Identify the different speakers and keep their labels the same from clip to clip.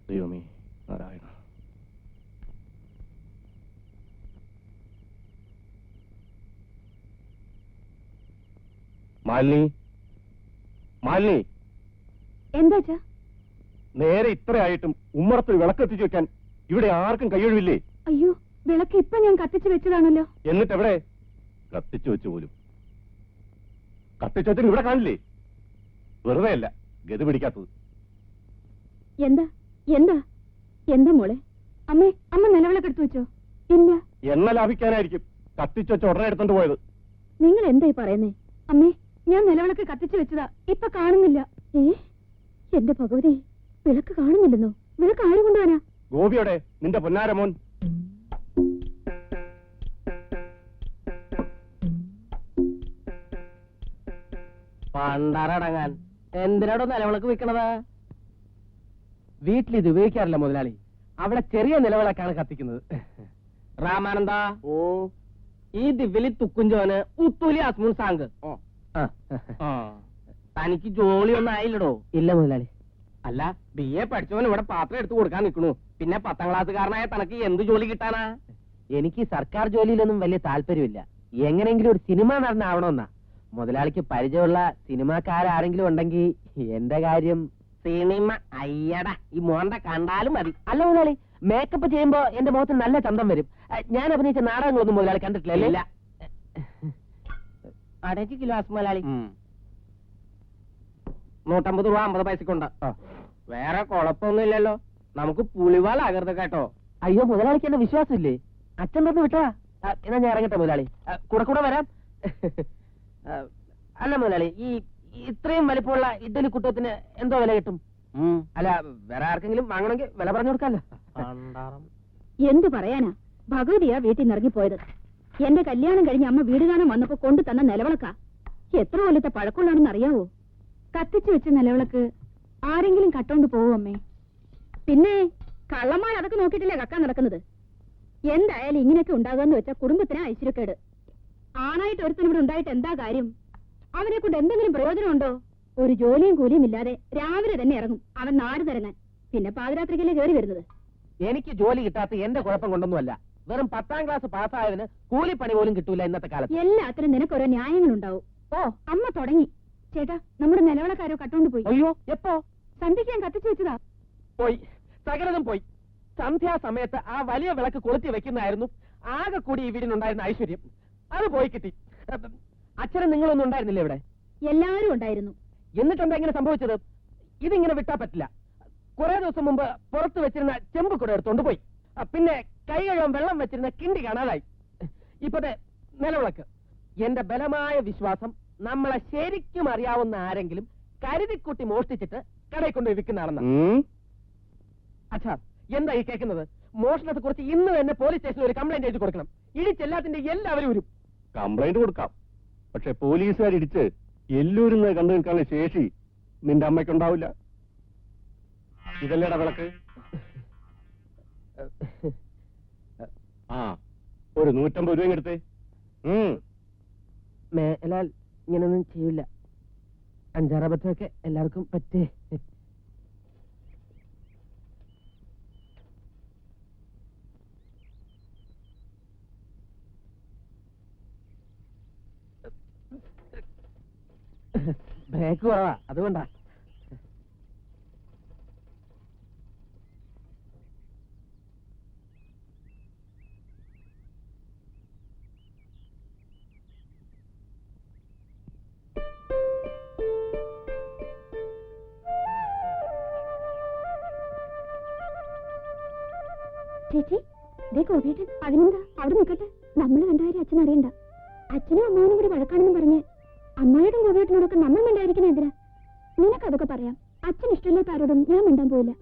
Speaker 1: ദൈവമേ നാരായണ. മാലിനി, മാലിനി,
Speaker 2: എന്താ?
Speaker 1: നേരെ ഇത്രയായിട്ടും ഉമ്മറത്ത് വിളക്കെത്തിച്ചു വെക്കാൻ ഇവിടെ ആർക്കും കയ്യൊഴിവില്ലേ?
Speaker 2: അയ്യോ, വിളക്ക് ഇപ്പൊ ഞാൻ കത്തിച്ചു വെച്ചതാണല്ലോ.
Speaker 1: എന്നിട്ട് എവിടെ? കത്തിച്ചു വെച്ചു പോലും. കത്തിച്ചു വെച്ചിട്ട് ഇവിടെ കാണില്ലേ? വെറുതെ അല്ല ഗതി പിടിക്കാത്തത്.
Speaker 2: എന്താ എന്താ എന്താ മോളെ? അമ്മേ, അമ്മ നിലവിളക്കെടുത്തു വെച്ചോ? ഇല്ല.
Speaker 1: എണ്ണ ലാഭിക്കാനായിരിക്കും കത്തിച്ചു വെച്ച് ഉടനെ എടുത്തോണ്ട് പോയത്.
Speaker 2: നിങ്ങൾ എന്തായി പറയുന്നേ? അമ്മേ, ഞാൻ നിലവിളക്ക് കത്തിച്ചു വെച്ചതാ, ഇപ്പൊ കാണുന്നില്ല. എന്റെ ഭഗവതി, വിളക്ക് കാണുന്നില്ലെന്നോ? വിളക്ക് ആര് കൊണ്ടുവരാ?
Speaker 1: ഗോപിയോടെ നിന്റെ പൊന്നാരമോൻ.
Speaker 3: പണ്ടാറടങ്ങാൻ എന്തിനാടോ നിലവിളക്ക് വെക്കണത്? വീട്ടിൽ ഇത് ഉപയോഗിക്കാറില്ല മുതലാളി. അവിടെ ചെറിയ നിലവിളക്കാണ് കത്തിക്കുന്നത്. രാമാനന്ദ, ഓ ഈ ദിവ്യലി തുക്കുഞ്ചോന് ഉത്തൂലി അസ്മൂൻ സാങ്ക്. തനിക്ക് ജോലിയൊന്നും ആയില്ലടോ? ഇല്ല മുതലാളി. അല്ല, BA പഠിച്ചവൻ ഇവിടെ പാത്രം എടുത്തു കൊടുക്കാൻ നിൽക്കണു. പിന്നെ 10ാം ക്ലാസ്സുകാരനായ തനക്ക് എന്ത് ജോലി കിട്ടാനാ? എനിക്ക് സർക്കാർ ജോലിയിലൊന്നും വലിയ താല്പര്യമില്ല. എങ്ങനെയെങ്കിലും ഒരു സിനിമ നടനാവണമെന്നാ. മുതലാളിക്ക് പരിചയമുള്ള സിനിമാക്കാരെങ്കിലും ഉണ്ടെങ്കിൽ എന്റെ കാര്യം. സിനിമ? അയ്യടാ, ഈ മോന്റെ കണ്ടാലും മതി. അല്ല മുതലാളി, മേക്കപ്പ് ചെയ്യുമ്പോ എന്റെ മുഖത്ത് നല്ല ചന്തം വരും. ഞാൻ അഭിനയിച്ച നാടകങ്ങളൊന്നും മുതലാളി കണ്ടിട്ടില്ല? 1.5 കിലോ മുതലാളി. 150 രൂപ 50 പൈസക്കുണ്ട്. വേറെ കുഴപ്പമൊന്നുമില്ലല്ലോ. നമുക്ക് പുളിവാലാകരുത് കേട്ടോ. അയ്യോ, മുതലാളിക്ക് എന്നെ വിശ്വാസമില്ലേ? അച്ഛൻ പറഞ്ഞ് വിട്ടാ. എന്നാ ഞാൻ ഇറങ്ങട്ടെ മുതലാളി, കൂടെ വരാം. അല്ല മുതലാളി, ഈ ഇത്രയും വലിപ്പമുള്ള ഇഡ്ഡലി കുട്ടത്തിന് എന്തോ വില കിട്ടും? അല്ല വേറെ ആർക്കെങ്കിലും വാങ്ങണമെങ്കിൽ വില പറഞ്ഞു കൊടുക്കാല്ലോ.
Speaker 2: എന്തു പറയാനാ, ഭഗവതിയാ വീട്ടിൽ നിന്ന് ഇറങ്ങിപ്പോയത്. എന്റെ കല്യാണം കഴിഞ്ഞ് അമ്മ വീട് കാണാൻ വന്നപ്പോ കൊണ്ടു തന്ന നിലവിളക്കാ. എത്ര കൊല്ലത്തെ പഴക്കമുള്ളാണെന്ന് അറിയാവോ? കത്തിച്ചു വെച്ച നിലവിളക്ക് ആരെങ്കിലും കട്ടോണ്ട് പോവോ അമ്മേ? പിന്നെ കള്ളന്മാർ അതൊക്കെ നോക്കിയിട്ടില്ലേ കക്കാൻ നടക്കുന്നത്. എന്തായാലും ഇങ്ങനെയൊക്കെ ഉണ്ടാകുമെന്ന് വെച്ചാൽ കുടുംബത്തിന് ഐശ്വര്യക്കേട്. ആണായിട്ട് ഒരുത്തൻ ഇവിടെ ഉണ്ടായിട്ട് എന്താ കാര്യം? അവനെ കൊണ്ട് എന്തെങ്കിലും പ്രയോജനമുണ്ടോ? ഒരു ജോലിയും കൂലിയും ഇല്ലാതെ രാവിലെ തന്നെ ഇറങ്ങും അവൻ നാട് തരങ്ങാൻ. പിന്നെ പാതിരാത്രിക്കല്ലേ കയറി വരുന്നത്.
Speaker 3: എനിക്ക് ജോലി കിട്ടാത്ത എന്റെ കുഴപ്പം കൊണ്ടൊന്നുമല്ല. വെറും 10ാം ക്ലാസ് പാസ്സായതിന് കൂലിപ്പണി പോലും കിട്ടൂല ഇന്നത്തെ കാലത്ത്.
Speaker 2: എല്ലാത്തിനും നിനക്കൊരോ ന്യായങ്ങളുണ്ടാവും. ഓ, അമ്മ തുടങ്ങി. ചേട്ടാ, നമ്മുടെ നിലവിളക്കാരോ കട്ടോണ്ട് പോയി.
Speaker 3: അയ്യോ, എപ്പോ?
Speaker 2: സന്ധ്യയ്ക്ക് ഞാൻ കത്തിച്ചു വെച്ചതാ.
Speaker 3: പോയി, സകലതും പോയി. സന്ധ്യാസമയത്ത് ആ വലിയ വിളക്ക് കൊളുത്തി വെക്കുന്നതായിരുന്നു ആകെ കൂടി ഈ വീടിനുണ്ടായിരുന്ന ഐശ്വര്യം. അത് പോയി കിട്ടി. അച്ഛനും നിങ്ങളൊന്നും ഉണ്ടായിരുന്നില്ല ഇവിടെ?
Speaker 2: എല്ലാവരും ഉണ്ടായിരുന്നു.
Speaker 3: എന്നിട്ടെന്താ ഇങ്ങനെ സംഭവിച്ചത്? ഇതിങ്ങനെ വിട്ടാ പറ്റില്ല. കുറെ ദിവസം മുമ്പ് പുറത്ത് വെച്ചിരുന്ന ചെമ്പ് കൂടെ എടുത്തോണ്ട് പോയി. പിന്നെ കൈ കഴുകാൻ വെള്ളം വെച്ചിരുന്ന കിണ്ടി കാണാതായി. ഇപ്പത്തെ നിലവിളക്ക്. എന്റെ ബലമായ വിശ്വാസം നമ്മളെ ശരിക്കും അറിയാവുന്ന ആരെങ്കിലും കരുതിക്കുട്ടി മോഷ്ടിച്ചിട്ട് കടയിൽ കൊണ്ടുപോയി വിൽക്കുന്നതാണെന്ന്. അച്ഛാ, എന്താ ഈ കേൾക്കുന്നത്? മോഷണത്തെ കുറിച്ച് ഇന്ന് തന്നെ പോലീസ് സ്റ്റേഷനിൽ ഒരു കംപ്ലൈന്റ് എഴുതി കൊടുക്കണം. ഇടിച്ചെല്ലാത്തിന്റെ എല്ലാവരും വരും.
Speaker 1: കംപ്ലൈന്റ് കൊടുക്കാം, പക്ഷെ പോലീസുകാരിടിച്ച് എല്ലൂരുന്ന് കണ്ടു നിൽക്കാനുള്ള ശേഷി നിന്റെ അമ്മയ്ക്കുണ്ടാവില്ല. ഇതല്ലേടാ വിളക്ക്? ആ, ഒരു 150 രൂപ എടുത്തേ.
Speaker 3: മേലാൽ ഇങ്ങനൊന്നും ചെയ്യില്ല. 5-6 അബദ്ധമൊക്കെ എല്ലാവർക്കും പറ്റേ. ബ്രേക്ക് കുറവാ, അതുകൊണ്ടാ.
Speaker 2: ചേച്ചി, ദേ ഗോപിയേട്ടൻ. അതിനെന്താ, അവിടെ നിൽക്കട്ടെ. നമ്മൾ കണ്ടാരും അച്ഛൻ അറിയണ്ട. അച്ഛനും അമ്മാവനും കൂടി വഴക്കാണെന്ന് പറഞ്ഞ് അമ്മായിയോടും ഗോപിയേട്ടനോടൊക്കെ നമ്മൾ മിണ്ടായിരിക്കണ എന്തിനാ? നിനക്കതൊക്കെ പറയാം. അച്ഛൻ ഇഷ്ടമില്ലാത്ത ആരോടും ഞാൻ മിണ്ടാൻ പോയില്ല.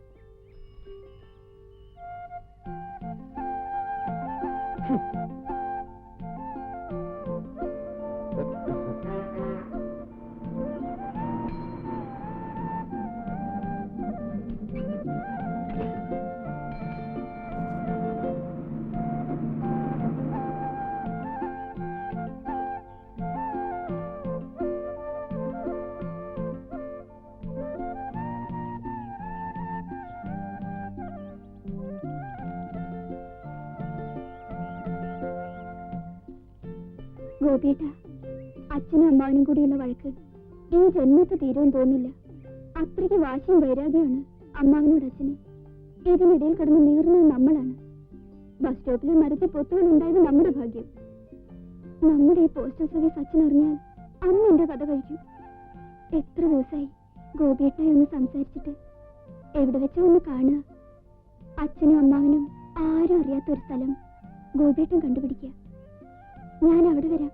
Speaker 2: ഗോപിയേട്ട, അച്ഛനും അമ്മാവനും കൂടിയുള്ള വഴക്ക് ഈ ജന്മത്തെ തീരുമെന്ന് തോന്നില്ല. അത്രയ്ക്ക് വാശിയും വൈരാഗ്യമാണ് അമ്മാവനോട് അച്ഛന്. ഇതിനിടയിൽ കിടന്ന് നീറുന്നത് നമ്മളാണ്. ബസ് സ്റ്റോപ്പിൽ മരത്തിൽ പൊത്തുകൾ ഉണ്ടായത് നമ്മുടെ ഭാഗ്യം. നമ്മുടെ ഈ പോസ്റ്റൽ സർവീസ് അച്ഛൻ അറിഞ്ഞാൽ അന്ന് എന്റെ കഥ കഴിക്കും. എത്ര ദിവസമായി ഗോപിയേട്ടായി ഒന്ന് സംസാരിച്ചിട്ട്. എവിടെ വെച്ചാ ഒന്ന് കാണുക. അച്ഛനും അമ്മാവനും ആരും അറിയാത്ത ഒരു സ്ഥലം ഗോപിയേട്ടൻ കണ്ടുപിടിക്കുക. ഞാൻ അവിടെ വരാം.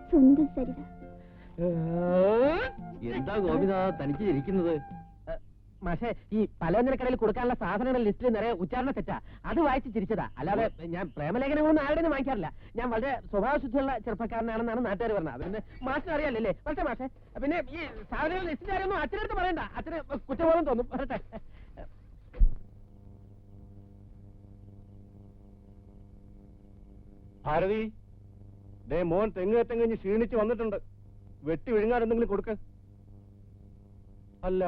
Speaker 2: സ്വന്തം സരിത.
Speaker 3: എന്താ ഗോപിനാഥ തനിച്ച് ഇരിക്കുന്നത്? പക്ഷേ ഈ പലചരക്കടയിൽ കൊടുക്കാനുള്ള സാധനങ്ങളുടെ ലിസ്റ്റിൽ നിറയെ ഉച്ചാരണ തെറ്റാ. അത് വായിച്ച് ചിരിച്ചതാ. അല്ലാതെ ഞാൻ പ്രേമലേഖനങ്ങളൊന്നും ആരുടെയും വാങ്ങിക്കാറില്ല. ഞാൻ വളരെ സ്വഭാവശുദ്ധിയുള്ള ചെറുപ്പക്കാരനാണെന്നാണ് നാട്ടുകാർ പറഞ്ഞത്. അതിന് മാഷിന് അറിയാലല്ലേ? പക്ഷേ മാഷെ, പിന്നെ ഈ സാധനങ്ങളുടെ ലിസ്റ്റിന്റെ കാര്യമൊന്നും അച്ഛനടുത്ത് പറയണ്ട. അച്ഛന് കുറ്റബോധം തോന്നും. പറയട്ടെ.
Speaker 1: ഭാരതി, ദേ മോൻ തെങ്ങ് കഴിഞ്ഞ് ക്ഷീണിച്ച് വന്നിട്ടുണ്ട്. വെട്ടി വിഴുങ്ങാൻ എന്തെങ്കിലും കൊടുക്ക. അല്ല,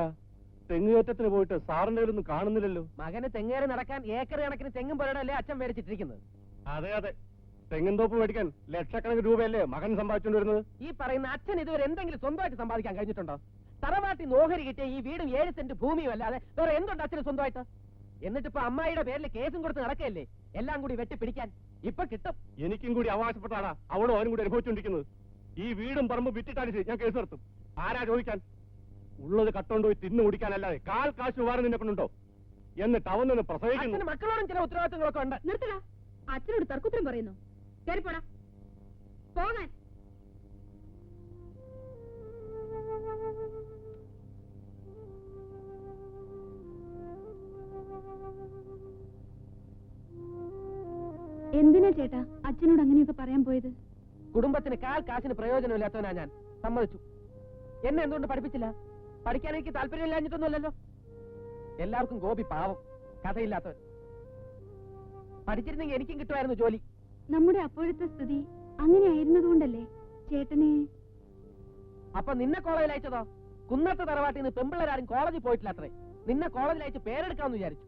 Speaker 1: തെങ്ങുകയറ്റത്തിന് പോയിട്ട് സാറിന്റെ കയ്യിലൊന്നും കാണുന്നില്ലല്ലോ.
Speaker 3: മകന് തെങ്ങേറി നടക്കാൻ ഏക്കർ കണക്കിന് തെങ്ങും പുരടല്ലേ അച്ഛൻ മേടിച്ചിട്ടിരിക്കുന്നത്.
Speaker 1: അതെ അതെ, തെങ്ങിൻതോപ്പ് മേടിക്കാൻ ലക്ഷക്കണക്കിന് രൂപയല്ലേ മകൻ സമ്പാദിച്ചുകൊണ്ട് വരുന്നത്.
Speaker 3: ഈ പറയുന്ന അച്ഛൻ ഇതുവരെ എന്തെങ്കിലും സ്വന്തമായിട്ട് സമ്പാദിക്കാൻ കഴിഞ്ഞിട്ടുണ്ടോ? തറവാട്ടി നോഹരി കിട്ടിയ ഈ വീടും 7 സെന്റ് ഭൂമിയും അല്ലാതെ വേറെ എന്തുണ്ട് അച്ഛന് സ്വന്തമായിട്ട്? എന്നിട്ടിപ്പോ അമ്മായിയുടെ പേരിൽ കേസും കൊടുത്ത് നടക്കല്ലേ എല്ലാം കൂടി വെട്ടിപ്പിടിക്കാൻ. ഇപ്പൊ കിട്ടും.
Speaker 1: എനിക്കും കൂടി അവകാശപ്പെട്ടാണ് അവളും അവനും കൂടി അനുഭവിച്ചുകൊണ്ടിരിക്കുന്നത്. ഈ വീടും പറമ്പ് വിറ്റിട്ടാണ് ശരി, ഞാൻ കേസ് നടത്തും. ആരാ ചോദിക്കാൻ? ഉള്ളത് കട്ടോണ്ടുപോയി തിന്നു കുടിക്കാനല്ലാതെ കാൽ കാശ് ഉപകാരം നിന്നെ കൊണ്ടുണ്ടോ? എന്നിട്ട് അവൻ നിന്ന് പ്രസവിക്കുന്നു.
Speaker 3: മക്കളോടും ചില ഉത്തരവാദിത്തങ്ങളൊക്കെ ഉണ്ട്.
Speaker 2: നിർത്തടാ, അച്ഛനോട് തർക്കുത്തരം പറയുന്നു. കേറിപ്പോടാ, പോകാൻ. എന്തിനാ ചേട്ടാ അച്ഛനോട് അങ്ങനെയൊക്കെ പറയാൻ പോയത്?
Speaker 3: കുടുംബത്തിന് കാശിന് പ്രയോജനമില്ലാത്തവനാ ഞാൻ, സമ്മതിച്ചു. എന്നെ എന്തുകൊണ്ട് പഠിപ്പിച്ചില്ല? പഠിക്കാൻ എനിക്ക് താല്പര്യമില്ലാഞ്ഞിട്ടൊന്നുമല്ലല്ലോ. എല്ലാവർക്കും ഗോപി പാവം, കഥയില്ലാത്തവൻ. പഠിച്ചിരുന്നെങ്കിൽ എനിക്കും കിട്ടുമായിരുന്നു ജോലി.
Speaker 2: നമ്മുടെ അപ്പോഴത്തെ സ്ഥിതി അങ്ങനെ ആയിരുന്നതുകൊണ്ടല്ലേ ചേട്ടനെ.
Speaker 3: അപ്പൊ നിന്നെ കോളേജിൽ അയച്ചതോ? കുന്നത്തെ തറവാട്ടിൽ നിന്ന് പെമ്പിള്ളേരാരും കോളേജിൽ പോയിട്ടില്ല അത്രേ. നിന്നെ കോളേജിൽ അയച്ച് പേരെടുക്കാമെന്ന് വിചാരിച്ചു.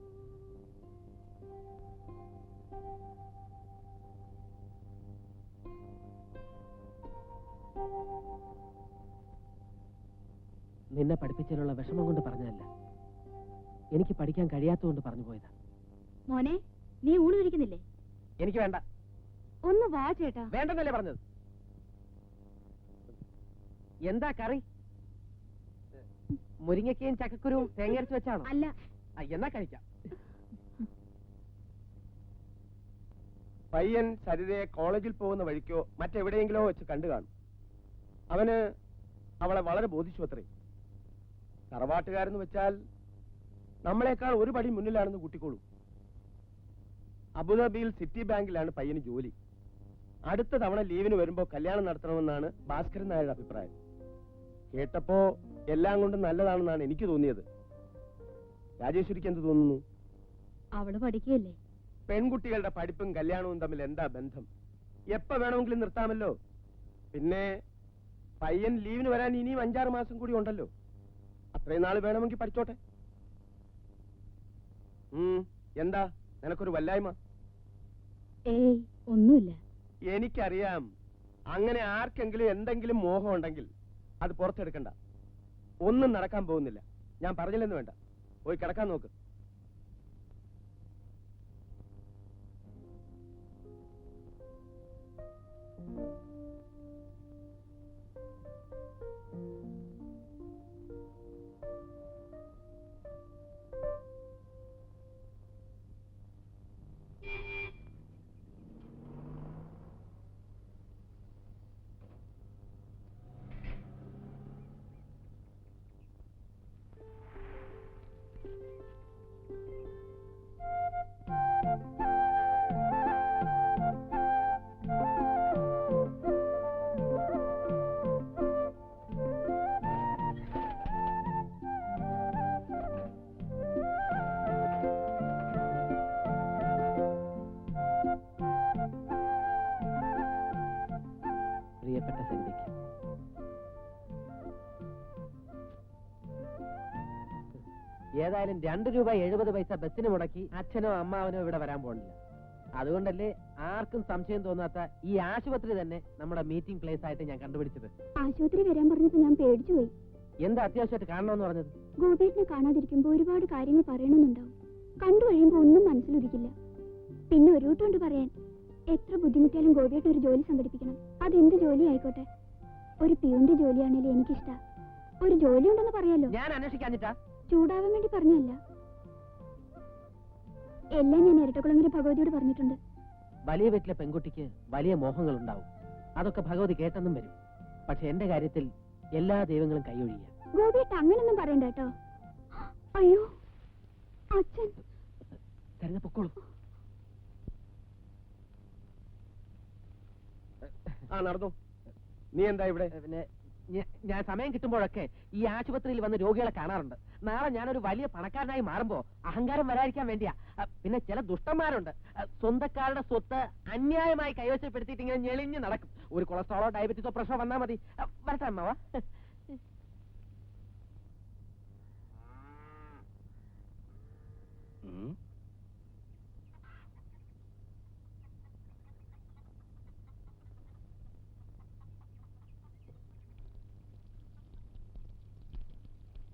Speaker 3: നിന്നെ പഠിപ്പിച്ചതിനുള്ള വിഷമം കൊണ്ട് പറഞ്ഞതല്ല, എനിക്ക് പഠിക്കാൻ കഴിയാത്തതുകൊണ്ട് പറഞ്ഞു പോയതാ.
Speaker 2: മോനെ, നീ ഊണ് കഴിക്കുന്നില്ലേ?
Speaker 3: എനിക്ക് വേണ്ട.
Speaker 2: ഒന്ന് വാ ചേട്ടാ.
Speaker 3: വേണ്ടെന്നല്ലേ പറഞ്ഞത്? എന്താ കറി? മുരിങ്ങക്കയും ചക്കക്കുരുവും തേങ്ങയരച്ച് വെച്ചാണോ?
Speaker 2: അല്ല.
Speaker 3: എന്നാ കഴിക്കാം.
Speaker 1: പയ്യൻ സരിതയെ കോളേജിൽ പോകുന്ന വഴിക്കോ മറ്റെവിടെയെങ്കിലോ വെച്ച് കണ്ടു കാണും. അവന് അവളെ വളരെ ബോധിച്ചു അത്രേ. തറവാട്ടുകാരെന്ന് വെച്ചാൽ നമ്മളെക്കാൾ ഒരു പടി മുന്നിലാണെന്ന് കൂട്ടിക്കോളൂ. അബുദാബിയിൽ സിറ്റി ബാങ്കിലാണ് പയ്യന് ജോലി. അടുത്ത തവണ ലീവിന് വരുമ്പോ കല്യാണം നടത്തണമെന്നാണ് ഭാസ്കരൻ നായരുടെ അഭിപ്രായം. കേട്ടപ്പോ എല്ലാം കൊണ്ടും നല്ലതാണെന്നാണ് എനിക്ക് തോന്നിയത്. രാജേശ്വരിക്ക് എന്ത് തോന്നുന്നു?
Speaker 2: അവള് പഠിക്കുകയല്ലേ.
Speaker 1: പെൺകുട്ടികളുടെ പഠിപ്പും കല്യാണവും തമ്മിൽ എന്താ ബന്ധം? എപ്പ വേണമെങ്കിലും നിർത്താമല്ലോ. പിന്നെ പയ്യൻ ലീവിന് വരാൻ ഇനിയും 5-6 മാസം കൂടി ഉണ്ടല്ലോ. അത്രയും നാൾ വേണമെങ്കിൽ പഠിച്ചോട്ടെ. എന്താ നിനക്കൊരു വല്ലായ്മ?
Speaker 2: ഏയ് ഒന്നുമില്ല.
Speaker 1: എനിക്കറിയാം. അങ്ങനെ ആർക്കെങ്കിലും എന്തെങ്കിലും മോഹം ഉണ്ടെങ്കിൽ അത് പുറത്തെടുക്കണ്ട. ഒന്നും നടക്കാൻ പോകുന്നില്ല. ഞാൻ പറഞ്ഞില്ലെന്ന് വേണ്ട. പോയി കിടക്കാൻ നോക്ക്.
Speaker 3: പ്രിയപ്പെട്ട സരിതയ്ക്ക് ഏതായാലും 2 രൂപ 70 പൈസ ബസ്സിന് മുടക്കി അച്ഛനോ അമ്മാവനോ ഇവിടെ വരാൻ പോണില്ല. അതുകൊണ്ടല്ലേ ആർക്കും സംശയം തോന്നാത്ത ഈ ആശുപത്രി തന്നെ നമ്മുടെ മീറ്റിംഗ് പ്ലേസ് ആയിട്ട് ഞാൻ കണ്ടുപിടിച്ചത്.
Speaker 2: ആശുപത്രി വരാൻ പറഞ്ഞപ്പോ ഞാൻ പേടിച്ചുപോയി.
Speaker 3: എന്താ അത്യാവശ്യമായിട്ട് കാണണമെന്ന് പറഞ്ഞത്?
Speaker 2: ഗോപേട്ടിനെ കാണാതിരിക്കുമ്പോ ഒരുപാട് കാര്യങ്ങൾ പറയണമെന്നുണ്ടാവും. കണ്ടു കഴിയുമ്പോ ഒന്നും മനസ്സിലൊതുക്കില്ല. പിന്നെ ഒരു കൂട്ടുണ്ട് പറയാൻ. എത്ര ബുദ്ധിമുട്ടിയാലും ഗോപിയായിട്ട് ഒരു ജോലി സംഘടിപ്പിക്കണം. അതെന്ത് ജോലി ആയിക്കോട്ടെ. ഒരു പിയൂന്റെ ജോലിയാണേലും എനിക്കിഷ്ട. ഒരു ജോലി ഉണ്ടെന്ന് പറയാലോ.
Speaker 3: ഞാൻ അന്വേഷിക്കാഞ്ഞിട്ടാ?
Speaker 2: ചൂടാവാൻ വേണ്ടി പറഞ്ഞല്ല. എല്ലാം ഞാൻ ഇരട്ടക്കുളങ്ങര ഭഗവതിയോട് പറഞ്ഞിട്ടുണ്ട്.
Speaker 3: വലിയ വീട്ടിലെ പെൺകുട്ടിക്ക് വലിയ മോഹങ്ങൾ ഉണ്ടാവും. അതൊക്കെ ഭഗവതി കേട്ടെന്നും വരും. പക്ഷെ എന്റെ കാര്യത്തിൽ എല്ലാ ദൈവങ്ങളും കൈയൊഴിയ.
Speaker 2: ഗോപിയേട്ട അങ്ങനൊന്നും പറയണ്ട കേട്ടോ. അയ്യോ അച്ഛൻ.
Speaker 3: തരുന്ന പൊക്കോളൂ.
Speaker 1: നടന്നു. നീ എന്താ ഇവിടെ?
Speaker 3: പിന്നെ ഞാൻ സമയം കിട്ടുമ്പോഴൊക്കെ ഈ ആശുപത്രിയിൽ വന്ന് രോഗികളെ കാണാറുണ്ട്. നാളെ ഞാനൊരു വലിയ പണക്കാരനായി മാറുമ്പോ അഹങ്കാരം വരാതിരിക്കാൻ വേണ്ടിയാ. പിന്നെ ചില ദുഷ്ടന്മാരുണ്ട്, സ്വന്തക്കാരുടെ സ്വത്ത് അന്യായമായി കൈവശപ്പെടുത്തിയിട്ട് ഇങ്ങനെ ഞെളിഞ്ഞ് നടക്കും. ഒരു കൊളസ്ട്രോളോ ഡയബറ്റീസോ പ്രഷറോ വന്നാൽ മതി. വരട്ടെ അമ്മാവാ.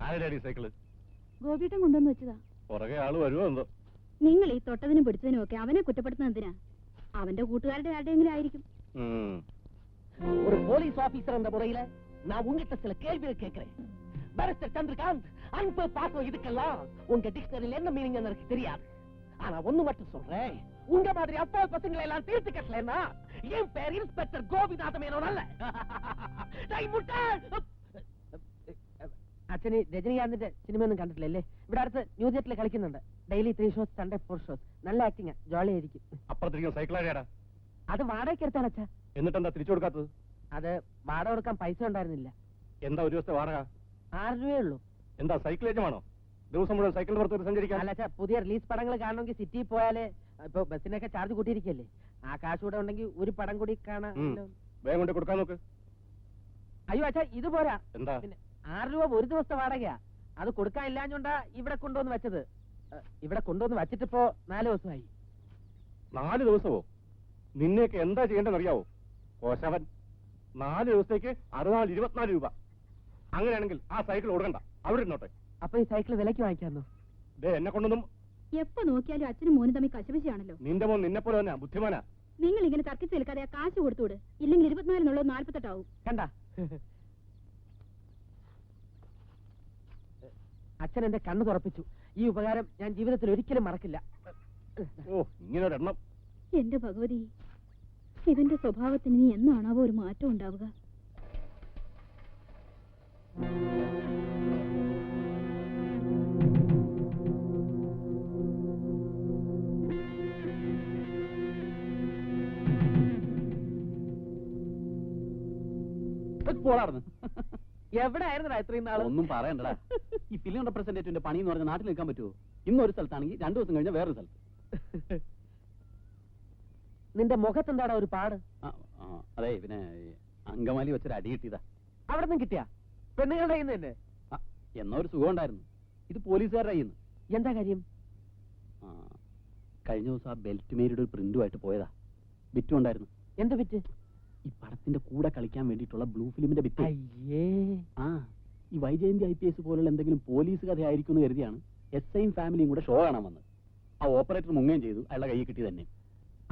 Speaker 1: ആരുടെ സൈക്കിള്?
Speaker 2: ഗോപിയേട്ടൻ കൊണ്ടുവന്ന് വെച്ചതാ.
Speaker 1: പുറകെ ആള് വരുമോ എന്തോ.
Speaker 2: നിങ്ങൾ ഈ തൊട്ടതിനും പിടിച്ചതിനും ഒക്കെ അവനെ കുറ്റപ്പെടുത്തുന്ന എന്തിനാ? അവന്റെ കൂട്ടുകാരുടെ ആരുടെയെങ്കിലും ആയിരിക്കും.
Speaker 3: ஒரு போலீஸ் ஆபீசர் என்ற முறையில நான் உங்ககிட்ட சில கேள்விகள் கேட்கிறேன். பாரிஸ்டர் சந்திரகாந்த், அன்பு பாசம் இதுக்கெல்லாம் உங்க டிக்ஷனரியில் என்ன மீனிங் எனக்கு தெரியாது. ஆனா ஒண்ணு மட்டும் சொல்றேன், உங்க மாதிரி அப்பா பசங்களை எல்லாம் தீர்த்து கட்டலன்னா என் பேர் இன்ஸ்பெக்டர் கோபிநாத மேனோன் அல்ல. അച്ഛന് രജനീകാന്തിന്റെ സിനിമയൊന്നും കണ്ടിട്ടില്ലല്ലേ? ഇവിടെ അടുത്ത് ന്യൂ തിയേറ്ററിൽ കളിക്കുന്നുണ്ട്. Daily 3 shows, Sunday 4 shows. നല്ല ആക്ടിങ്, ജോളി ആയിരിക്കും.
Speaker 1: അപ്പുറത്തിരിക്കുന്ന സൈക്കിൾ ആരാടാ?
Speaker 3: അത് വാടകയ്ക്ക് എടുത്താണ് അച്ഛാ.
Speaker 1: എന്നിട്ടെന്താ തിരിച്ചു കൊടുക്കാത്തത്?
Speaker 3: അത് വാടക കൊടുക്കാൻ പൈസ ഉണ്ടായിരുന്നില്ല.
Speaker 1: എന്താ ഒരു ദിവസത്തെ വാടക?
Speaker 3: 6 രൂപയേ ഉള്ളൂ.
Speaker 1: എന്താ സൈക്കിൾ ഏജമാണോ? ദിവസം മുഴുവൻ സൈക്കിൾ പുറത്ത് സഞ്ചരിക്കാൻ?
Speaker 3: അല്ല അച്ഛാ, പുതിയ റിലീസ് പടങ്ങൾ കാണണമെങ്കിൽ സിറ്റിയിൽ പോയാലേ, ഇപ്പൊ ബസ്സിനൊക്കെ ചാർജ് കൂട്ടിയിരിക്കല്ലേ, ആ കാശ് കൂടെ ഉണ്ടെങ്കിൽ ഒരു പടം കൂടി കാണാൻ.
Speaker 1: വേഗം കൊണ്ട് കൊടുക്കാൻ നോക്ക്.
Speaker 3: അയ്യോ അച്ഛാ, ഇത് പോരാ.
Speaker 1: എന്താ?
Speaker 3: പിന്നെ 6 രൂപ ഒരു ദിവസത്തെ വാടകയാ. അത് കൊടുക്കാൻ ഇല്ലാഞ്ഞോണ്ടാ ഇവിടെ കൊണ്ടുവന്ന് വെച്ചത്. ഇവിടെ കൊണ്ടുവന്ന് വെച്ചിട്ടിപ്പോ 4 ദിവസമായി.
Speaker 1: 4 ദിവസമോ? നിന്നെയൊക്കെ എന്താ ചെയ്യേണ്ടതെന്ന് അറിയാവോ? കോശവൻ, 4 ദിവസത്തേക്ക് 64 രൂപ. അങ്ങനെയാണെങ്കിൽ ആ സൈക്കിൾ കൊടുക്കണ്ട, അവിടെ ഇരുന്നോട്ടെ.
Speaker 3: അപ്പൊ ഈ സൈക്കിൾ വിലക്ക് വാങ്ങിക്കാന്നോ?
Speaker 1: എന്നെ കൊണ്ടൊന്നും.
Speaker 2: എപ്പോ നോക്കിയാലും അച്ഛനും മോനും തമ്മിൽ കശപിശയാണല്ലോ.
Speaker 1: നിന്റെ മോൻ നിന്നെ പോലെ തന്നെ ബുദ്ധിമാനാ.
Speaker 2: നിങ്ങൾ ഇങ്ങനെ തർക്കിച്ച് നിൽക്കാതെ ആ കാശ് കൊടുത്തുവിട്. ഇല്ലെങ്കിൽ 24 48 ആവും.
Speaker 3: കണ്ട, അച്ഛൻ എന്റെ കണ്ണ് തുറപ്പിച്ചു. ഈ ഉപകാരം ഞാൻ ജീവിതത്തിൽ ഒരിക്കലും മറക്കില്ല.
Speaker 1: ഓ, ഇങ്ങനെ ഒരെണ്ണം.
Speaker 2: എന്റെ ഭഗവതി, ഇവന്റെ സ്വഭാവത്തിന് ഇനി എന്നാണാവോ ഒരു മാറ്റം ഉണ്ടാവുക?
Speaker 3: എവിടെ ആയിരുന്നടാ ഇത്രയും നാള്?
Speaker 4: ഒന്നും പറയണ്ടടാ. ഈ ഫിലിം റെപ്രസെന്റേറ്റീവിന്റെ പണി എന്ന് പറഞ്ഞ നാട്ടിൽ നിൽക്കാൻ പറ്റുമോ? ഇന്നൊരു സ്ഥലത്താണെങ്കിൽ 2 ദിവസം കഴിഞ്ഞാൽ വേറൊരു സ്ഥലത്ത്.
Speaker 3: നിന്റെ മുഖത്തെന്താടാ ഒരു പാട്?
Speaker 4: അതെ, പിന്നെ അങ്കമാലി വെച്ചൊരു അടി കിട്ടിയതാ.
Speaker 3: അവിടെ നിന്നും കിട്ടിയാ? പെണ്ണുങ്ങളുടെ കയ്യിൽ നിന്ന് തന്നെ?
Speaker 4: എന്നോ ഒരു സുഖം ഉണ്ടായിരുന്നു. ഇത് പോലീസുകാരുടെ കയ്യിൽ നിന്ന്.
Speaker 3: എന്താ കാര്യം?
Speaker 4: കഴിഞ്ഞ ദിവസം ആ ബെൽറ്റ് മേരിയുടെ ഒരു പ്രിന്റുമായിട്ട് പോയതാ. ബിറ്റും ഉണ്ടായിരുന്നു.
Speaker 3: എന്ത് ബിറ്റ്?
Speaker 4: ഈ പടത്തിന്റെ കൂടെ കളിക്കാൻ വേണ്ടിയിട്ടുള്ള ബ്ലൂ ഫിലിമിന്റെ ബിറ്റ്.
Speaker 3: അയ്യേ.
Speaker 4: ഈ വൈജയന്തി IPS പോലുള്ള എന്തെങ്കിലും പോലീസ് കഥയായിരിക്കും എന്ന് കരുതിയാണ് SIയും ഫാമിലിയും കൂടെ ഷോ കാണാൻ വന്നത്. ആ ഓപ്പറേറ്റർ മുങ്ങുകയും ചെയ്തു. അയാളുടെ കൈ കിട്ടി തന്നെ.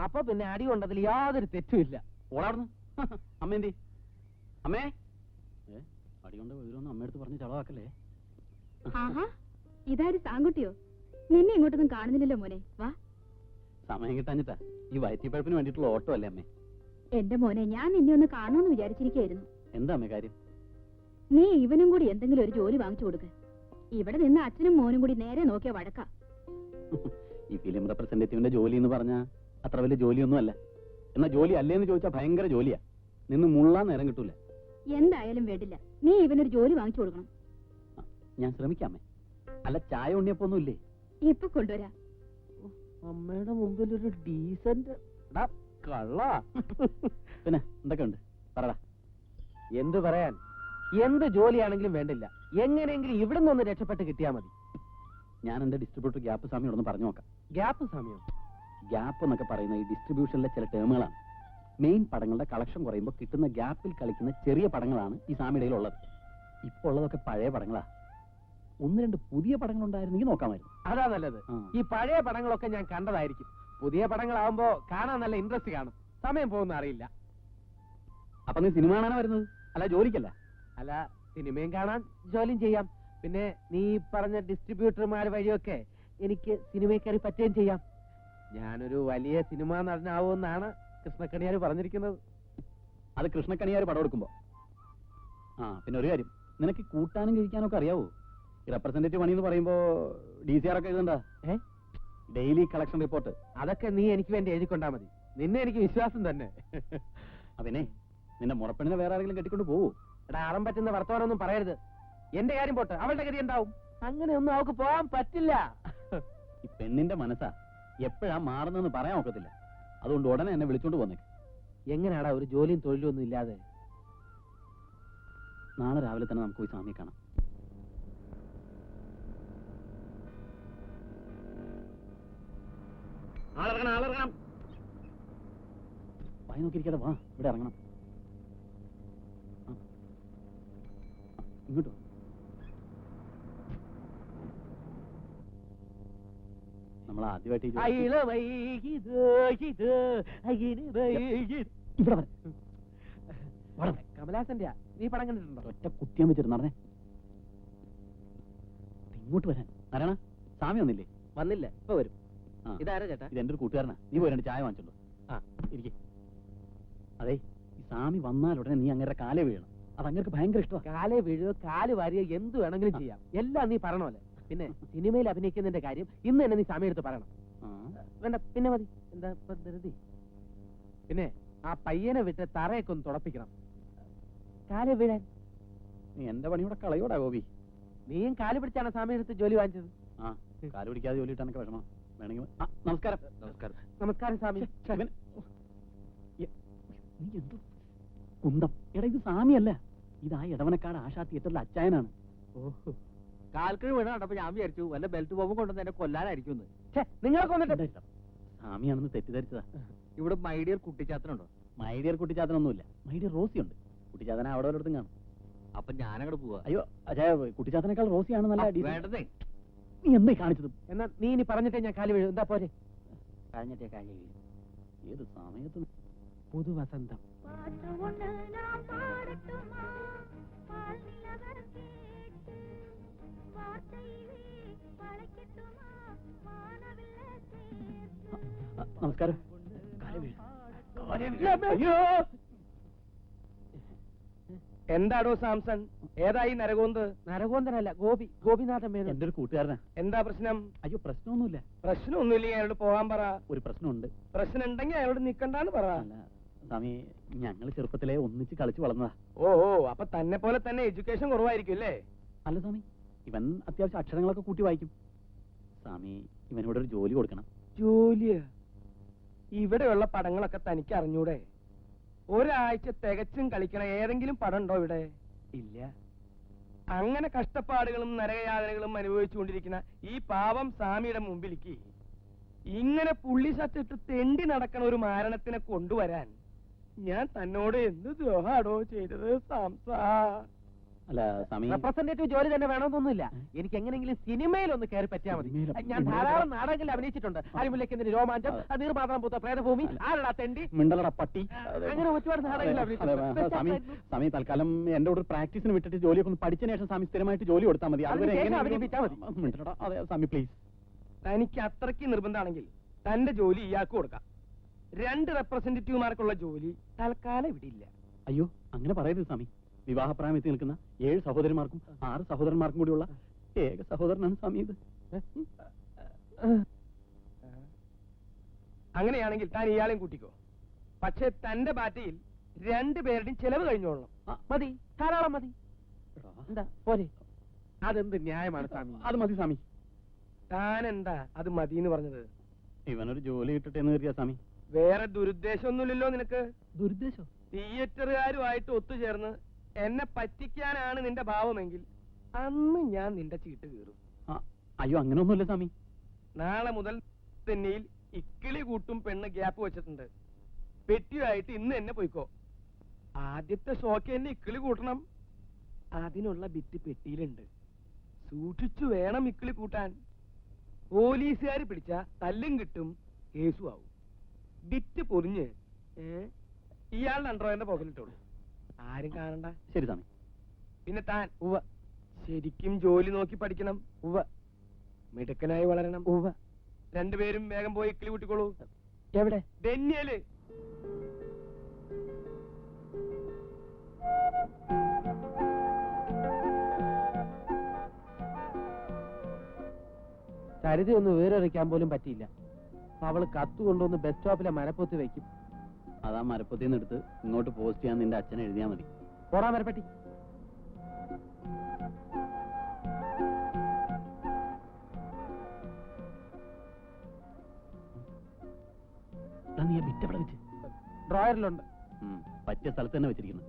Speaker 3: അപ്പൊ പിന്നെ അടി കൊണ്ടതിൽ യാതൊരു തെറ്റുമില്ല.
Speaker 4: ഓടാർന്നു. അമ്മ എന്തി? അമ്മേ, അടി കൊണ്ട് വീരൊന്നും അമ്മയടുത്ത് പറഞ്ഞ് ചളവാക്കല്ലേ.
Speaker 2: ആഹാ, ഇതാര് സാങ്കുട്ടിയോ? നിന്നെ ഇങ്ങോട്ടൊന്നും കാണുന്നില്ലല്ലോ മോനെ. വാ.
Speaker 4: സമയം കിട്ടാഞ്ഞിട്ടാ. ഈ വയറ്റിപ്പഴപ്പിന് വേണ്ടിയിട്ടുള്ള ഓട്ടോ അല്ലേ അമ്മേ?
Speaker 2: എന്റെ മോനെ, ഞാൻ നിന്നെ ഒന്ന് കാണുമെന്ന് വിചാരിച്ചിരിക്കായിരുന്നു.
Speaker 4: എന്താ അമ്മേ കാര്യം?
Speaker 2: നീ ഇവനും കൂടി എന്തെങ്കിലും ഒരു ജോലി വാങ്ങിച്ചു കൊടുക്ക. ഇവിടെ നിന്ന് അച്ഛനും മോനും കൂടി നേരെ നോക്കിയ വഴക്കാ.
Speaker 4: ഈ ഫിലിം റെപ്രസെന്റേറ്റീവിന്റെ ജോലി എന്ന് പറഞ്ഞാ അത്ര വലിയ ജോലിയൊന്നും അല്ല. എന്നാ ജോലി അല്ലേന്ന് ചോദിച്ചാൽ ഭയങ്കര ജോലിയാ. നിന്ന് മുള്ളാൻ നേരം കിട്ടൂല.
Speaker 2: എന്തായാലും വേണ്ടില്ല, നീ ഇവനൊരു ജോലി വാങ്ങിച്ചു കൊടുക്കണം.
Speaker 4: ഞാൻ ശ്രമിക്കാമേ. അല്ല, ചായ ഉണ്ണിയപ്പൊന്നും ഇല്ലേ?
Speaker 2: ഇപ്പൊ കൊണ്ടുവരാ.
Speaker 3: അമ്മയുടെ മുമ്പിൽ ഒരു ഡീസന്റ് കള്ള.
Speaker 4: പിന്നെ എന്തൊക്കെ ഉണ്ട് പറടാ.
Speaker 3: എന്ത് പറയാൻ? എന്ത് ജോലിയാണെങ്കിലും വേണ്ടില്ല, എങ്ങനെയെങ്കിലും ഇവിടെ നിന്ന് രക്ഷപ്പെട്ട് കിട്ടിയാ മതി.
Speaker 4: ഞാൻ എന്റെ ഡിസ്ട്രിബ്യൂട്ടർ ഗ്യാപ്പ് സ്വാമിയോടൊന്ന് പറഞ്ഞു നോക്കാം.
Speaker 3: ഗ്യാപ്പ് സമയം?
Speaker 4: ഗ്യാപ്പ് എന്നൊക്കെ പറയുന്ന ഈ ഡിസ്ട്രിബ്യൂഷനിലെ ചില ടേമുകളാണ്. മെയിൻ പടങ്ങളുടെ കളക്ഷൻ കുറയുമ്പോൾ കിട്ടുന്ന ഗ്യാപ്പിൽ കളിക്കുന്ന ചെറിയ പടങ്ങളാണ് ഈ സ്വാമിയുടെ ഉള്ളത്. ഇപ്പോൾ ഉള്ളതൊക്കെ പഴയ പടങ്ങളാ. 1-2 പുതിയ പടങ്ങൾ ഉണ്ടായിരുന്നെങ്കിൽ നോക്കാമായിരുന്നു.
Speaker 3: അതാ നല്ലത്. ഈ പഴയ പടങ്ങളൊക്കെ ഞാൻ കണ്ടതായിരിക്കും. പുതിയ പടങ്ങളാവുമ്പോ കാണാൻ നല്ല ഇൻട്രസ്റ്റ് കാണും. സമയം പോകുന്ന അറിയില്ല.
Speaker 4: അപ്പൊ നീ സിനിമ കാണാനാ വരുന്നത്, അല്ല ജോലിക്കല്ല?
Speaker 3: അല്ല, സിനിമയും കാണാൻ ജോലിയും ചെയ്യാം. പിന്നെ നീ പറഞ്ഞ ഡിസ്ട്രിബ്യൂട്ടർമാർ വഴിയൊക്കെ എനിക്ക് സിനിമയിൽ കയറി പറ്റുകയും ചെയ്യാം. ഞാനൊരു വലിയ സിനിമ നടനാവുമെന്നാണ് കൃഷ്ണക്കണിയാർ പറഞ്ഞിരിക്കുന്നത്.
Speaker 4: അത് കൃഷ്ണക്കണിയാർ പടം എടുക്കുമ്പോ. പിന്നെ ഒരു കാര്യം, നിനക്ക് കൂട്ടാനും കഴിക്കാനും ഒക്കെ അറിയാവോ? ഈ റെപ്രസെന്റേറ്റീവ് പണി എന്ന് പറയുമ്പോ DCR ഒക്കെ എഴുതണ്ട. Daily collection report.
Speaker 3: അതൊക്കെ നീ എനിക്ക് വേണ്ടി എഴുതിക്കൊണ്ടാ മതി. നിന്നെ എനിക്ക് വിശ്വാസം തന്നെ.
Speaker 4: അതിനെ നിന്റെ മുറപ്പെണ്ണിനെ വേറെ ആരെങ്കിലും കെട്ടിക്കൊണ്ട് പോവൂ?
Speaker 3: എടാ, അറം പറ്റുന്ന വർത്തമാനമൊന്നും പറയരുത്. എന്റെ കാര്യം പോട്ടെ, അവളുടെ ഗതി എന്താവും? അങ്ങനെയൊന്നും അവൾക്ക് പോകാൻ പറ്റില്ല.
Speaker 4: ഈ പെണ്ണിന്റെ മനസ്സാ എപ്പോഴാ മാറുന്നെന്ന് പറയാൻ ഒക്കത്തില്ല. അതുകൊണ്ട് ഉടനെ എന്നെ വിളിച്ചോണ്ട് പോന്നേക്ക്.
Speaker 3: എങ്ങനെയാടാ ഒരു ജോലിയും തൊഴിലും ഒന്നും ഇല്ലാതെ?
Speaker 4: നാളെ രാവിലെ തന്നെ നമുക്ക് പോയി സ്വാമിയെ കാണാം. വായി നോക്കിയിരിക്കാതെ വാ, ഇവിടെ ഇറങ്ങണം. ഇങ്ങോട്ടോ. നമ്മൾ ആദ്യമായിട്ട്
Speaker 3: കമലാസന്റെ നീ പടം കണ്ടിട്ടുണ്ടോ?
Speaker 4: ഒറ്റ കുത്തിയാൻ വെച്ചിട്ട് നടന്നേ. ഇങ്ങോട്ട് വരാൻ നാരായണ, സ്വാമി വന്നില്ലേ?
Speaker 3: വന്നില്ല, ഇപ്പൊ വരും. ഇതാരാ ചേട്ടാ?
Speaker 4: ഇത് എന്റെ ഒരു കൂട്ടുകാരനാ. നീ പോയി 2 ചായ വാങ്ങിച്ചോണ്ടോ. ഇരിക്കേ. അതെ, ഈ സ്വാമി വന്നാൽ ഉടനെ നീ അങ്ങനെ കാലേ വീഴണം. അത് അങ്ങനെ ഭയങ്കര ഇഷ്ടമാണ്.
Speaker 3: കാലേ വീഴുകയോ കാല് വാരിയോ എന്ത് വേണമെങ്കിലും ചെയ്യാം. എല്ലാം നീ പറഞ്ഞോലെ. പിന്നെ സിനിമയിൽ അഭിനയിക്കുന്നതിന്റെ കാര്യം ഇന്ന് തന്നെ നീ സമയം എടുത്ത് പറയണം. വേണ്ട, പിന്നെ മതി. എന്താ ഇപ്പൊ ധൃതി? പിന്നെ ആ പയ്യനെ വിട്ട് തറയൊക്കെ ഒന്ന് തുടപ്പിക്കണം. കാലേ വീഴാൻ
Speaker 4: നീ എന്റെ പണിയുടെ കളയോടാ ഗോപി.
Speaker 3: നീയും കാല് പിടിച്ചാണ് സമയം എടുത്ത് ജോലി വാങ്ങിച്ചത്.
Speaker 4: ആ കാല് പിടിക്കാതെ ജോലി ഇട്ടാനൊക്കെ വിഷമം വേണമെങ്കിൽ. നമസ്കാരം. നമസ്കാരം.
Speaker 3: നമസ്കാരം സ്വാമി.
Speaker 4: നീ എന്തോ കുന്തം. എടാ ഇത് സ്വാമിയല്ല, ഇത് ആ ഇടവനക്കാട് ആശാ തിയേറ്ററിലെ അച്ചായനാണ്.
Speaker 3: ഓഹോ, കാൽക്കിഴ് വീണ കണ്ടപ്പോ ഞാൻ വിചാരിച്ചു വല്ല ബെൽറ്റ് ബോംബും കൊണ്ടുവന്ന് എന്നെ കൊല്ലാനായിരിക്കും. നിങ്ങളൊക്കെ വന്നിട്ട്
Speaker 4: സ്വാമിയാണെന്ന് തെറ്റിദ്ധരിച്ചതാ.
Speaker 3: ഇവിടെ മൈഡിയർ കുട്ടിച്ചാത്തനുണ്ടോ?
Speaker 4: മൈഡിയർ കുട്ടിച്ചാത്തനൊന്നുമില്ല, മൈഡിയർ റോസി ഉണ്ട്. കുട്ടിച്ചാത്തന അവിടെ വല്ലയിടത്തും കാണും.
Speaker 3: അപ്പൊ ഞാനങ്ങോട്ട് പോവാ.
Speaker 4: അയ്യോ അജയ, കുട്ടിച്ചാത്തനേക്കാൾ റോസിയാണ് നല്ല
Speaker 3: വേണ്ടതേ.
Speaker 4: നീ എന്തായി കാണിച്ചത്?
Speaker 3: എന്നാ നീ ഇനി പറഞ്ഞിട്ടേ ഞാൻ കാല് വീഴും. എന്താ പോരെ? പറഞ്ഞിട്ടേ കാല് വീഴും.
Speaker 4: ഏത് സമയത്ത്?
Speaker 3: പുതുവസന്തം.
Speaker 4: നമസ്കാരം.
Speaker 1: എന്താടോ സാംസൺ, ഏതായി നരകോന്ത്?
Speaker 3: നരകോന്തനല്ല, ഗോപിനാഥൻ മേനോൻ.
Speaker 4: എന്റെ ഒരു കൂട്ടുകാരനാ.
Speaker 1: എന്താ പ്രശ്നം?
Speaker 4: അയ്യോ പ്രശ്നമൊന്നുമില്ല.
Speaker 1: പ്രശ്നമൊന്നുമില്ലെങ്കിൽ അയാളോട് പോകാൻ പറ.
Speaker 4: ഒരു പ്രശ്നമുണ്ട്.
Speaker 1: പ്രശ്നം ഉണ്ടെങ്കിൽ അയാളോട് നിക്കണ്ടാന്ന് പറ.
Speaker 4: അല്ല സ്വാമി, ഞങ്ങൾ ചെറുപ്പത്തിലെ ഒന്നിച്ച് കളിച്ചു വളർന്നതാ.
Speaker 1: ഓ, അപ്പൊ തന്നെ പോലെ തന്നെ എഡ്യൂക്കേഷൻ കുറവായിരിക്കും അല്ലേ?
Speaker 4: അല്ല സ്വാമി, ഇവൻ അത്യാവശ്യം അക്ഷരങ്ങളൊക്കെ കൂട്ടി വായിക്കും. സ്വാമി, ഇവനോട് ഒരു ജോലി കൊടുക്കണം.
Speaker 1: ജോലിയ? ഇവിടെയുള്ള പടങ്ങളൊക്കെ തനിക്ക് അറിഞ്ഞൂടെ? ഒരാഴ്ച തികച്ചും കളിക്കണ ഏതെങ്കിലും പടം ഉണ്ടോ ഇവിടെ? ഇല്ല. അങ്ങനെ കഷ്ടപ്പാടുകളും നരകയാതനകളും അനുഭവിച്ചുകൊണ്ടിരിക്കുന്ന ഈ പാവം സ്വാമിയുടെ മുമ്പിലേക്ക് ഇങ്ങനെ പുള്ളി സത്തിട്ട് തെണ്ടി നടക്കണ ഒരു മാരണത്തിനെ കൊണ്ടുവരാൻ ഞാൻ തന്നോട് എന്ത് ദ്രോഹാടോ ചെയ്തത് സാംസാ?
Speaker 4: അല്ല സ്വാമി,
Speaker 3: റെപ്രസെന്റേറ്റീവ് ജോലി തന്നെ വേണമെന്നൊന്നുമില്ല. എനിക്ക് എങ്ങനെയെങ്കിലും സിനിമയിൽ ഒന്ന് കയറി പറ്റിയാൽ മതി. ഞാൻ ധാരാളം നാടകങ്ങളിൽ അഭിനയിച്ചിട്ടുണ്ട്. അരിമുല്ലയ്ക്കെന്തിന് രോമാഞ്ചം, നീർമാത്രം പൂത്ത പ്രേതഭൂമി, ആരടാ തെണ്ടി,
Speaker 4: മിണ്ടലട പട്ടി,
Speaker 3: അങ്ങനെ ഒരുപാട് നാടകങ്ങളിൽ
Speaker 4: സ്വാമി. സ്വാമി തൽക്കാലം എന്റെ കൂടെ പ്രാക്ടീസിന് വിട്ടിട്ട് ജോലിയൊക്കെ ഒന്ന് പഠിച്ചതിന് ശേഷം സ്വാമി സ്ഥിരമായിട്ട് ജോലി കൊടുത്താൽ മതി. അതുവരെ
Speaker 3: അഭിനയിപ്പിച്ചാൽ മതി.
Speaker 4: മിണ്ടലടാ. അതെ സ്വാമി പ്ലീസ്.
Speaker 1: തനിക്ക് അത്രയ്ക്ക് നിർബന്ധമാണെങ്കിൽ തന്റെ ജോലി ഇയാൾക്ക് കൊടുക്കാം. 2 റെപ്രസെന്റേറ്റീവുമാർക്കുള്ള ജോലി തൽക്കാലം ഇവിടെ ഇല്ല.
Speaker 4: അയ്യോ അങ്ങനെ പറയരുത് സ്വാമി. വിവാഹപ്രായത്തിൽ നിൽക്കുന്ന 7 സഹോദരന്മാർക്കും 6 സഹോദരന്മാർക്കും കൂടിയുള്ള ഏക സഹോദരനാണ് സ്വാമി ഇത്.
Speaker 1: അങ്ങനെയാണെങ്കിൽ താൻ ഇയാളെയും കൂട്ടിക്കോ. പക്ഷെ തന്റെ പാർട്ടിയിൽ 2 പേരുടെയും ചെലവ് കഴിഞ്ഞോളണം.
Speaker 3: മതി, ധാരാളം മതി. എന്താ പോരെ? അതെന്ത് ന്യായമാണ് സ്വാമി?
Speaker 4: അത് മതി സ്വാമി.
Speaker 1: താൻ എന്താ അത് മതിന്ന് പറഞ്ഞത്?
Speaker 4: ഇവനൊരു ജോലി കിട്ടട്ടെ എന്ന് കരുതിയാ സ്വാമി.
Speaker 1: വേറെ ദുരുദ്ദേശമൊന്നുമില്ലല്ലോ നിനക്ക്?
Speaker 4: ദുരുദ്ദേശം?
Speaker 1: തിയേറ്ററുകാരുമായിട്ട് ഒത്തുചേർന്ന് എന്നെ പറ്റിക്കാനാണ് നിന്റെ ഭാവമെങ്കിൽ അന്ന് ഞാൻ നിന്റെ ചീട്ട് കീറും.
Speaker 4: അയ്യോ അങ്ങനെയൊന്നുമില്ല സ്വാമി.
Speaker 1: നാളെ മുതൽ തെന്നിയിൽ ഇക്കിളി കൂട്ടും പെണ്ണ് ഗ്യാപ്പ് വെച്ചിട്ടുണ്ട്. പെട്ടിയുമായിട്ട് ഇന്ന് എന്നെ പോയിക്കോ. ആദ്യത്തെ ഷോക്ക് എന്നെ ഇക്കിളി കൂട്ടണം. അതിനുള്ള ബിറ്റ് പെട്ടിയിലുണ്ട്. സൂക്ഷിച്ചു വേണം ഇക്കിളി കൂട്ടാൻ. പോലീസുകാർ പിടിച്ച തല്ലും കിട്ടും, കേസും ആവും. ബിറ്റ് പൊറിഞ്ഞ് ഇയാളുടെ അണ്ടർവെയറിന്റെ പോക്കലിട്ടോളൂ. ആരും കാണണ്ട.
Speaker 4: ശരി സ്വാമി.
Speaker 1: പിന്നെ താൻ ശരിക്കും ജോലി നോക്കി പഠിക്കണം. മിടുക്കനായി വളരണം. 2 പേരും വേഗം പോയി ഇക്കിളി കൂട്ടിക്കോളൂ.
Speaker 3: എവിടെ?
Speaker 1: ഡെന്നിയല്.
Speaker 3: സരിത ഒന്ന് വേറെറിയിക്കാൻ പോലും പറ്റിയില്ല. അവള് കത്ത് കൊണ്ടുവന്ന് ബസ് സ്റ്റോപ്പിലെ മരപ്പൊത്ത് വെക്കും.
Speaker 4: അതാ മരപ്പത്തിൽ നിന്ന് എടുത്ത് ഇങ്ങോട്ട് പോസ്റ്റ് ചെയ്യാൻ നിന്റെ അച്ഛനെ എഴുതിയാ മതി.
Speaker 3: പോടാ മരപ്പറ്റി.
Speaker 4: നീ ബിറ്റ് എവിടെ വെച്ച്?
Speaker 3: ഡ്രോയറിലുണ്ട്.
Speaker 4: പറ്റിയ സ്ഥലത്ത് തന്നെ വെച്ചിരിക്കുന്നു.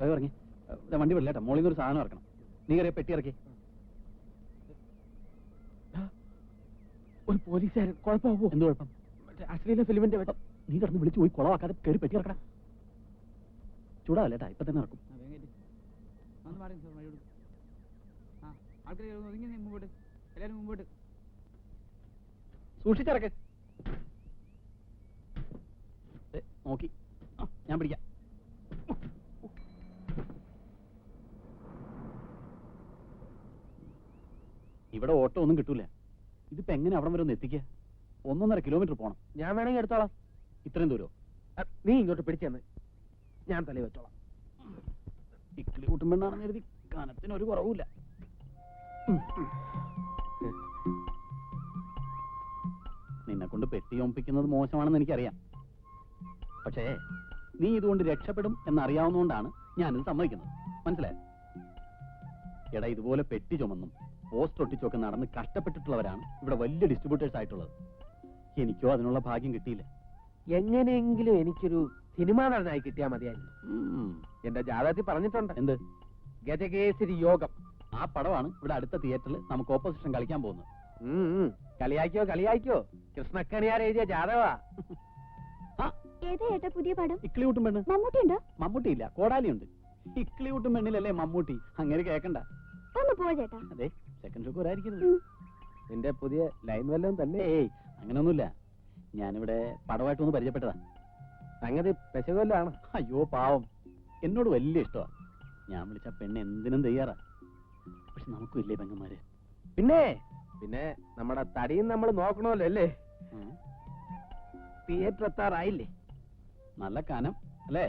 Speaker 4: വേഗം ഇറങ്ങി. വണ്ടി വിടില്ലേട്ടാ, മോളിൽ നിന്ന് ഒരു സാധനം ഇറക്കണം. നീ കയറിയ പെട്ടി ഇറക്കി.
Speaker 3: ഒരു പോലീസുകാരൻ. കുഴപ്പമാവോ?
Speaker 4: എന്ത് കുഴപ്പം?
Speaker 3: അശ്ലീല ഫിലിമിന്റെ
Speaker 4: നീ കിടന്ന് വിളിച്ചു പോയി കുളവാക്കാതെ കയറി പെട്ടി ഇറക്കടാ. ചൂടാവല്ലേട്ടാ, ഇപ്പൊ തന്നെ ഇറക്കും.
Speaker 3: സൂക്ഷിച്ചിറക്ക്.
Speaker 4: നോക്കി ഞാൻ പിടിക്കാം. ഇവിടെ ഓട്ടോ ഒന്നും കിട്ടൂല. ഇതിപ്പോ എങ്ങനെ അവിടെ വരെ ഒന്ന് എത്തിക്കുക? 1.5 കിലോമീറ്റർ പോണം.
Speaker 3: ഞാൻ വേണമെങ്കിൽ എടുത്തോളാം.
Speaker 4: ഇത്രയും ദൂരോ?
Speaker 3: നീ ഇങ്ങോട്ട് പിടിച്ചെന്ന് ഞാൻ തലയിൽ വെച്ചോളാം.
Speaker 4: ഇക്കിളി കൂട്ടുമ്പോഴാണെന്ന് കരുതി കനത്തിന് ഒരു കുറവുമില്ല. നിന്നെ കൊണ്ട് പെട്ടി ഒമ്പിക്കുന്നത് മോശമാണെന്ന് എനിക്കറിയാം. പക്ഷേ നീ ഇതുകൊണ്ട് രക്ഷപ്പെടും എന്നറിയാവുന്നതുകൊണ്ടാണ് ഞാനിത് സമ്മതിക്കുന്നത്. മനസ്സിലായോ? എടാ, ഇതുപോലെ പെട്ടി ചുമന്നും പോസ്റ്റ് ഒട്ടിച്ചൊക്കെ നടന്ന് കഷ്ടപ്പെട്ടിട്ടുള്ളവരാണ് ഇവിടെ വലിയ ഡിസ്ട്രിബ്യൂട്ടേഴ്സ് ആയിട്ടുള്ളത്. എനിക്കോ അതിനുള്ള ഭാഗ്യം കിട്ടിയില്ല.
Speaker 3: എങ്ങനെയെങ്കിലും എനിക്കൊരു സിനിമാ നടനായി കിട്ടിയാൽ മതിയായിരുന്നു. എന്റെ ജാതകത്തിൽ പറഞ്ഞിട്ടുണ്ട്.
Speaker 4: എന്ത്?
Speaker 3: ഗജകേസരി യോഗം.
Speaker 4: ആ പടമാണ് ഇവിടെ അടുത്ത തിയേറ്ററിൽ നമുക്ക് ഓപ്പോസിഷൻ കളിക്കാൻ പോകുന്നത്.
Speaker 3: കളിയാക്കിയോ കളിയാക്കിയോ, കൃഷ്ണക്കണിയാർ എഴുതിയ ജാതകവാ.
Speaker 2: ഏതാ ഏട്ടാ പുതിയ പടം?
Speaker 4: ഇക്കിളി കൂട്ടും പെണ്ണ്.
Speaker 2: മമ്മൂട്ടി ഉണ്ടോ?
Speaker 4: മമ്മൂട്ടിയില്ല, കോടാലിയുണ്ട്. ഇക്കിളി കൂട്ടും പെണ്ണിലല്ലേ മമ്മൂട്ടി. അങ്ങനെ കേക്കണ്ട.
Speaker 2: ഒന്ന് പോ ചേട്ടാ.
Speaker 4: അതെ, സെക്കൻഡ് ഷോക്ക് വരായിരിക്കുന്നത്.
Speaker 3: നിന്റെ പുതിയ ലൈൻ വല്ലതും തന്നെ?
Speaker 4: ഏയ്, അങ്ങനൊന്നുമില്ല. ഞാനിവിടെ പടമായിട്ടൊന്ന് പരിചയപ്പെട്ടതാ.
Speaker 3: സംഗതി പെശകൊല്ലാണ്.
Speaker 4: അയ്യോ പാവം, എന്നോട് വലിയ ഇഷ്ടമാണ്. ഞാൻ വിളിച്ച പെണ്ണ് എന്തിനും തയ്യാറാ. പക്ഷെ നമുക്കും ഇല്ലേ പെങ്ങന്മാര്?
Speaker 3: പിന്നെ പിന്നെ നമ്മുടെ തടിയും നമ്മൾ നോക്കണമല്ലോ അല്ലേ? തിയേറ്റർ എത്താറായില്ലേ?
Speaker 4: നല്ല കനം അല്ലേ?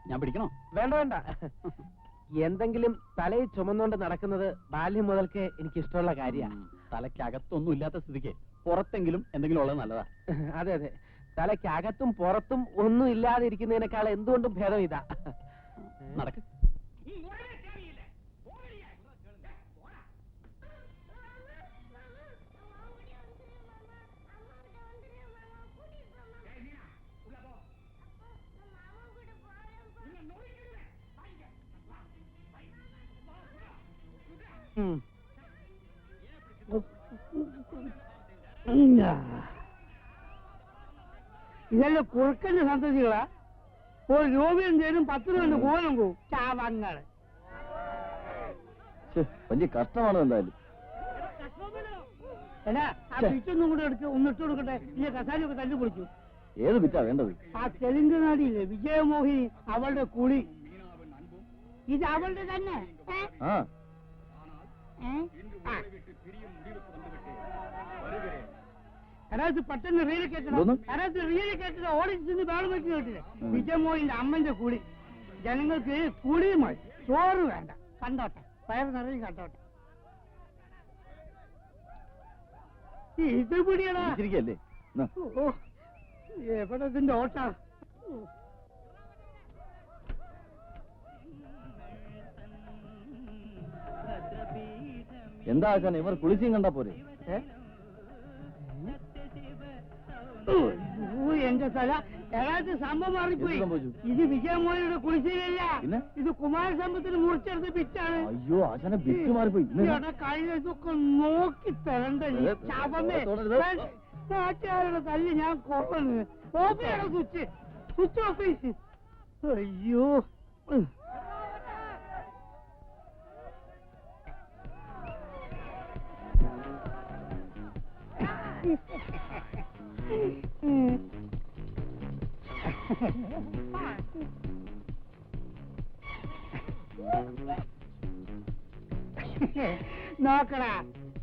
Speaker 4: ഞാൻ പിടിക്കണോ?
Speaker 3: വേണ്ട വേണ്ട. എന്തെങ്കിലും തലയിൽ ചുമന്നുകൊണ്ട് നടക്കുന്നത് ബാല്യം മുതൽക്ക് എനിക്ക് ഇഷ്ടമുള്ള കാര്യമാണ്.
Speaker 4: തലയ്ക്കകത്തൊന്നും ഇല്ലാത്ത സ്ഥിതിക്ക് പുറത്തെങ്കിലും എന്തെങ്കിലും ഉള്ളത് നല്ലതാ.
Speaker 3: അതെ അതെ, തലയ്ക്കകത്തും പുറത്തും ഒന്നും ഇല്ലാതിരിക്കുന്നതിനേക്കാൾ എന്തുകൊണ്ടും ഭേദം ഇതാ.
Speaker 4: നടക്ക്.
Speaker 5: ഇതെല്ലാം കുറുക്കന്റെ സന്തതികളാ. ഒരു രൂപയും തരും 10 രൂപ കോലം പോവും. ചാവങ്ങള്
Speaker 4: വലിയ കഷ്ടമാണ് എന്തായാലും.
Speaker 5: എടാ, ആ പിച്ചൊന്നും കൂടെ എടുത്ത് ഒന്നിട്ട് കൊടുക്കട്ടെ. ഈ കസാലയൊക്കെ തല്ലി പൊളിച്ചു.
Speaker 4: ഏത് പിറ്റാ വേണ്ടത്?
Speaker 5: ആ തെലുങ്ക് നാടിയില്ലേ വിജയമോഹിനി, അവളുടെ കുളി. ഇത് അവളുടെ തന്നെ. കരാത്ത് പെട്ടെന്ന് റീല് കേട്ടണം. കരാത്ത് റീല് കേട്ടിട്ട് ഓടിച്ചിട്ട് വേളം വെച്ച് കേട്ടില്ലേ? വിജയമോഹിന്റെ അമ്മന്റെ കുളി. ജനങ്ങൾക്ക് കുളി മതി, ചോറ് വേണ്ട. കണ്ടോട്ടെ, പയർ നിറയും കണ്ടോട്ടെ. ഇത് പിടിയടാ. ഓ, എവിടെ ഇതിന്റെ ഓട്ടാ?
Speaker 4: എന്താ ആക്കാൻ ഇവർ കുളിച്ചും കണ്ടാ പോരെ?
Speaker 5: എന്റെ സ്ഥല ഏതാണ്ട് സംഭവം മാറിപ്പോയി. ഇത് വിജയമോഹയുടെ കുളിശ്ശേരിയല്ല, ഇത് കുമാരസമ്പത്തിന് മുറിച്ചെടുത്ത പിറ്റാണ്.
Speaker 4: അയ്യോ, ആശാനെ ബിറ്റ് മാറിപ്പോയി.
Speaker 5: കഴിഞ്ഞ ഇതൊക്കെ നോക്കി തരണ്ടേ ശവമേ. നാട്ടുകാരുടെ തല്ലി ഞാൻ കൊള്ളണ്. ഓഫിയാണ് സ്വിച്ച്, സ്വിച്ച് ഓഫീസ്. അയ്യോ, നോക്കടാ,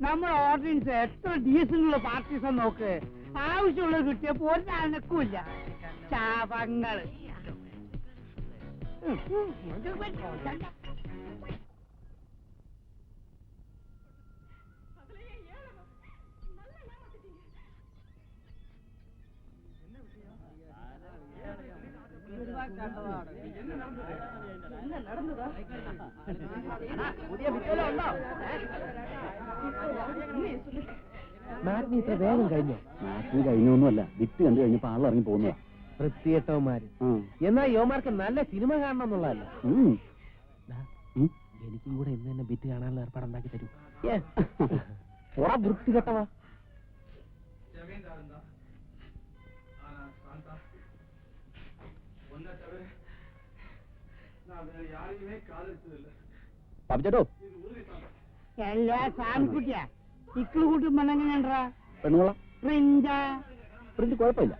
Speaker 5: നമ്മുടെ ഓർഡിനൻസ് എത്ര ഡീസന്റുള്ള പാർട്ടീസാ നോക്ക്. ആവശ്യമുള്ളത് കിട്ടിയപ്പോ ഒരു അനക്കൂല്ല. ചാപങ്ങള്.
Speaker 3: മാറ്റിനി ഇത്ര വേഗം കഴിഞ്ഞോ?
Speaker 4: മാറ്റിന് കഴിഞ്ഞൊന്നുമല്ല, വിറ്റ് കണ്ടു കഴിഞ്ഞപ്പോ ആളിറങ്ങി പോകുന്നതാ.
Speaker 3: വൃത്തിയേട്ടവന്മാര്. എന്നാ യോമാർക്ക് നല്ല സിനിമ കാണണം എന്നുള്ളതല്ല. എനിക്കും കൂടെ ഇന്ന് തന്നെ ബിറ്റ് കാണാനുള്ള ഏർപ്പാടുണ്ടാക്കി തരൂ. വൃത്തികെട്ടവാ.
Speaker 4: പാപ്പിച്ചേട്ടോ,
Speaker 5: എല്ലാ സാൻകുട്ടിയാ ഇക്കള് കൂട്ടും പെണ്ണെങ്ങനെയാ?
Speaker 4: പെണ്ണുകൊള്ളാം.
Speaker 5: പ്രിഞ്ചാ?
Speaker 4: പ്രിന്റ് കുഴപ്പമില്ല.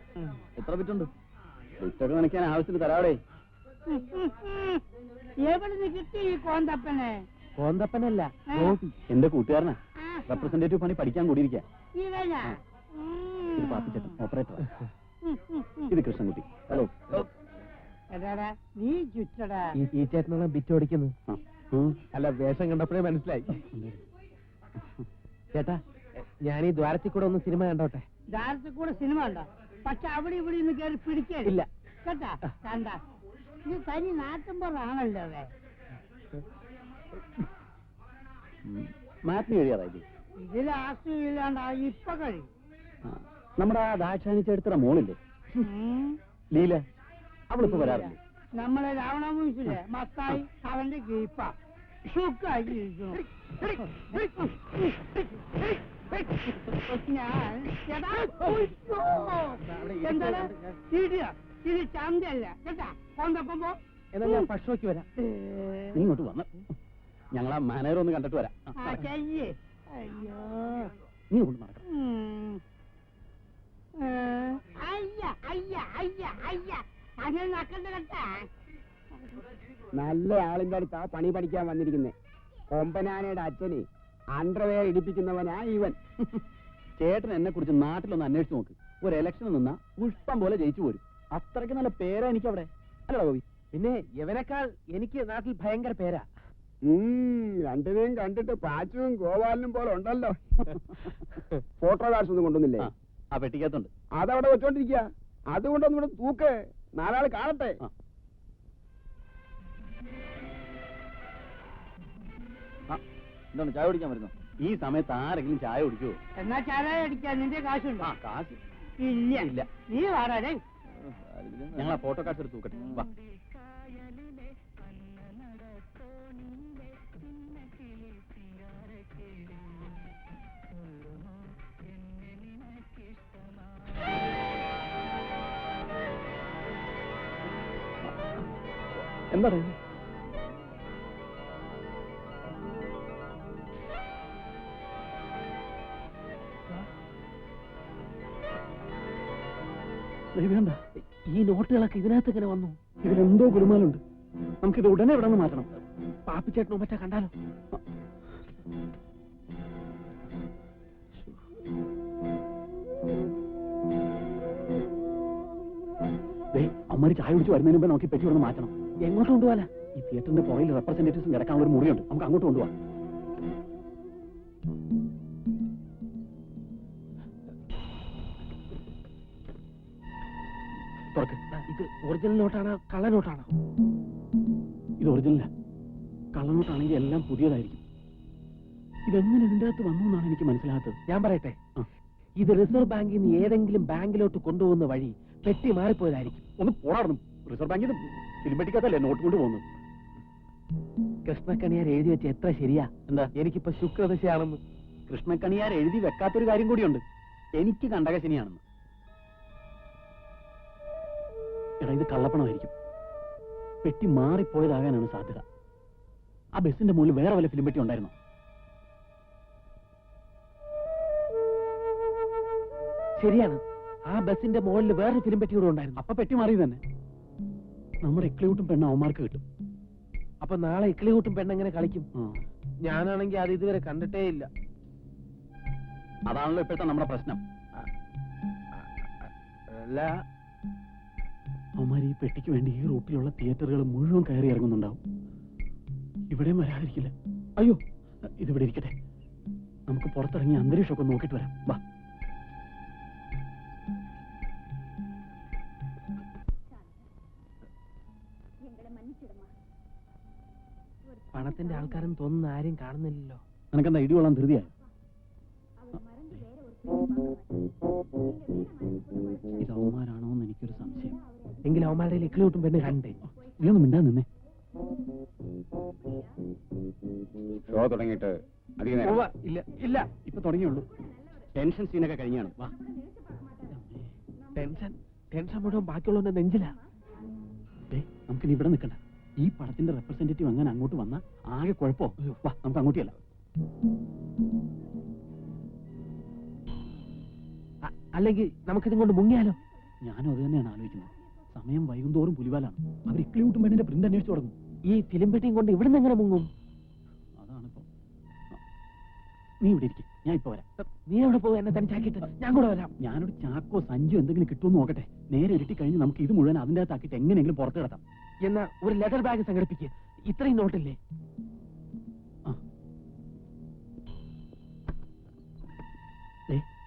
Speaker 4: എത്ര ബിറ്റുണ്ട്? ബിറ്റൊക്കെ കാണിക്കാൻ ആവശ്യത്തിന് തരാവടേ.
Speaker 5: എവിടെ കിട്ടി ഈ കോന്തപ്പനെ?
Speaker 3: കോന്തപ്പനല്ല,
Speaker 4: എന്റെ കൂട്ടുകാരനാ. റെപ്രസെന്റേറ്റീവ് പണി പഠിക്കാൻ കൂടിയിരിക്കാം.
Speaker 5: ഇവനാ?
Speaker 4: ഇത് പാപ്പിച്ചേട്ടൻ ഓപ്പറേറ്റർ, ഇത് കൃഷ്ണൻകുട്ടി. ഹലോ.
Speaker 5: എടാടാ നീ ചുറ്റടാ.
Speaker 3: ഈ ചേട്ടനാണ് ബിറ്റ് ഓടിക്കുന്നത്. അല്ല, വേഷം കണ്ടപ്പോഴേ മനസ്സിലായി. ചേട്ടാ, ഞാൻ ഈ ദ്വാരത്തിൽ കൂടെ ഒന്ന് സിനിമ കണ്ടോട്ടെ.
Speaker 5: ദ്വാരത്തിൽ കൂടെ സിനിമ ഉണ്ടോ? പക്ഷെ അവിടെ ഇവിടെ നിന്ന് കയറി പിടിക്കില്ല കേട്ടാ. കണ്ട ഇത് തനി നാട്ടുമ്പോഴാണല്ലോ അതെ.
Speaker 4: മാപ്പിന് കഴിയാറായി.
Speaker 5: ഇതിൽ ആശ്രയില്ലാണ്ട് ഇപ്പൊ കഴിയും.
Speaker 4: നമ്മുടെ ആ ദാക്ഷാണിച്ചെടുത്ത മോളില്ലേ ലീല, അവളിപ്പോ വരാറില്ലേ?
Speaker 5: നമ്മളെ രാവണമൂസിലെ മത്തായി അവന്റെ കീപ്പ സുഖായി ഇരിക്കുന്നു. എന്താണ് ഇത് ചന്തല്ല കേട്ടാ. കൊണ്ടപ്പം പോ.
Speaker 3: എന്നാ ഞാൻ ഭക്ഷണക്ക് വരാം.
Speaker 4: നീ ഇങ്ങോട്ട് വന്ന ഞങ്ങളാ മാനേജർ ഒന്ന് കണ്ടിട്ട് വരാം.
Speaker 5: അയ്യോ
Speaker 4: നീ കൊണ്ട് നടക്കാം.
Speaker 5: അയ്യ അയ്യ അയ്യ അയ്യ അങ്ങനെ നക്കണ്ട കേട്ടാ.
Speaker 6: നല്ല ആളിന്റെ അടുത്താ പണി പഠിക്കാൻ വന്നിരിക്കുന്നേ. കൊമ്പനാനയുടെ അച്ഛന് അണ്ടർവെയർ ഇടിപ്പിക്കുന്നവനാ ഇവൻ.
Speaker 4: ചേട്ടൻ എന്നെ കുറിച്ച് നാട്ടിലൊന്ന് അന്വേഷിച്ച് നോക്ക്. ഒരു ഇലക്ഷൻ നിന്നാ പുഷ്പം പോലെ ജയിച്ചു പോരും. അത്രയ്ക്ക് നല്ല പേരാ എനിക്ക് അവിടെ. അല്ലടാ ഗോപി?
Speaker 3: പിന്നെ യവനേക്കാൾ എനിക്ക് നാട്ടിൽ ഭയങ്കര പേരാ.
Speaker 6: രണ്ടിനെയും കണ്ടിട്ട് പാച്ചുവും ഗോപാലിനും പോലെ ഉണ്ടല്ലോ. ഫോട്ടോ കാർഡ്സ് ഒന്നും കൊണ്ടുവന്നില്ലേ?
Speaker 4: ആ പെട്ടിക്കകത്തുണ്ട്.
Speaker 6: അതവിടെ വെച്ചോണ്ടിരിക്കുക. അതുകൊണ്ടൊന്നും ഇവിടെ തൂക്ക്, നാലാള് കാണട്ടെ.
Speaker 4: എന്താണ് ചായ കുടിക്കാൻ വരുന്നു? ഈ സമയത്ത് ആരെങ്കിലും ചായ കുടിക്കുവോ?
Speaker 5: എന്നാ ചായ അടിക്കാൻ നിന്റെ കാശുണ്ടോ?
Speaker 4: കാശ്
Speaker 5: ഇല്ല
Speaker 4: ഇല്ല.
Speaker 5: നീ വാടാടേ.
Speaker 4: ഞങ്ങൾ ആ ഫോട്ടോ കാർഡ്സ് എടുത്ത് തൂക്കട്ടെ. വാ. എന്താ പറയുന്നത്?
Speaker 3: വേണ്ട, ഈ നോട്ടുകളൊക്കെ ഇതിനകത്ത് ഇങ്ങനെ വന്നു.
Speaker 4: ഇതിലെന്തോ ഗുരുമാലുണ്ട്. നമുക്കിത് ഉടനെ ഇവിടെ നിന്ന് മാറ്റണം.
Speaker 3: പാപ്പിച്ചേട്ടനോ മറ്റാ കണ്ടാലോ?
Speaker 4: അമ്മമാര് ചായ കുടിച്ച് വരുന്നതിന് മുമ്പ് നമുക്ക് പെട്ടി ഇവിടെ മാറ്റണം.
Speaker 3: എങ്ങോട്ട് കൊണ്ടുപോകാനാ?
Speaker 4: ഈ തിയേറ്ററിന്റെ പുറയിൽ റെപ്രസെന്റേറ്റീവ്സും കിടക്കാനുള്ള ഒരു മുറിയുണ്ട്. നമുക്ക് അങ്ങോട്ട് കൊണ്ടുപോകാം. തുറക്ക്.
Speaker 3: ഇത് ഒറിജിനൽ നോട്ടാണോ കള്ള നോട്ടാണോ?
Speaker 4: ഇത് ഒറിജിനലാ. കള്ളനോട്ടാണെങ്കിൽ എല്ലാം പുതിയതായിരിക്കും. ഇതെങ്ങനെ ഇതിന്റെ അകത്ത് വന്നു എന്നാണ് എനിക്ക് മനസ്സിലാകാത്തത്.
Speaker 3: ഞാൻ പറയട്ടെ, ഇത് റിസർവ് ബാങ്കിൽ നിന്ന് ഏതെങ്കിലും ബാങ്കിലോട്ട് കൊണ്ടുപോകുന്ന വഴി പെട്ടി മാറിപ്പോയതായിരിക്കും.
Speaker 4: ഒന്ന് പോരാടുന്നു. റിസർവ് ബാങ്കിൽ ഫിലിം പെട്ടിക്കകത്തല്ലേ നോട്ട് കൊണ്ട് പോകുന്നത്?
Speaker 3: കൃഷ്ണക്കണിയാർ എഴുതി വെച്ച എത്ര ശരിയാ.
Speaker 4: എന്താ?
Speaker 3: എനിക്കിപ്പോ ശുക്രദശയാണെന്ന്.
Speaker 4: കൃഷ്ണക്കണിയാർ എഴുതി വെക്കാത്തൊരു കാര്യം കൂടിയുണ്ട്. എനിക്ക് കണ്ടകശനിയാണെന്ന്. എടാ, ഇത് കള്ളപ്പണമായിരിക്കും. പെട്ടി മാറിപ്പോയതാകാനാണ് സാധ്യത. ആ ബസിന്റെ മുകളിൽ വേറെ വല്ല ഫിലിം പെട്ടി ഉണ്ടായിരുന്നോ?
Speaker 3: ശരിയാണ്, ആ ബസിന്റെ മുകളിൽ വേറൊരു ഫിലിം പെട്ടി കൂടെ ഉണ്ടായിരുന്നു.
Speaker 4: അപ്പൊ പെട്ടി മാറി തന്നെ. നമ്മുടെ എക്ലിയൂട്ടും പെണ്ണ അവന്മാർക്ക് കിട്ടും.
Speaker 3: അപ്പൊ നാളെ ഇക്ലികൂട്ടും പെണ്ണെങ്ങനെ കളിക്കും? ഞാനാണെങ്കിൽ അത് ഇതുവരെ കണ്ടിട്ടേ ഇല്ല.
Speaker 4: അതാണല്ലോ ഇപ്പോഴത്തെ നമ്മുടെ പ്രശ്നം.
Speaker 3: അല്ല,
Speaker 4: അവന്മാർ ഈ പെട്ടിക്ക് വേണ്ടി ഈ റൂട്ടിലുള്ള തിയേറ്ററുകൾ മുഴുവൻ കയറി ഇറങ്ങുന്നുണ്ടാവും. ഇവിടെയും വരാതിരിക്കില്ല. അയ്യോ, ഇതിവിടെ ഇരിക്കട്ടെ. നമുക്ക് പുറത്തിറങ്ങി അന്തരീക്ഷമൊക്കെ നോക്കിയിട്ട് വരാം. വാ.
Speaker 3: പണത്തിന്റെ ആൾക്കാരെന്ന് തോന്നുന്ന ആരും കാണുന്നില്ലല്ലോ.
Speaker 4: നിനക്കെന്താ ഇടി കൊള്ളാൻ ധൃതിയായി? ഇത് അവന്മാരാണോ എന്ന് എനിക്കൊരു സംശയം.
Speaker 3: എങ്കിലും അവന്മാരുടെ ഇക്ലികൂട്ടും പെണ്ണ് കണ്ടേ.
Speaker 4: നീ ഒന്നും മിണ്ടാ നിന്നേ.
Speaker 6: ഷോ തുടങ്ങിയിട്ട് അധികം നേരം
Speaker 3: ഇല്ല ഇല്ല,
Speaker 4: ഇപ്പൊ തുടങ്ങിയുള്ളൂ. ടെൻഷൻ സീനൊക്കെ കഴിഞ്ഞാണ്. വാ.
Speaker 3: ടെൻഷൻ മുഴുവൻ ബാക്കിയുള്ളവന്റെ നെഞ്ചിലാ.
Speaker 4: നമുക്കിനി ഇവിടെ നിൽക്കണ്ട. ഈ പടത്തിന്റെ റെപ്രസെന്റേറ്റീവ് അങ്ങനെ അങ്ങോട്ട് വന്നാ ആകെ കുഴപ്പമോ? വാ, നമുക്ക് അങ്ങോട്ടല്ല.
Speaker 3: അല്ലെങ്കിൽ നമുക്കിതും കൊണ്ട് മുങ്ങിയാലോ?
Speaker 4: ഞാനും അത് തന്നെയാണ് ആലോചിക്കുന്നത്. സമയം വൈകുന്തോറും പുലിവാലാണ്. അവർ ഇക്ലിയൂട്ടും പെണ്ണിന്റെ പ്രിന്റ് അന്വേഷിച്ചു തുടങ്ങും.
Speaker 3: ഈ ഫിലിം പെട്ടിയും കൊണ്ട് ഇവിടുന്ന് എങ്ങനെ മുങ്ങും?
Speaker 4: അതാണിപ്പോ. നീ നീ ഇവിടെ ഇരിക്കും, ഞാൻ ഇപ്പൊ വരാം.
Speaker 3: നീ എവിടെ പോകും? എന്നെ തനിച്ചാക്കിയിട്ട് ഞാൻ കൂടെ വരാം.
Speaker 4: ഞാനൊരു ചാക്കോ സഞ്ചു എന്തെങ്കിലും കിട്ടുമെന്ന് നോക്കട്ടെ. നേരെ ഇരുട്ടി കഴിഞ്ഞ് നമുക്ക് ഇത് മുഴുവൻ അതിൻ്റെ അകത്താക്കിയിട്ട് എങ്ങനെയെങ്കിലും പുറത്ത് കിടത്താം.
Speaker 3: എന്നാ ഒരു ലെതർ ബാഗ് സംഘടിപ്പിക്കുക. ഇത്രയും നോട്ടില്ലേ?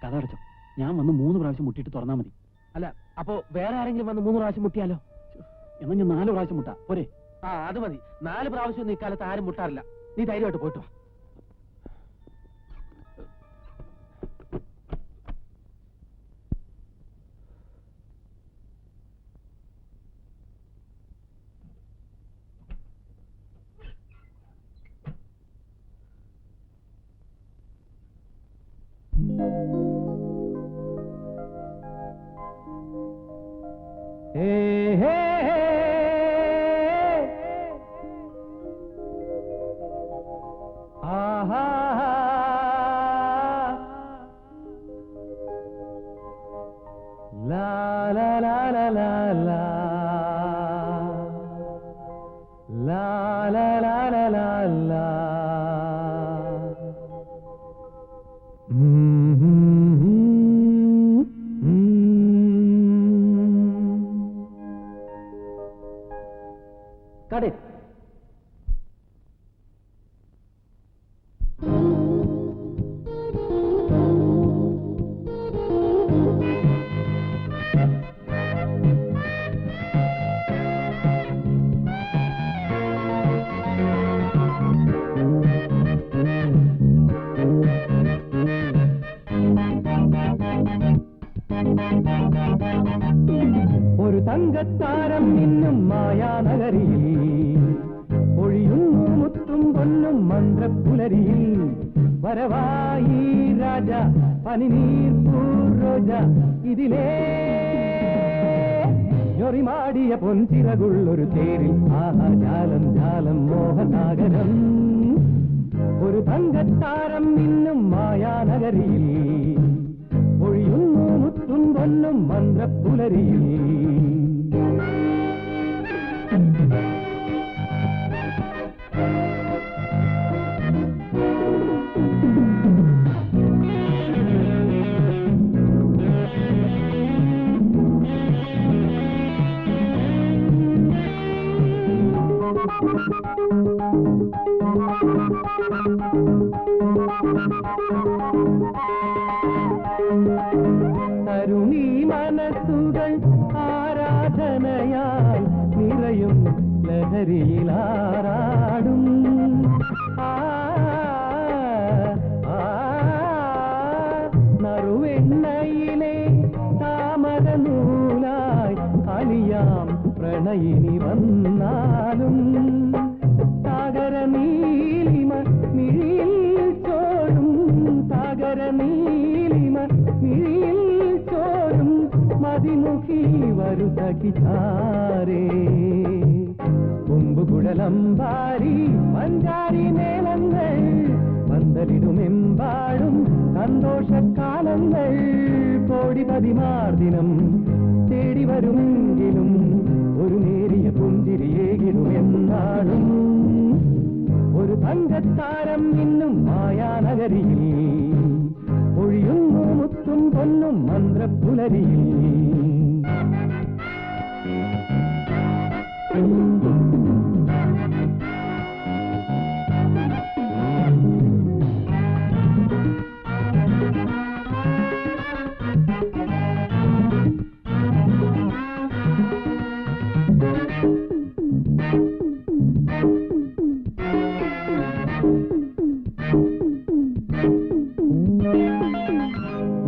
Speaker 4: കഥ അടച്ചോ. ഞാൻ വന്ന് 3 പ്രാവശ്യം മുട്ടിയിട്ട് തുറന്നാൽ മതി.
Speaker 3: അല്ല, അപ്പോ വേറെ ആരെങ്കിലും വന്ന് 3 പ്രാവശ്യം മുട്ടിയാലോ?
Speaker 4: എന്നാൽ ഞാൻ 4 പ്രാവശ്യം മുട്ടാ പോരെ?
Speaker 3: ആ, അത് മതി. 4 പ്രാവശ്യം ഒന്നും ഇക്കാലത്ത് ആരും മുട്ടാറില്ല. നീ ധൈര്യമായിട്ട് പോയിട്ട് വാ. Cut it. ഒരു തങ്കത്താരം ഇന്നും മായാനഗരിയിൽ ഒഴിയുന്നു മുത്തും പൊന്നും മന്ത്രപ്പുലരിയിൽ വരവായി രാജ പനിനീർ പൂരോജ ഇതിലേ ഞൊറിമാടിയ പൊൻചിറകുള്ളൊരു തേരിൽ ആഹാ ജാലം ജാലം മോഹനാഗരം ഒരു തങ്കത്താരം ഇന്നും മായാനഗരിയിൽ ഒഴിയുന്നു മുത്തും പൊന്നും മന്ത്രപ്പുലരിയിൽ തരുണീ മനസ്സുകൾ ആരാധനയാൽ നിറയും ലഹരിയിലാറാടും നറുവെണ്ണയിലെ താമരനൂലായി അലിയാം പ്രണയിനി വന്നാലും സാഗര നീലിമ മിഴിയിൽ ചോടും സാഗര നീലിമ മിഴിയിൽ ചോടും മതിമുഖി വരുസഖിതാരേ കുമ്പുകുഴലമ്പാരി പഞ്ചാരി മേളങ്ങൾ പന്തലിടുമെമ്പാടും സന്തോഷക്കാലങ്ങൾ കോടി പതിമാർദിനം തേടി വരുമെങ്കിലും ഒരു നേരിയ പുഞ്ചിരിയേകിടുമെന്നാളും ഒരു തങ്കത്താരം ഇന്നും മായാനഗരിയിൽ ഒഴിയുന്നു മുത്തും പൊന്നും മന്ത്രപ്പുലരിയിൽ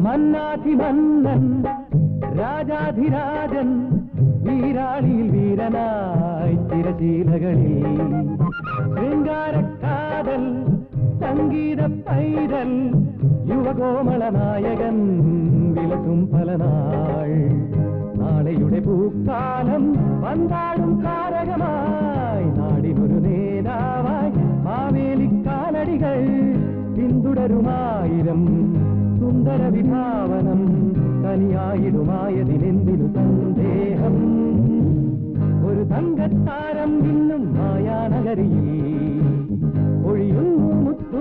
Speaker 3: മന്നാധിമന്നൻ രാജാധിരാജൻ വീരാളിയിൽ വീരനായി തിരശീലകളിൽ ശൃംഗാരക്കാതൽ സംഗീത പൈതൽ യുവകോമള നായകൻ വിലസും പലനാൾ നാളെയുടെ പൂക്കാലം വന്നാടും താരകമായി നാടിനൊരു നേതാവായി മാവേലിക്കാലടികൾ പിന്തുടരുമായിരം സുന്ദര വിഭാവനം തനിയായിടുമായതിനെന്തിനു സന്ദേഹം ഒരു തങ്കത്താരം ഇന്നും മായാനഗരിയിൽ ഒഴിയുന്നു മുത്തു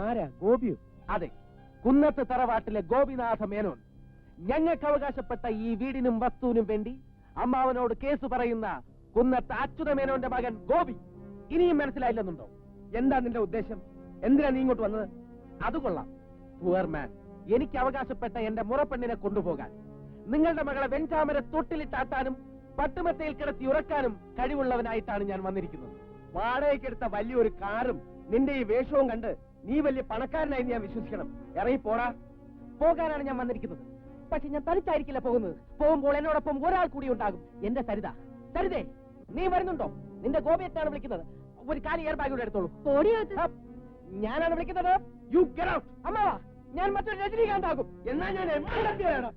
Speaker 3: ആരാ? ഗോപിയോ? അതെ, കുന്നത്ത് തറവാട്ടിലെ ഗോപിനാഥ മേനോൻ. ഞങ്ങൾക്ക് അവകാശപ്പെട്ട ഈ വീടിനും വസ്തുവിനും വേണ്ടി അമ്മാവനോട് കേസ് പറയുന്ന കുന്നത്ത് അച്യുത മേനോന്റെ മകൻ ഗോപി. ഇനിയും മനസ്സിലായില്ലെന്നുണ്ടോ? എന്താ നിന്റെ ഉദ്ദേശം? എന്തിനാ നീ ഇങ്ങോട്ട് വന്നത്? അത് കൊള്ളാം, പുവർ മാൻ. എനിക്ക് അവകാശപ്പെട്ട എന്റെ മുറപ്പെണ്ണിനെ കൊണ്ടുപോകാൻ, നിങ്ങളുടെ മകളെ വെഞ്ചാമര തൊട്ടിലിട്ടാട്ടാനും പട്ടുമെത്തയിൽ കിടത്തി ഉറക്കാനും കഴിവുള്ളവനായിട്ടാണ് ഞാൻ വന്നിരിക്കുന്നത്. വാടകയ്ക്കെടുത്ത വലിയൊരു കാറും നിന്റെ ഈ വേഷവും കണ്ട് നീ വലിയ പണക്കാരനായി ഞാൻ വിശ്വസിക്കണം. ഇറങ്ങി പോടാ. പോകാനാണ് ഞാൻ വന്നിരിക്കുന്നത്. പക്ഷെ ഞാൻ തനിച്ചായിരിക്കില്ല പോകുന്നത്. പോകുമ്പോൾ എന്നോടൊപ്പം ഒരാൾ കൂടി ഉണ്ടാകും, എന്റെ സരിത. സരിതേ, നീ വരുന്നുണ്ടോ? നിന്റെ ഗോപിയത്താണ് വിളിക്കുന്നത്. ഒരു കാലി എയർ ബാഗ് കൂടെ എടുത്തോളൂ. ഞാനാണ് വിളിക്കുന്നത്. You get out. അമ്മാവാ, ഞാൻ മറ്റൊരു രജനീകാന്താകും. എന്നാ ഞാൻ എവിടെയാണ്?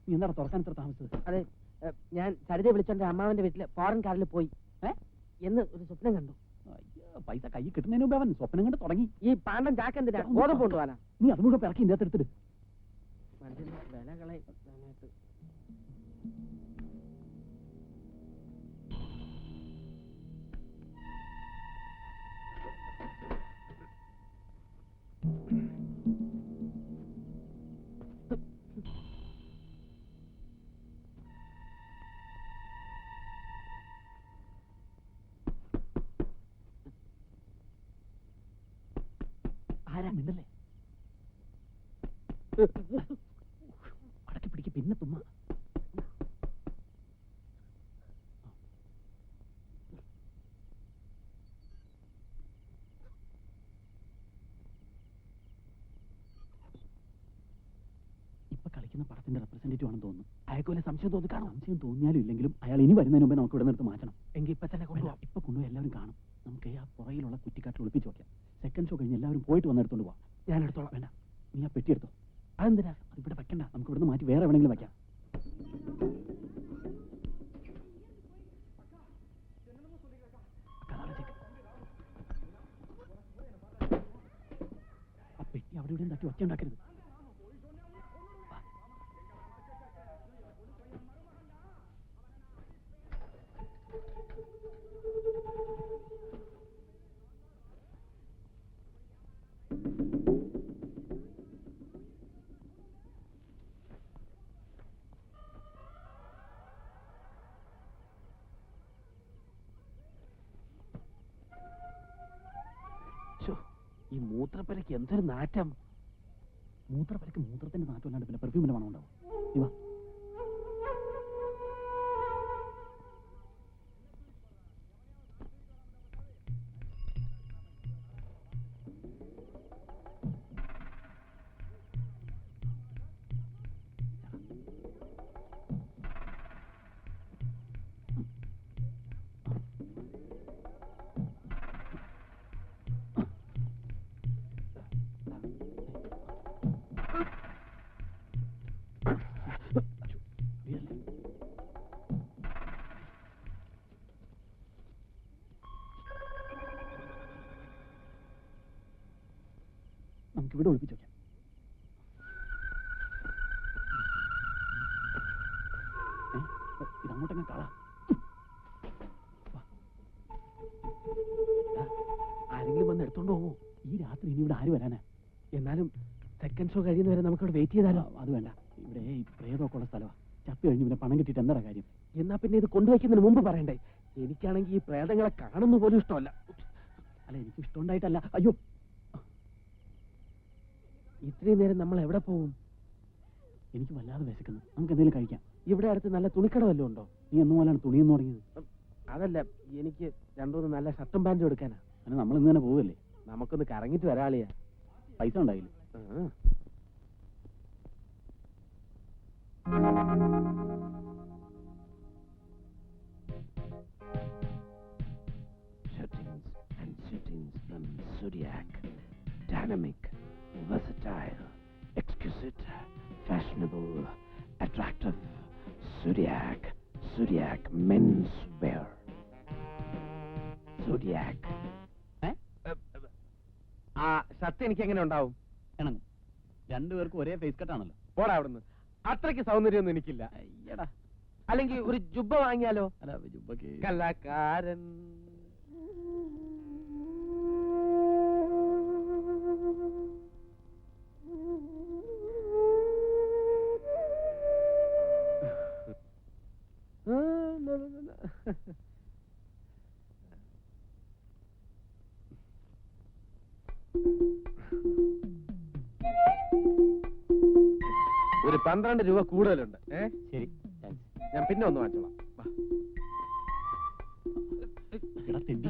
Speaker 4: നീ എന്താണ് തുറക്കാൻ ഇത്ര താമസിച്ചത്?
Speaker 3: അതെ, ഞാൻ സരിതയെ വിളിച്ചോണ്ട് അമ്മാവന്റെ വീട്ടില് ഫോറിൻ കാറിൽ പോയി എന്ന് ഒരു സ്വപ്നം കണ്ടു.
Speaker 4: പൈസ കൈ കിട്ടുന്നതിന് മുമ്പ് അവൻ സ്വപ്നം കണ്ട് തുടങ്ങി.
Speaker 3: ഈ പാണ്ടൻ ചാക്ക് എന്തിനാ? ഗോതമ്പ് കൊണ്ടുപോകാനാ?
Speaker 4: നീ അത് മുഴുവൻ ഇറക്കി ഇതിന്റെ അകത്തെടുത്തിട്ട്.
Speaker 3: വിലകളെ
Speaker 4: ആരാ മിണ്ടല്ലേ? അടക്കി പിടിക്ക്, പിന്നെ തുമ്മ. ഇപ്പൊ കളിക്കുന്ന പടത്തിന്റെ റെപ്രസെന്റേറ്റീവ് ആണെന്ന് തോന്നുന്നു. അയാൾക്കൊരു സംശയം തോന്നി കാണും. സംശയം തോന്നിയാലും ഇല്ലെങ്കിലും അയാൾ ഇനി വരുന്നതിന് മുമ്പേ നമുക്ക് ഇവിടെ നിർത്ത് മാറ്റണം. എങ്കിൽ ഇപ്പൊ തന്നെ കൊണ്ടുപോകാം. ഇപ്പൊ കൊണ്ടുപോയി എല്ലാവരും കാണും. നമുക്ക് ആ പുറയിലുള്ള കുറ്റിക്കാട്ടിൽ ഒളിപ്പിച്ച് വെക്കാം. സെക്കൻഡ് ഷോ കഴിഞ്ഞ് എല്ലാവരും പോയിട്ട് വന്നെടുത്തോണ്ട് പോവാം. ഞാൻ എടുത്തോളാം. വേണ്ട, നീ ആ പെട്ടി എടുത്തോ. അതെന്തിനാ? അത് ഇവിടെ വെക്കണ്ട, നമുക്ക് ഇവിടുന്ന് മാറ്റി വേറെ എവിടെയെങ്കിലും വെക്കാം. ആ പെട്ടി അവിടെ ഇവിടെ തട്ടി ഒച്ച ഉണ്ടാക്കരുത്. ഈ മൂത്രപ്പരക്ക് എന്തൊരു നാറ്റം. മൂത്രപ്പരക്ക് മൂത്രത്തിന്റെ നാറ്റം അല്ലാണ്ട് പിന്നെ പെർഫ്യൂമിന്റെ മണം ഉണ്ടാവും. ഇവ നമുക്കിവിടെ ഒളിപ്പിച്ചു വെക്കാം. ഇതങ്ങോട്ടങ്ങ് കള. ആരെങ്കിലും വന്ന് എടുത്തോണ്ട് പോവോ? ഈ രാത്രി ഇനി ഇവിടെ ആര് വരാനാ?
Speaker 3: എന്നാലും സെക്കൻഡ് ഷോ കഴിയുന്നവരെ നമുക്ക് ഇവിടെ വെയിറ്റ് ചെയ്താലോ?
Speaker 4: അത് വേണ്ട, ഇവിടെ ഈ പ്രേതമൊക്കെ ഉള്ള സ്ഥലമാണ്. ചത്തു കഴിഞ്ഞ് പിന്നെ പണം കിട്ടിയിട്ട് എന്താ കാര്യം?
Speaker 3: എന്നാ പിന്നെ ഇത് കൊണ്ടുവയ്ക്കുന്നതിന് മുമ്പ് പറയണ്ടേ? എനിക്കാണെങ്കിൽ ഈ പ്രേതങ്ങളെ കാണുന്ന പോലും ഇഷ്ടമല്ല.
Speaker 4: അല്ല, എനിക്ക് ഇഷ്ടമുണ്ടായിട്ടല്ല. അയ്യോ,
Speaker 3: ഇത്രയും നേരം നമ്മൾ എവിടെ പോകും?
Speaker 4: എനിക്ക് വല്ലാതെ വിശക്കുന്നു. നമുക്ക് എന്തെങ്കിലും കഴിക്കാം.
Speaker 3: ഇവിടെ അടുത്ത് നല്ല തുണിക്കട വല്ലതും ഉണ്ടോ?
Speaker 4: നീ എന്നു പോലാണ് തുണിയെന്ന് തുടങ്ങിയത്?
Speaker 3: അതല്ല, എനിക്ക് രണ്ടുമൂന്ന് നല്ല ഷർട്ടും പാൻറ്റും എടുക്കാനാ.
Speaker 4: അങ്ങനെ നമ്മൾ ഇന്ന് തന്നെ പോവല്ലേ?
Speaker 3: നമുക്കൊന്ന് കറങ്ങിട്ട് വരാളിയാ.
Speaker 4: പൈസ ഉണ്ടായില്ല.
Speaker 3: Shootings and shootings from Zodiac. Dynamic, versatile, exquisite, fashionable, attractive. Zodiac. Zodiac men's wear. Zodiac. ആ ഷർട്ട് എനിക്ക് എങ്ങനെ ഉണ്ടാവും?
Speaker 4: ഇണങ്ങും. രണ്ടുപേർക്കും ഒരേ ഫേസ് കട്ടാണല്ലോ.
Speaker 3: പോടാ അവിടുന്ന്. അത്രയ്ക്ക് സൗന്ദര്യമൊന്നും എനിക്കില്ല.
Speaker 4: അയ്യടാ.
Speaker 3: അല്ലെങ്കിൽ ഒരു ജുബ്ബ വാങ്ങിയാലോ?
Speaker 4: അല്ല, ജുബ്ബക്ക്
Speaker 3: കലാകാരൻ. ഒരു 12 രൂപ കൂടുതലുണ്ട്.
Speaker 4: ശരി,
Speaker 3: ഞാൻ പിന്നെ ഒന്ന് വാങ്ങിച്ചോളാം.
Speaker 4: എടാ തെണ്ടി,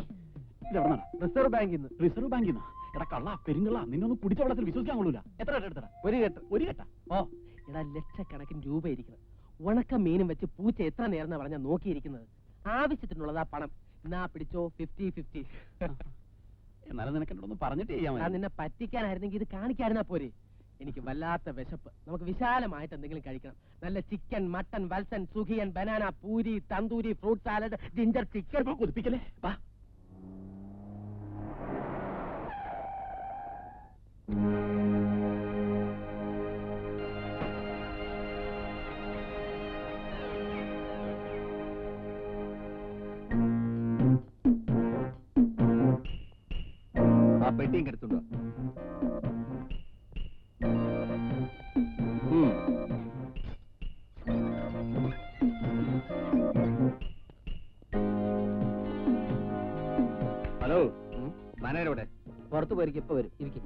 Speaker 4: ഇതെവിടെന്നാണ്?
Speaker 3: റിസർവ് ബാങ്കിൽ നിന്ന്.
Speaker 4: റിസർവ് ബാങ്കിൽ നിന്നാ? എടാ കള്ള, പെരുങ്കള്ള, നിന്നൊന്നും കുടിച്ച വെള്ളത്തിൽ വിശ്വസിക്കാൻ കൊള്ളൂല. എത്ര എടുത്തടാ?
Speaker 3: ഒരു കെട്ട്.
Speaker 4: ഒരു കെട്ടാ?
Speaker 3: ഓ എടാ, ലക്ഷക്കണക്കിന് രൂപ ഇരിക്കുന്നത്. ഉണക്ക മീനും വെച്ച് പൂച്ച എത്ര നേരം പറഞ്ഞാൽ നോക്കിയിരിക്കുന്നത്. ആവശ്യത്തിനുള്ളതാ പണം. എന്നാ പിടിച്ചോ, 50-50.
Speaker 4: എന്നാലും നിനക്ക് എന്നോടൊന്നും പറഞ്ഞിട്ട് ചെയ്യാൻ
Speaker 3: ഞാൻ നിന്നെ പറ്റിക്കാനായിരുന്നെങ്കിൽ ഇത് കാണിക്കായിരുന്നാ പോരെ. എനിക്ക് വല്ലാത്ത വിശപ്പ്. നമുക്ക് വിശാലമായിട്ട് എന്തെങ്കിലും കഴിക്കണം. നല്ല ചിക്കൻ, മട്ടൻ, വത്സൻ, സുഖിയൻ, banana, puri, tandoori, fruit salad, ginger chicken.
Speaker 4: കൊതിപ്പിക്കല്ലേ? വാ.
Speaker 3: ആ പെട്ടിയും എടുത്തുണ്ടോ?
Speaker 1: ഹലോ, മാനേജരോടെ
Speaker 3: പുറത്തു പോയിരിക്കും. ഇപ്പൊ വരും. ഇരിക്കും.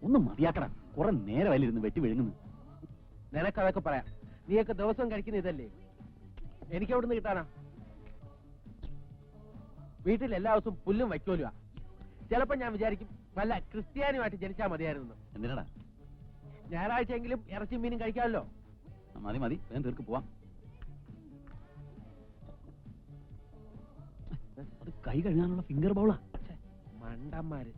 Speaker 4: ഒന്നും മതിയാക്കടാ. കുറെ നേരമായിരുന്നു വെട്ടി വിഴുങ്ങുന്നു.
Speaker 3: നിനക്കതൊക്കെ പറയാം. നീയൊക്കെ ദിവസം കഴിക്കുന്ന ഇതല്ലേ? എനിക്ക് എവിടുന്ന് കിട്ടാനാ? വീട്ടിൽ എല്ലാ ദിവസവും പുല്ലും വയ്ക്കോലുവാ. ചിലപ്പോ ഞാൻ വിചാരിക്കും വല്ല ക്രിസ്ത്യാനിയുമായിട്ട് ജനിച്ചാൽ മതിയായിരുന്നു.
Speaker 4: എന്തിനാടാ?
Speaker 3: ഞായറാഴ്ചയെങ്കിലും ഇറച്ചി മീനും കഴിക്കാമല്ലോ.
Speaker 4: മതി മതി, വേഗം തീർക്ക് പോവാം. അത് കൈ കഴുകാനുള്ള ഫിംഗർ ബൗളാ.
Speaker 3: മണ്ടന്മാര്.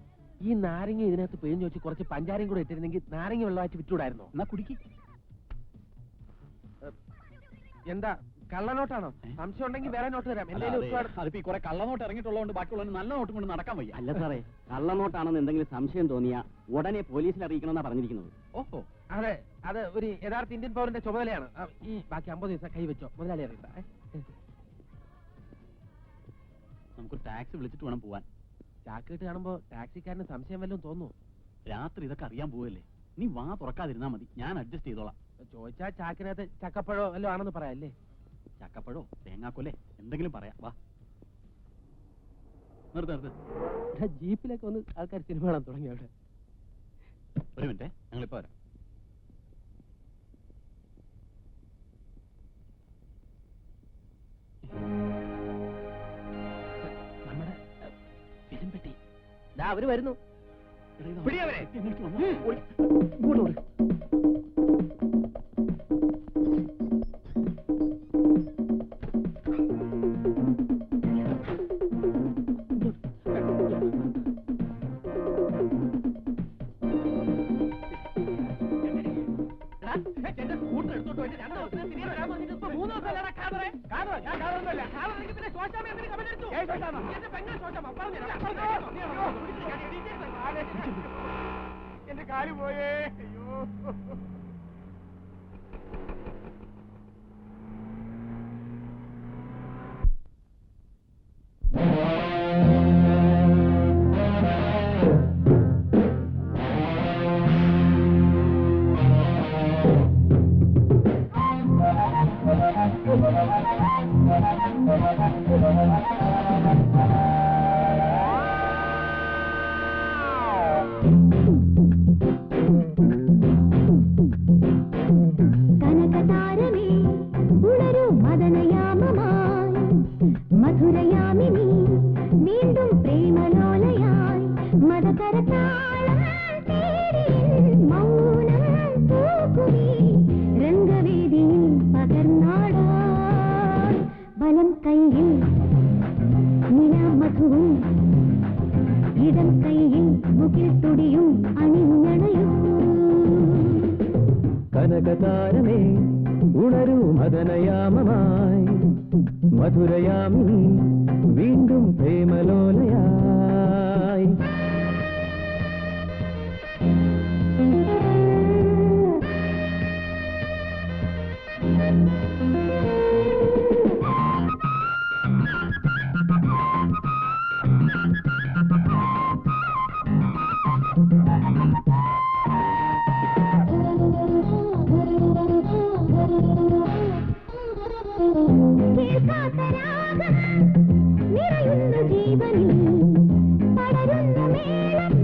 Speaker 3: ഈ നാരങ്ങ ഇതിനകത്ത് പിഴിഞ്ഞു വെച്ച് കുറച്ച് പഞ്ചാരയും കൂടെ ഇട്ടിരുന്നെങ്കിൽ നാരങ്ങ വെള്ളമായിട്ട് വിറ്റുകൂടായിരുന്നോ?
Speaker 4: എന്നാ കുടിക്ക്.
Speaker 3: എന്താ കള്ളനോട്ടാണോ? സംശയം ഉണ്ടെങ്കിൽ വേറെ നോട്ട് തരാം.
Speaker 4: അതിപ്പോ കുറെ കള്ളനോട്ട് ഇറങ്ങിയിട്ടുള്ളതുകൊണ്ട് ബാക്കിയുള്ളവന് നല്ല നോട്ടും കൊണ്ട് നടക്കാൻ വയ്യ.
Speaker 7: അല്ല സാറേ, കള്ളനോട്ടാണെന്ന് എന്തെങ്കിലും സംശയം തോന്നിയാ ഉടനെ പോലീസിൽ അറിയിക്കണമെന്നാ പറഞ്ഞിരിക്കുന്നത്.
Speaker 3: ഓഹോ, അതെ, അത് ഒരു യഥാർത്ഥ ഇന്ത്യൻ പൗരന്റെ ചുമതലയാണ്. ഈ ബാക്കി 50 ദിവസം കൈവച്ചോ, മുതലാളി അറിയണ്ട.
Speaker 4: നമുക്ക് ടാക്സി വിളിച്ചിട്ട് വേണം പോവാൻ.
Speaker 3: ചാക്കിട്ട് കാണുമ്പോ ടാക്സിക്കാരന് സംശയം വല്ലതും തോന്നുന്നു.
Speaker 4: രാത്രി ഇതൊക്കെ അറിയാൻ പോവല്ലേ? നീ വാ തുറക്കാതിരുന്നാ മതി, ഞാൻ അഡ്ജസ്റ്റ് ചെയ്തോളാം.
Speaker 3: ചോദിച്ചാ ചാക്കിനകത്ത് ചക്കപ്പഴോ വല്ലതും ആണെന്ന് പറയാല്ലേ?
Speaker 4: ചക്കപ്പഴോ തേങ്ങാക്കൊല്ലേ എന്തെങ്കിലും പറയാം. വാ, നിർത്ത്.
Speaker 3: ജീപ്പിലൊക്കെ വന്ന് ആൾക്കാർ സിനിമ കാണാൻ തുടങ്ങി. അവിടെ
Speaker 4: ഒരു മിനിറ്റ്, ഞങ്ങളിപ്പോ വരാം.
Speaker 3: നമ്മുടെ ഫിലിം പെട്ടി. അവര് വരുന്നു.
Speaker 4: പിടിയവരെ.
Speaker 6: എന്റെ കാല് പോയേ. അയ്യോ,
Speaker 2: കനകതാരമേ ഉണരൂ മദനയാമമായി മധുരയാമിനി വീണ്ടും പ്രേമലോലയായി മദകരതാളം തേടി മൗനം പൂക്കുമീ രംഗവേദിയിൽ പകർന്നാടാൻ വലം കൈയിൽ നിലാമധുവും ഇടം കൈയിൽ മുകിൽ തുടിയും അണിഞ്ഞണയും
Speaker 8: കനകതാരമേ ഉണരൂ മദനയാമമായി മധുരയാമിനി വീണ്ടും പ്രേമലോലയായി
Speaker 2: നിറയുന്നു ജീവനിൽ പടരുന്നു മേളം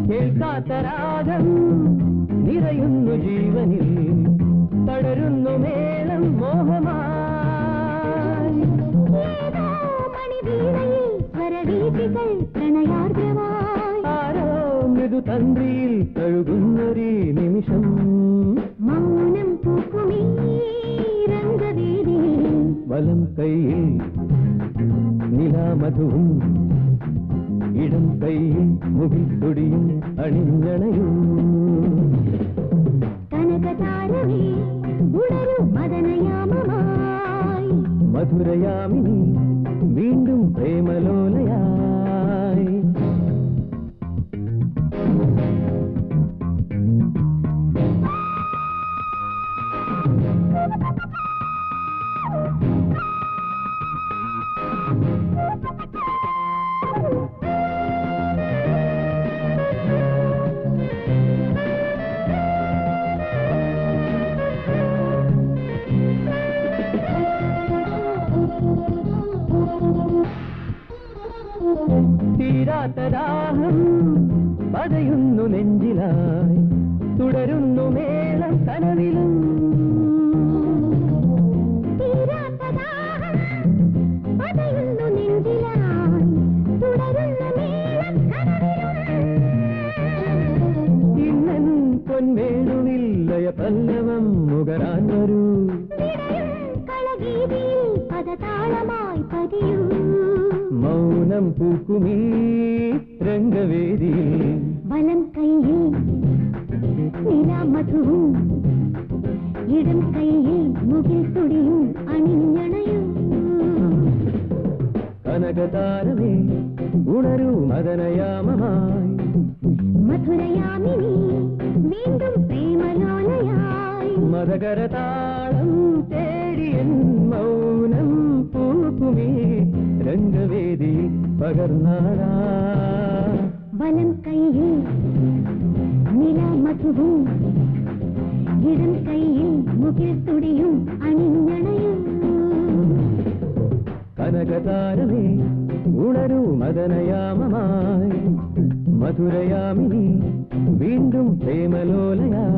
Speaker 8: കേൾക്കാത്ത രാഗം നിറയുന്നു ജീവനിൽ പടരുന്നു മേളം മോഹമായി
Speaker 2: ഏതോ മണിവീണയിൽ സ്വരവീചികൾ പ്രണയാർദ്രമായി
Speaker 8: ആരോ മൃദു തന്ത്രിയിൽ കഴുകുന്നൊരു നിമിഷം
Speaker 2: മൗനം പൂക്കുമീ രംഗവേദിയിൽ
Speaker 8: വലം കൈയിൽ നിലാമധുവും ഇടം കൈയിൽ മുകിൽ തൊടിയും അണിഞ്ഞണയും
Speaker 2: കനകതാരമേ ഉണരൂ മദനയാമമായി
Speaker 8: മധുരയാമിനി വീണ്ടും പ്രേമലോലയായി തീരാത്ത ദാഹം പതയുന്നു നെഞ്ചിലായി തുടരുന്നു മേളം കനവിലും
Speaker 2: തീരാത്ത ദാഹം പതയുന്നു നെഞ്ചിലായി തുടരുന്ന മേളം കനവിലും
Speaker 8: ഇന്നൻ പൊൻവേണുവിൽ ലയ പല്ലവം മുകരാൻ വരൂ
Speaker 2: നിറയും കളഗീതിയിൽ പദതാളമായി പതിയൂ
Speaker 8: മൗനം പൂക്കുമീ രംഗവേദിയിൽ
Speaker 2: വലം കൈയിൽ നിലാമധുവും ഇടം കൈയിൽ മുകിൽ തുടിയും അണിഞ്ഞണയും
Speaker 8: കനകതാരമേ ഉണരൂ മദനയാമമായി
Speaker 2: മധുരയാമിനി വീണ്ടും പ്രേമലോലയായി
Speaker 8: മദകരതാളം തേടിയൻ മൗനം പൂക്കുമീ രംഗവേദി പകർന്നാടാ
Speaker 2: വലം കൈയിൽ നിലാമധുവും ഇടം കൈയിൽ മുകിൽ തുടിയും അണിഞ്ഞണയും
Speaker 8: കനകതാരമേ ഉണരൂ മദനയാമമായി മധുരയാമിനി വീണ്ടും പ്രേമലോലയായി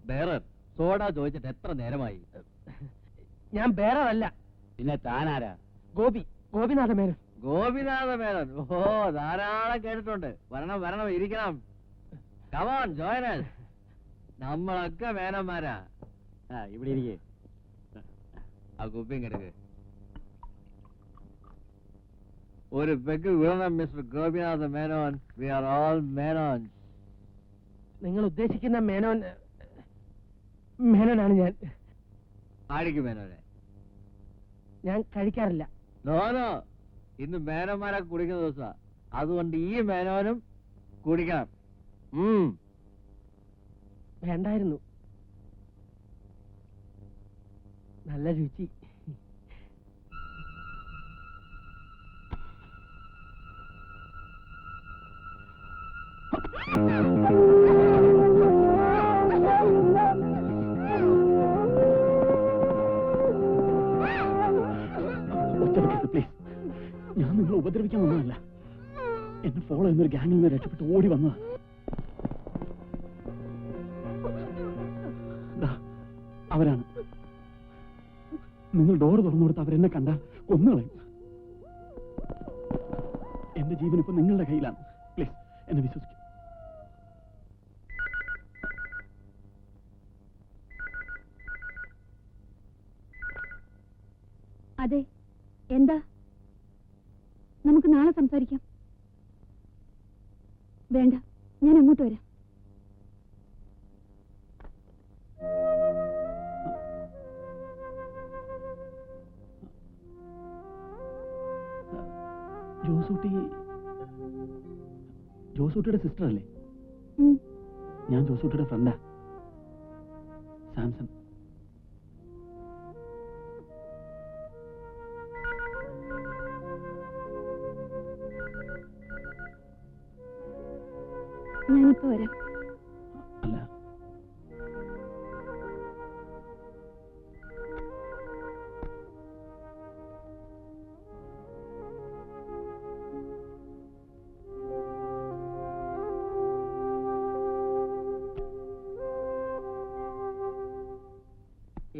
Speaker 7: ബേറർ സോഡ ചോദിച്ചിട്ട് എത്ര നേരമായി?
Speaker 3: ഞാൻ ബേറല്ല,
Speaker 7: പിന്നെ താനാരാ?
Speaker 3: ഗോപിനാഥ മേനോൻ.
Speaker 7: ഗോപിനാഥ മേനോൻ. ഓ, ധാരാളം കേട്ടിട്ടുണ്ട്. വരണം വരണം, ഇരിക്കണം. Come on join us. നമ്മളൊക്കെ മേനന്മാരാ. ഇവിടെ ഇരിക്കേ. ആ കുപ്പിയും കിടക്ക്. ഒരു പെഗ് വീണം mister Gopinatha Menon. We are all Menon.
Speaker 3: നിങ്ങൾ ഉദ്ദേശിക്കുന്ന മേനോനാണ് ഞാൻ.
Speaker 7: ആടിക്ക് മേനോനെ?
Speaker 3: ഞാൻ കഴിക്കാറില്ല.
Speaker 7: നോനോ, ഇന്ന് മേനന്മാരെ കുടിക്കുന്ന ദിവസാ. അതുകൊണ്ട് ഈ മേനോനും കുടിക്കണം.
Speaker 3: വേണ്ടായിരുന്നു. നല്ല രുചി.
Speaker 4: പ്ലീസ്, ഞാൻ നിങ്ങളെ ഉപദ്രവിക്കാൻ വന്നതല്ല. എന്നെ ഫോളോ ചെയ്യുന്നൊരു ഗ്യാങ്ങിൽ നിന്ന് രക്ഷപ്പെട്ട് ഓടി വന്നതാ. അവരാണ്. നിങ്ങൾ ഡോർ തുറന്നു കൊടുത്ത് അവരെന്നെ കണ്ടാൽ കൊന്നുകളയും. എന്റെ ജീവൻ ഇപ്പൊ നിങ്ങളുടെ കയ്യിലാണ്. പ്ലീസ്, എന്നെ വിശ്വസിക്കും.
Speaker 2: അതെ, എന്താ? നമുക്ക് നാളെ സംസാരിക്കാം. വേണ്ട, ഞാൻ അങ്ങോട്ട് വരാം. ജോസൂട്ടിയുടെ സിസ്റ്റർ അല്ലേ? ഞാൻ ജോസൂട്ടിയുടെ ഫ്രണ്ടാ, സാംസൺ. ഞാനിപ്പോ വരാം. അല്ല,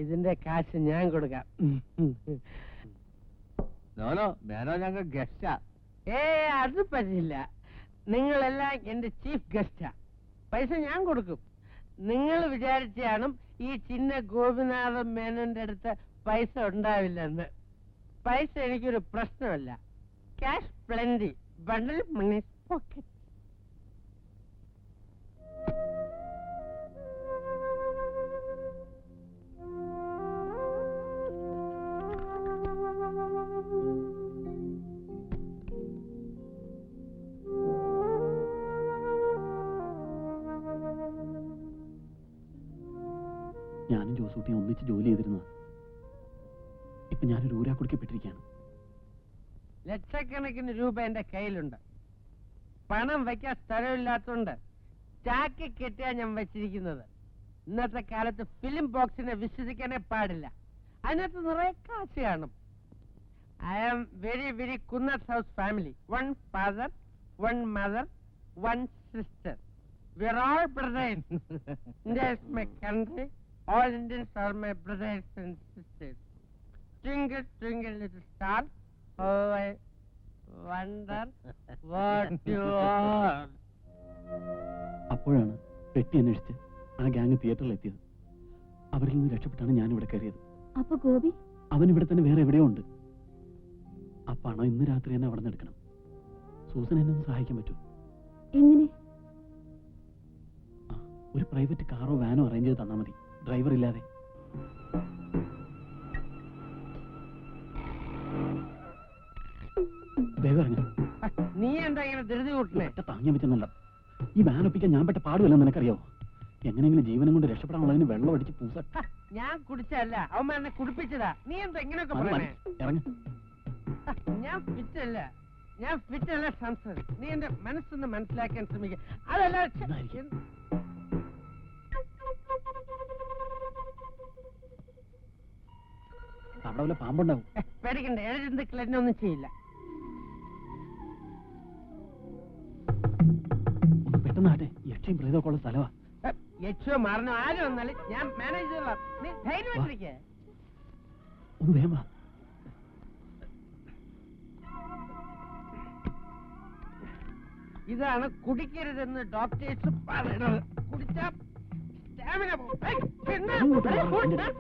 Speaker 3: ഇതിന്റെ കാശ് ഞാൻ കൊടുക്കാം.
Speaker 7: നോനോ, മേനോ ഞങ്ങൾ ഗസ്റ്റാ.
Speaker 3: അത് പറ്റില്ല. നിങ്ങളെല്ലാം എന്റെ ചീഫ് ഗസ്റ്റാ. പൈസ ഞാൻ കൊടുക്കും. നിങ്ങൾ വിചാരിച്ചാണ് ഈ ചിന്ന ഗോപിനാഥ മേനോന്റെ അടുത്ത് പൈസ ഉണ്ടാവില്ലെന്ന്. പൈസ എനിക്കൊരു പ്രശ്നമല്ല. ക്യാഷ് പ്ലന്റി, ബണ്ടിൽ മണി പോക്കറ്റ്.
Speaker 4: ഞാനും ജോസൂട്ടിയും ഒന്നിച്ച് ജോലി ചെയ്തിരുന്ന. ഇപ്പൊ ഞാനൊരു ഊരാക്കുടിക്കപ്പെട്ടിരിക്കുകയാണ്.
Speaker 3: ലക്ഷക്കണക്കിന് രൂപ എന്റെ കയ്യിലുണ്ട്. പണം വയ്ക്കാൻ സ്ഥലമില്ലാത്തോണ്ട് ചാക്കി കെട്ടിയാ ഞാൻ വെച്ചിരിക്കുന്നത്. ഇന്നത്തെ കാലത്ത് ഫിലിം ബോക്സിനെ വിശ്വസിക്കാനേ പാടില്ല. അതിനകത്ത് നിറയെ കാശ് കാണും. I am very very Kunnath house family. 1 father, 1 mother, 1 sister. We are all brothers. India is my country. All Indians are my brothers and sisters. Twinkle, twinkle, little star. Oh, I wonder what you are.
Speaker 4: അപ്പോഴാണ് പെട്ടി അന്വേഷിച്ച് ആ gang തിയേറ്ററിൽ എത്തിയത്. അവരിൽ നിന്ന് രക്ഷപ്പെട്ടാണ് ഞാൻ ഇവിടെ കയറിയത്.
Speaker 2: അപ്പൊ ഗോപി?
Speaker 4: അവൻ ഇവിടെ തന്നെ വേറെ എവിടെയോ ഉണ്ട്. ആ പണം ഇന്ന് രാത്രി തന്നെ അവിടെ നിന്ന് എടുക്കണം. സൂസൻ എന്നെ ഒന്ന് സഹായിക്കാൻ പറ്റുമോ?
Speaker 2: എങ്ങനെ?
Speaker 4: പ്രൈവറ്റ് കാറോ വാനോ അറേഞ്ച് ചെയ്ത് തന്നാൽ മതി, ഡ്രൈവർ ഇല്ലാതെ. വേഗം ഇറങ്ങ്.
Speaker 3: നീ എന്താ ഇങ്ങനെ ധൃതി കൂട്ടണേ?
Speaker 4: ഒറ്റ താങ്ങാൻ പറ്റുന്നല്ല. ഈ വാൻ ഒപ്പിക്കാൻ ഞാൻ പെട്ട പാടുമല്ലെന്ന് നിനക്കറിയാവോ? എങ്ങനെയെങ്കിലും ജീവനം കൊണ്ട് രക്ഷപ്പെടാനുള്ളതിന് വെള്ളം അടിച്ച് പൂസ.
Speaker 3: ഞാൻ കുടിച്ചല്ല, അവന്മാർ എന്നെ കുടിപ്പിച്ചതാ. നീ എന്താ ഇങ്ങനെയൊക്കെ
Speaker 4: അത്
Speaker 3: പറയണേ?
Speaker 4: ഇറങ്ങ്.
Speaker 3: ഞാൻ ഫിറ്റല്ല, ഞാൻ ഫിറ്റല്ല സംസർ. നീ എന്റെ മനസ്സൊന്ന് മനസ്സിലാക്കാൻ ശ്രമിക്കുക. അതല്ല
Speaker 4: എന്നായിരിക്കും? അവിടെ വല്ല പാമ്പുണ്ടാവും.
Speaker 3: പേടിക്കണ്ട, ഏഴ് എന്നെ ഒന്നും ചെയ്യില്ല.
Speaker 4: ഒന്ന് പെട്ടെന്നാട്ടെ, യക്ഷയും പ്രേതമൊക്കെ ഉള്ള സ്ഥലമാ.
Speaker 3: യക്ഷോ മാറണോ ആരും വന്നാലും ഞാൻ മാനേജ് ചെയ്തോളാം. നീ ധൈര്യമായിട്ടിരിക്കേ.
Speaker 4: ഒന്ന് വേഗം വാ.
Speaker 3: ഇതാണ് കുടിക്കരുതെന്ന് ഡോക്ടേഴ്സ് പറയണത്. കുടിച്ചാ സ്റ്റാമിന പോകും. ഏയ്, പിന്നെ
Speaker 4: അങ്ങോട്ട് വാ,
Speaker 3: പോട്ടെ.
Speaker 4: എന്റെ-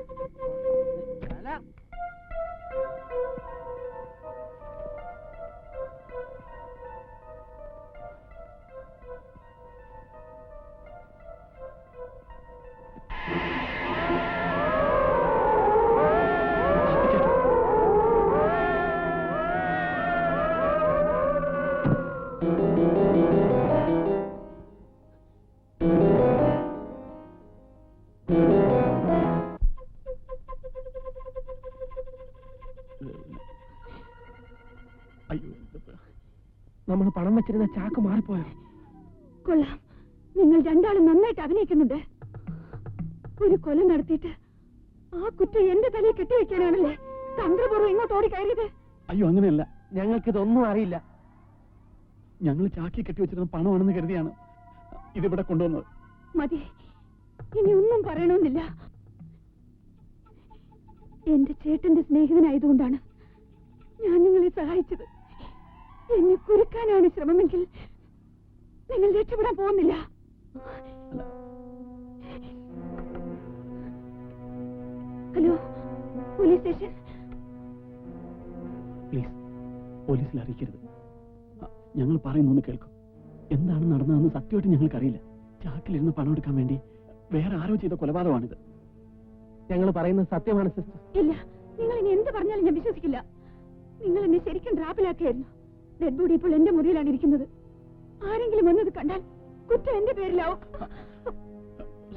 Speaker 3: അല്ല,
Speaker 4: അയ്യോ,
Speaker 3: നമ്മൾ പണം വെച്ചിരുന്ന ചാക്ക് മാറിപ്പോയോ?
Speaker 2: കൊള്ളാം, നിങ്ങൾ രണ്ടാളും നന്നായിട്ട് അഭിനയിക്കുന്നുണ്ട്. ഒരു കൊല നടത്തിയിട്ട് ആ കുറ്റം എന്റെ തലയിൽ കെട്ടിവെക്കാനാണല്ലേ തന്ത്രപൂർവ്വം ഇങ്ങോട്ട് ഓടി കയറിയത്?
Speaker 4: അയ്യോ, അങ്ങനെയല്ല.
Speaker 3: ഞങ്ങൾക്കിതൊന്നും അറിയില്ല.
Speaker 4: ഞങ്ങൾ ചാക്കി കെട്ടി വെച്ചിരുന്ന പണമാണെന്ന് കരുതിയാണ് ഇതിവിടെ കൊണ്ടുവന്നത്.
Speaker 2: മതി, ഇനി ഒന്നും പറയണമെന്നില്ല. എന്റെ ചേട്ടന്റെ സ്നേഹിതനായതുകൊണ്ടാണ് ഞാൻ നിങ്ങളെ സഹായിച്ചത്. എന്നെ കുരുക്കാനാണ് ശ്രമമെങ്കിൽ നിങ്ങൾ രക്ഷപ്പെടാൻ പോകുന്നില്ല. Hello, police station.
Speaker 4: പ്ലീസ്, പോലീസിൽ അറിയിക്കരുത്. ഞങ്ങൾ പറയുന്നൊന്ന് കേൾക്കും. എന്താണ് നടന്നതെന്ന് സത്യമായിട്ട് ഞങ്ങൾക്കറിയില്ല. ചാക്കിലിരുന്ന് പണം എടുക്കാൻ വേണ്ടി വേറെ ആരോ ചെയ്ത കൊലപാതകമാണിത്.
Speaker 3: ഞങ്ങൾ പറയുന്നത് സത്യമാണ് സിസ്റ്റർ.
Speaker 2: ഇല്ല, നിങ്ങൾ ഇനി എന്ത് പറഞ്ഞാലും ഞാൻ വിശ്വസിക്കില്ല. നിങ്ങൾ എന്നെ ശരിക്കും ട്രാപ്പിലാക്കിയായിരുന്നു. ഡെഡ് ബോഡി ഇപ്പോൾ എന്റെ മുറിയിലാണ് ഇരിക്കുന്നത്. ആരെങ്കിലും വന്നത് കണ്ടാൽ കുറ്റം എന്റെ പേരിലാവും.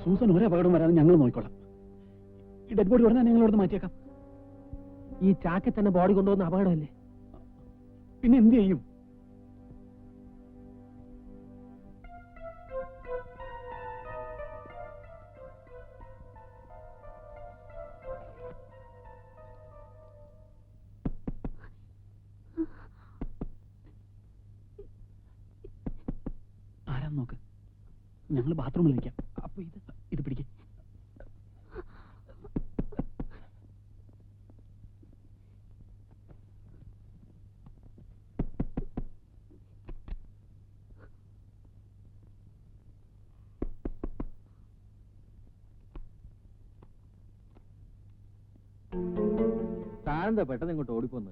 Speaker 4: സൂസൻ ഒരു അപകടം വരാതെ ഞങ്ങൾ നോക്കിക്കോളാം. ഈ ഡെഡ് ബോഡി ഉടനെ ഞങ്ങളോട് മാറ്റിയേക്കാം.
Speaker 3: ഈ ചാക്കിൽ തന്നെ ബോഡി കൊണ്ടുവന്ന അപകടമല്ലേ?
Speaker 4: പിന്നെ എന്ത് ചെയ്യും? ആരാന്ന് നോക്ക്. ഞങ്ങൾ ബാത്റൂമിൽ നിൽക്കാം. അപ്പൊ ഇത് പിടിക്കും.
Speaker 7: താനെന്താ പെട്ടെന്ന് ഇങ്ങോട്ട് ഓടിപ്പോന്ന്?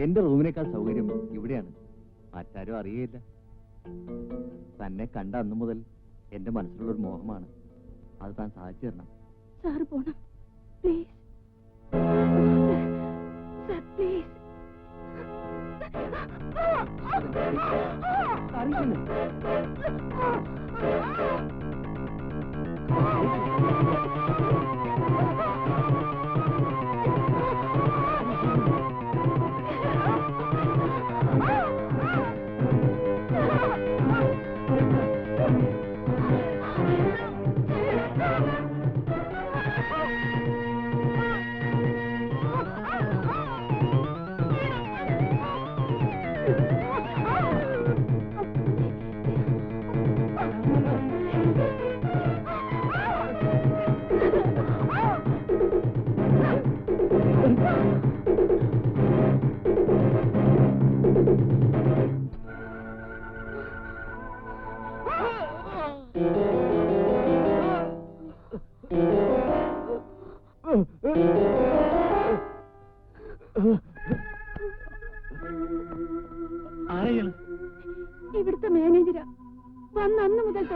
Speaker 7: എന്റെ റൂമിനേക്കാൾ സൗകര്യം ഇവിടെയാണ്. മറ്റാരും അറിയില്ല. തന്നെ കണ്ട അന്നു മുതൽ എന്റെ മനസ്സിലുള്ളൊരു മോഹമാണ്. അത് താൻ സാധിച്ചു തരണം.
Speaker 2: സാർ പോണം, പ്ലീസ്. Sir, please.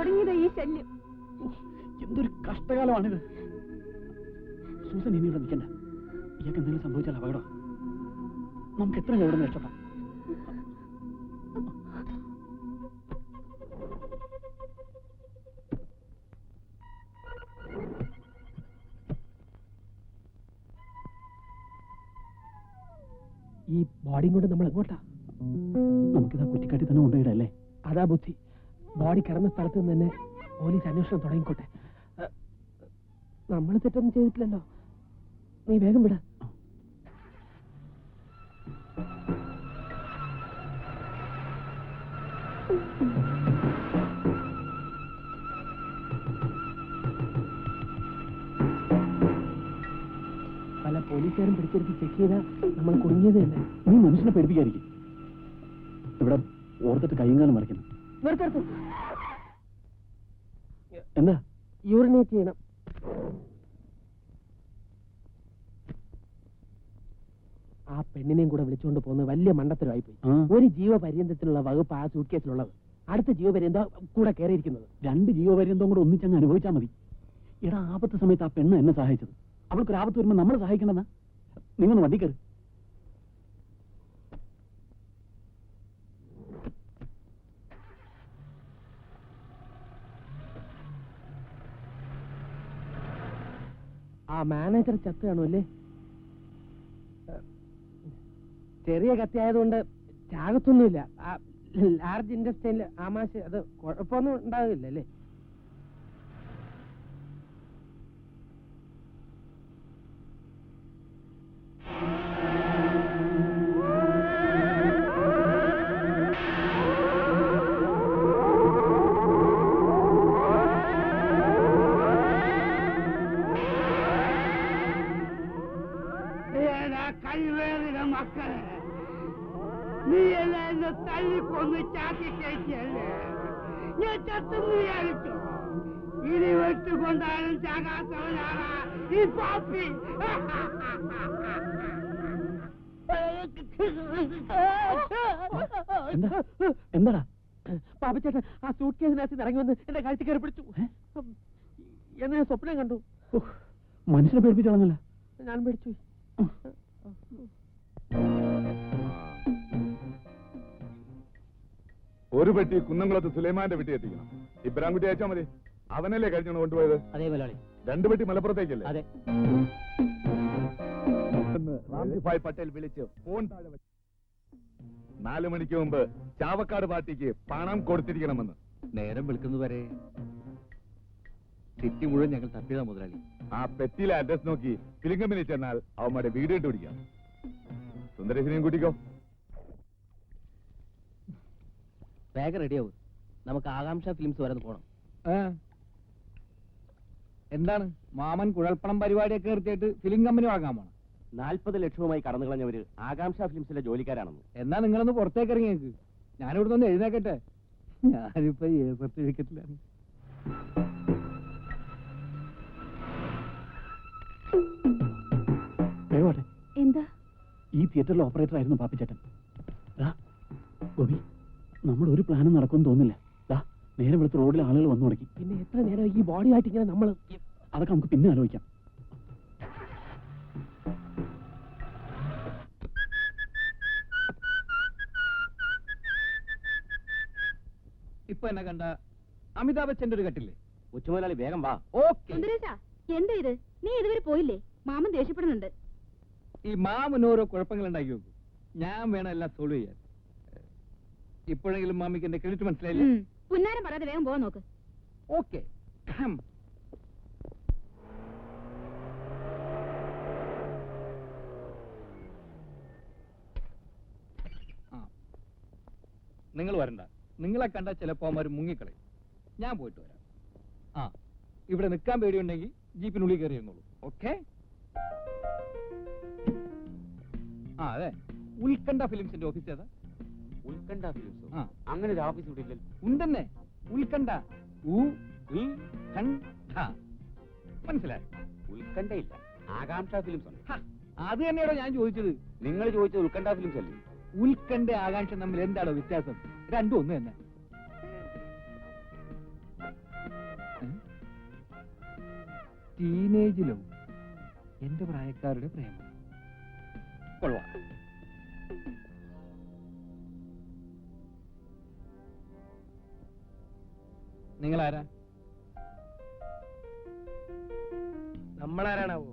Speaker 2: തുടങ്ങിയത് ഈ ശല്യം.
Speaker 4: എന്തൊരു കഷ്ടകാലമാണിത്. സൂസൻ ഇനി ഇവിടെ നിൽക്കണ്ട. ഇയാൾക്ക് എന്തെങ്കിലും സംഭവിച്ചാൽ അപകടം. നമുക്ക് എത്ര ഇവിടെ നിന്ന് രക്ഷപ്പെടാം.
Speaker 3: ഈ ബോഡിയും കൊണ്ട് നമ്മൾ എങ്ങോട്ടാ?
Speaker 4: നമുക്കിതാ കുറ്റിക്കാട്ടി തന്നെ കൊണ്ടുപോയിടല്ലേ?
Speaker 3: അതാ ബുദ്ധി. ബോഡി കിടന്ന സ്ഥലത്ത് നിന്ന് തന്നെ പോലീസ് അന്വേഷണം തുടങ്ങിക്കോട്ടെ. നമ്മൾ തെറ്റൊന്നും ചെയ്തിട്ടില്ലല്ലോ. നീ വേഗം വിട. പല പോലീസുകാരും പിടിച്ചെടുത്ത് ചെക്ക് ചെയ്താൽ നമ്മൾ കുടുങ്ങിയത് തന്നെ.
Speaker 4: നീ മനുഷ്യനെ പേടിപ്പിക്കാതിരിക്കും. ഇവിടെ ഓർത്തിട്ട് കയ്യും കാലം മറിക്കുന്നു. എന്താ?
Speaker 3: യൂറിനേറ്റ് ചെയ്യണം. ആ പെണ്ണിനെയും കൂടെ വിളിച്ചുകൊണ്ട് പോകുന്നത് വലിയ മണ്ടത്തരമായി പോയി. ഒരു ജീവപര്യന്തത്തിനുള്ള വകുപ്പ് ആ സൂട്ട് കേസിലുള്ളത്. അടുത്ത ജീവപര്യന്തം കൂടെ കയറിയിരിക്കുന്നത്.
Speaker 4: 2 ജീവപര്യന്തവും കൂടെ ഒന്നിച്ചങ്ങ് അനുഭവിച്ചാൽ മതി. എടാ, ആപത്ത് സമയത്ത് ആ പെണ്ണ് എന്നെ സഹായിച്ചത്. അവൾക്കൊരു ആപത്ത് വരുമ്പോൾ നമ്മൾ സഹായിക്കണ്ടെന്നാ? നീങ്ങൊന്ന് വണ്ടി കയറി.
Speaker 3: ആ മാനേജർ ചത്ത് കാണുമല്ലേ? ചെറിയ കത്തിയായതുകൊണ്ട് ചാകത്തൊന്നുമില്ല. ആ ലാർജ് ഇൻഡസ്ട്രിയിൽ ആമാശ അത് കുഴപ്പമൊന്നും ഉണ്ടാകില്ല അല്ലേ?
Speaker 5: കഴിവേറിന മക്കളെ, നീ എല്ലാം എന്നെ തല്ലിക്കൊന്ന് ചാക്കി കയറ്റിയല്ലേ? ഞാൻ ചത്തെന്ന് വിചാരിച്ചോ? ഇനി വെട്ടുകൊണ്ടാലും ചാകാത്തവനാണ് ഈ പാപ്പി.
Speaker 4: എന്താടാ?
Speaker 3: പാപ്പച്ചേട്ടൻ ആ സൂട്ട് കേസിനകത്ത് ഇറങ്ങി വന്ന് എന്റെ കാഴ്ച കയറി പിടിച്ചു. എന്ന് ഞാൻ സ്വപ്നം കണ്ടു.
Speaker 4: മനുഷ്യനെ പേടിപ്പിച്ചോളങ്ങല്ല.
Speaker 3: ഞാൻ പേടിച്ചു.
Speaker 9: ഒരു പെട്ടി കുന്നംകുളത്ത് സുലൈമാന്റെ വീട്ടിൽ എത്തിക്കണം. ഇബ്രാൻകുട്ടി അയച്ചാൽ മതി. അവനല്ലേ കഴിഞ്ഞാണ് കൊണ്ടുപോയത്?
Speaker 3: അതേ മുതലാളി.
Speaker 9: 2 പെട്ടി മലപ്പുറത്തേക്കല്ലേ?
Speaker 3: അതെ.
Speaker 9: റാംജിഭായ് പട്ടേൽ വിളിച്ച് ഫോൺ താഴെ വെച്ചു. 4 മണിക്ക് മുമ്പ് ചാവക്കാട് പാർട്ടിക്ക് പണം കൊടുത്തിരിക്കണമെന്ന്.
Speaker 7: നേരം വിളിക്കുന്നതുവരെ സിറ്റി മുഴുവൻ ഞങ്ങൾ തപ്പിയതാ മുതലാളി.
Speaker 9: ആ പെട്ടിയിലെ അഡ്രസ് നോക്കി ഫിലിംകമ്പനി ചെന്നാൽ അവന്മാരെ വീട് ഇട്ട് പിടിക്കാം. സുന്ദരേശനെയും കൂട്ടിക്കോ.
Speaker 3: വേഗം റെഡിയാവും. നമുക്ക് ആകാംക്ഷ ഫിലിംസ് വരെ പോണം.
Speaker 4: എന്താണ് മാമൻ കുഴൽപ്പണം പരിപാടിയൊക്കെ നിർത്തിയിട്ട് ഫിലിം കമ്പനി വാങ്ങാൻ പോണം?
Speaker 1: 40 ലക്ഷവുമായി കടന്നു കളഞ്ഞവര് ആകാംക്ഷ ഫിലിംസിലെ ജോലിക്കാരാണെന്ന്.
Speaker 4: എന്നാ നിങ്ങളൊന്ന് പുറത്തേക്ക് ഇറങ്ങിയേക്ക്. ഞാനിവിടെ ഒന്ന് എഴുന്നേക്കട്ടെ. ഞാനിപ്പോ സർട്ടിഫിക്കറ്റിലാണ്.
Speaker 2: എന്താ?
Speaker 4: ഈ തിയേറ്ററിലെ ഓപ്പറേറ്റർ ആയിരുന്നു പാപ്പിച്ചേട്ടൻ. ഗോപി, നമ്മൾ ഒരു പ്ലാനും നടക്കുമെന്ന് തോന്നില്ല. നേരെ വെളുത്ത് റോഡിൽ ആളുകൾ വന്നു തുടങ്ങി.
Speaker 3: പിന്നെ എത്ര നേരം ഈ ബോഡി ആയിട്ട് ഇങ്ങനെ നമ്മൾ?
Speaker 4: അതൊക്കെ നമുക്ക് പിന്നെ ആലോചിക്കാം. ഇപ്പൊ എന്നെ കണ്ട അമിതാഭ് ബച്ചന്റെ ഒരു കട്ടില്ലേ?
Speaker 1: ഉച്ചമുതലാളി വേഗം വാ.
Speaker 4: ഓക്കെ.
Speaker 2: എന്താ ഇത്? നീ ഇതുവരെ പോയില്ലേ? മാമൻ ദേഷ്യപ്പെടുന്നുണ്ട്.
Speaker 4: ഈ മാമന് ഓരോ കുഴപ്പങ്ങൾ ഉണ്ടാക്കി വെക്കും. ഞാൻ വേണം എല്ലാം സോൾവ് ചെയ്യാൻ. ഇപ്പോഴെങ്കിലും മാമിക്ക് എന്റെ ക്രെഡിറ്റ് മനസ്സിലായില്ലേ?
Speaker 2: പുന്നാരം പറയാതെ വേഗം പോവാൻ നോക്ക്.
Speaker 4: ഓക്കെ. നിങ്ങൾ വരണ്ട. നിങ്ങളെ കണ്ട ചിലപ്പോ അവന്മാർ മുങ്ങിക്കളയും. ഞാൻ പോയിട്ട് വരാം. ഇവിടെ നിൽക്കാൻ പേടിയുണ്ടെങ്കിൽ ജീപ്പിനുള്ളിൽ കയറി ഇരുന്നോളൂ. ഓക്കെ? അതെ. ഉത്കണ്ഠ ഫിലിംസിന്റെ ഓഫീസ് ഏതാ?
Speaker 1: ഉത്കണ്ഠ ഫിലിംസോ? അങ്ങനെ ഒരു ഓഫീസ് ഇവിടെ ഇല്ലല്ലോ.
Speaker 4: ഉണ്ടെന്നെ. ഉത്കണ്ഠ. മനസ്സിലായി?
Speaker 1: ഉത്കണ്ഠയില്ല, ആകാംക്ഷ ഫിലിംസ് ഉണ്ട്.
Speaker 4: അത് തന്നെയാണോ ഞാൻ ചോദിച്ചത്?
Speaker 1: നിങ്ങൾ ചോദിച്ചത് ഉത്കണ്ഠ ഫിലിംസ് അല്ലേ?
Speaker 4: ഉത്കണ്ഠ ആകാംക്ഷ തമ്മിൽ എന്താണോ വ്യത്യാസം? രണ്ടും ഒന്ന് തന്നെ.
Speaker 7: ടീനേജിലും എന്റെ പ്രായക്കാരുടെ പ്രേമം കൊള്ളാം. നിങ്ങളാരാ?
Speaker 3: നമ്മളാരാണാവോ?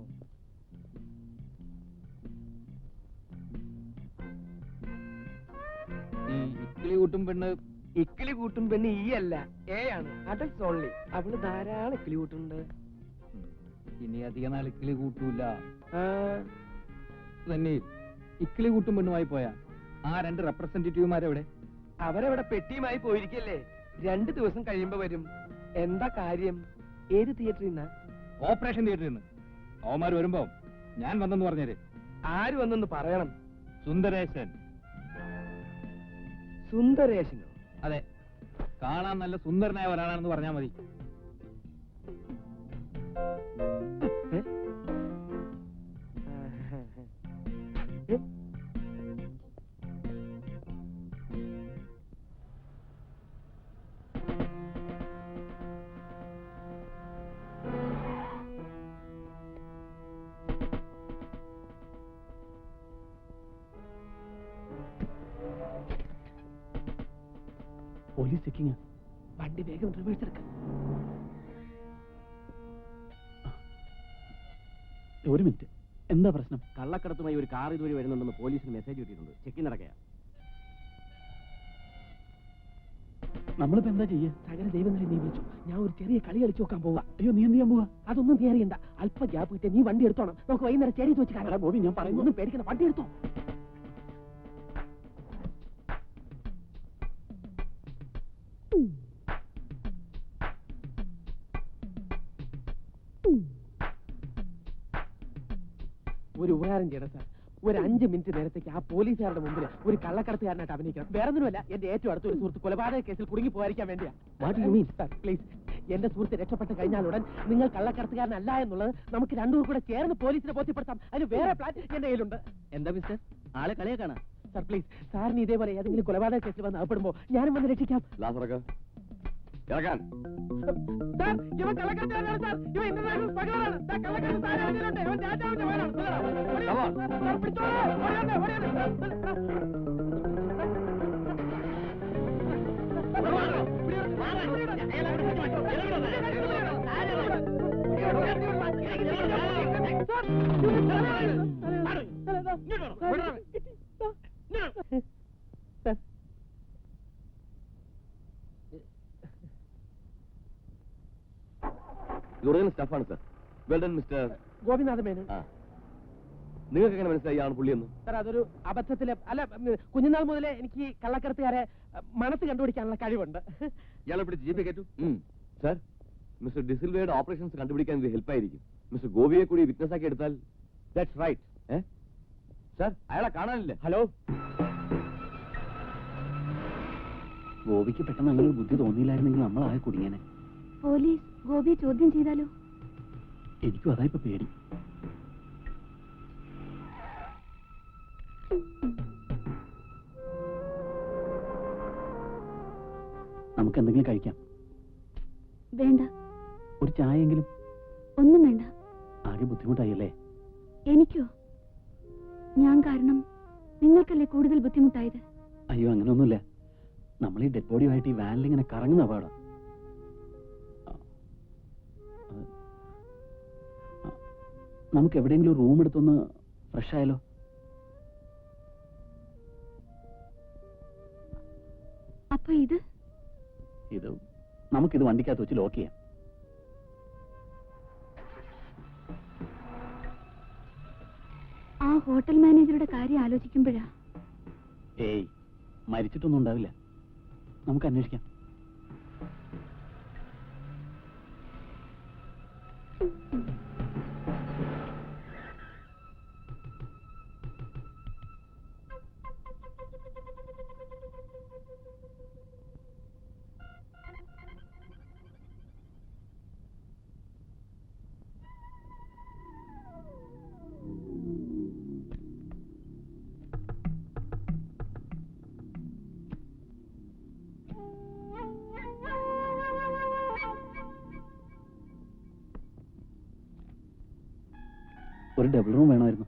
Speaker 7: ഈ ഇക്കിളി കൂട്ടും പെണ്ണ്
Speaker 3: ഇക്കിളി കൂട്ടും പെണ്ണ് ഈ അല്ല, എ ആണ്. Adults only. അവള് ധാരാളം ഇക്കിളി കൂട്ടുണ്ട്.
Speaker 7: ഇനി അധിക നാൾ ഇക്കിളി കൂട്ടൂല. തന്നെ ഇക്കിളി കൂട്ടും പെണ്ണുമായി പോയാ ആ 2 റെപ്രസെന്റേറ്റീവുമാരെവിടെ?
Speaker 3: അവരവിടെ പെട്ടിയുമായി പോയിരിക്കല്ലേ. 2 ദിവസം കഴിയുമ്പോ വരും. എന്താ കാര്യം? ഏത് തിയേറ്ററിൽ നിന്നാ?
Speaker 7: ഓപ്പറേഷൻ തിയേറ്ററിൽ നിന്ന്. അവന്മാർ വരുമ്പോ ഞാൻ വന്നെന്ന് പറഞ്ഞേര്.
Speaker 3: ആര് വന്നെന്ന് പറയണം.
Speaker 7: സുന്ദരേശൻ.
Speaker 3: സുന്ദരേശനോ?
Speaker 7: അതെ, കാണാൻ നല്ല സുന്ദരനായ ഒരാളാണെന്ന് പറഞ്ഞാൽ മതി.
Speaker 4: Police checking.
Speaker 3: വണ്ടി വേഗം റിവേഴ്സ് എടുക്ക.
Speaker 4: ഒരു മിനിറ്റ്, എന്താ പ്രശ്നം?
Speaker 1: കള്ളക്കടത്തുമായി ഒരു കാർ ഇതുവരെ വരുന്നുണ്ടെന്ന് പോലീസിന് മെസ്സേജ് കിട്ടിയിട്ടുണ്ട്. ചെക്കിങ് നടക്കുക.
Speaker 4: നമ്മളിപ്പോ എന്താ ചെയ്യാ?
Speaker 3: സകല ദൈവങ്ങളെ നീ വിളിച്ചു. ഞാൻ ഒരു ചെറിയ കളി കളിച്ചു നോക്കാൻ പോവാ.
Speaker 4: അയ്യോ, നീ എന്ത് ചെയ്യാൻ പോവാ?
Speaker 3: അതൊന്നും നീ അറിയണ്ട. അല്പ ഗ്യാപ്പ് കിട്ടിയ നീ വണ്ടി എടുത്തോണം. നമുക്ക് വൈകുന്നേരം ചേരി വെച്ച് കാണാം.
Speaker 4: ബോബി, ഞാൻ പറയുന്നു.
Speaker 3: ഒന്നും പേടിക്കണം, വണ്ടി എടുത്തോ. ഒരു ഉപകാരം ചെയ്യണം സാർ. ഒരു 5 മിനിറ്റ് നേരത്തേക്ക് ആ പോലീസുകാരുടെ മുമ്പിൽ ഒരു കള്ളക്കടത്തുകാരനായിട്ട് അഭിനയിക്കണം. വേറെ ഒന്നുമല്ല, എന്റെ ഏറ്റവും അടുത്ത ഒരു സുഹൃത്ത് കൊലപാതക കേസിൽ കുടുങ്ങി പോകാതിരിക്കാൻ വേണ്ടിയാ. What you mean sir? Please, എന്റെ സുഹൃത്ത് രക്ഷപ്പെട്ട് കഴിഞ്ഞാലുടൻ നിങ്ങൾ കള്ളക്കടത്തുകാരനല്ല എന്നുള്ളത് നമുക്ക് 2 പേർ കൂടെ ചേർന്ന് പോലീസിനെ ബോധ്യപ്പെടുത്താം. അതിന് വേറെ പ്ലാൻ എന്റെ കയ്യിലുണ്ട്.
Speaker 4: എന്താ മിസ്റ്റർ, ആളെ കളിയാക്കാണ്?
Speaker 3: സാർ പ്ലീസ്, സാറിന് ഇതേപോലെ ഏതെങ്കിലും കൊലപാതക കേസിൽ വന്ന് അകപ്പെടുമ്പോ ഞാനും വന്ന് രക്ഷിക്കാം.
Speaker 1: ഇറക്കാൻ
Speaker 3: സാർ, ഇവൻ കള്ളക്കടത്തുകാരനാണ് സാർ. ഇവൻ ഇന്റർനാഷണൽ സ്മഗ്ലറാണ്. സാർ, കള്ളക്കടത്ത് സാറിന്റെ വണ്ടിയിലുണ്ട്. ഇവൻ രാജാവിന്റെ മകനാണ്. സാർ, പിടിച്ചോളൂ. ഓടിയോട്ടെ, ഓടിയോട്ടെ.
Speaker 1: സ്റ്റഫാണ് sir. Well done mister
Speaker 3: Gopinatha Menon.
Speaker 1: നിങ്ങൾക്ക് എങ്ങനെ മനസ്സിലായി ആണ് പുള്ളിയെന്ന്?
Speaker 3: സാർ, അതൊരു അബദ്ധത്തില് അല്ല, കുഞ്ഞുനാൾ മുതലേ എനിക്ക് കള്ളക്കടത്തുകാരെ മനസ്സ് കണ്ടുപിടിക്കാനുള്ള കഴിവുണ്ട്.
Speaker 1: ഇയാളെ പിടിച്ച് ജീപ്പേ കയറ്റു. സാർ, മിസ്റ്റർ ഡിസിൽവയുടെ ഓപ്പറേഷൻസ് കണ്ടുപിടിക്കാൻ ഇത് ഹെൽപ്പായിരിക്കും. മിസ്റ്റർ ഗോപിയെ കൂടി വിറ്റ്നസ് ആക്കി എടുത്താൽ. That's right. സാർ, അയാളെ കാണാനില്ല. ഹലോ.
Speaker 4: ഗോപിക്ക് പെട്ടെന്ന് അങ്ങനെ ഒരു ബുദ്ധി തോന്നിയില്ലായിരുന്നെങ്കിൽ നമ്മളാകെ കുടുങ്ങിയനെ.
Speaker 2: പോലീസ് ഗോപിയെ ചോദ്യം ചെയ്താലോ?
Speaker 4: എനിക്കും അതാ ഇപ്പൊ പേടി. നമുക്ക് എന്തെങ്കിലും കഴിക്കാം.
Speaker 2: വേണ്ട.
Speaker 4: ഒരു ചായയെങ്കിലും?
Speaker 2: ഒന്നും വേണ്ട.
Speaker 4: ആകെ ബുദ്ധിമുട്ടായല്ലേ?
Speaker 2: എനിക്കോ? ഞാൻ കാരണം നിങ്ങൾക്കല്ലേ കൂടുതൽ ബുദ്ധിമുട്ടായത്?
Speaker 4: അയ്യോ, അങ്ങനെയൊന്നുമില്ല. നമ്മൾ ഈ ഡെഡ് ബോഡിയുമായിട്ട് ഈ വാനിൽ ഇങ്ങനെ കറങ്ങുന്ന അപകടം. നമുക്ക് എവിടെയെങ്കിലും റൂം എടുത്തൊന്ന് ഫ്രഷ് ആയാലോ?
Speaker 2: അപ്പൊ ഇത്
Speaker 4: നമുക്കിത് വണ്ടിക്കകത്ത് വെച്ച് ലോക്ക് ചെയ്യാം.
Speaker 2: ആ ഹോട്ടൽ മാനേജറുടെ കാര്യം ആലോചിക്കുമ്പോഴാ.
Speaker 4: ഏയ്, മരിച്ചിട്ടൊന്നും ഉണ്ടാവില്ല. നമുക്ക് അന്വേഷിക്കാം. ഒരു ഡബിൾ റൂം വേണമായിരുന്നു.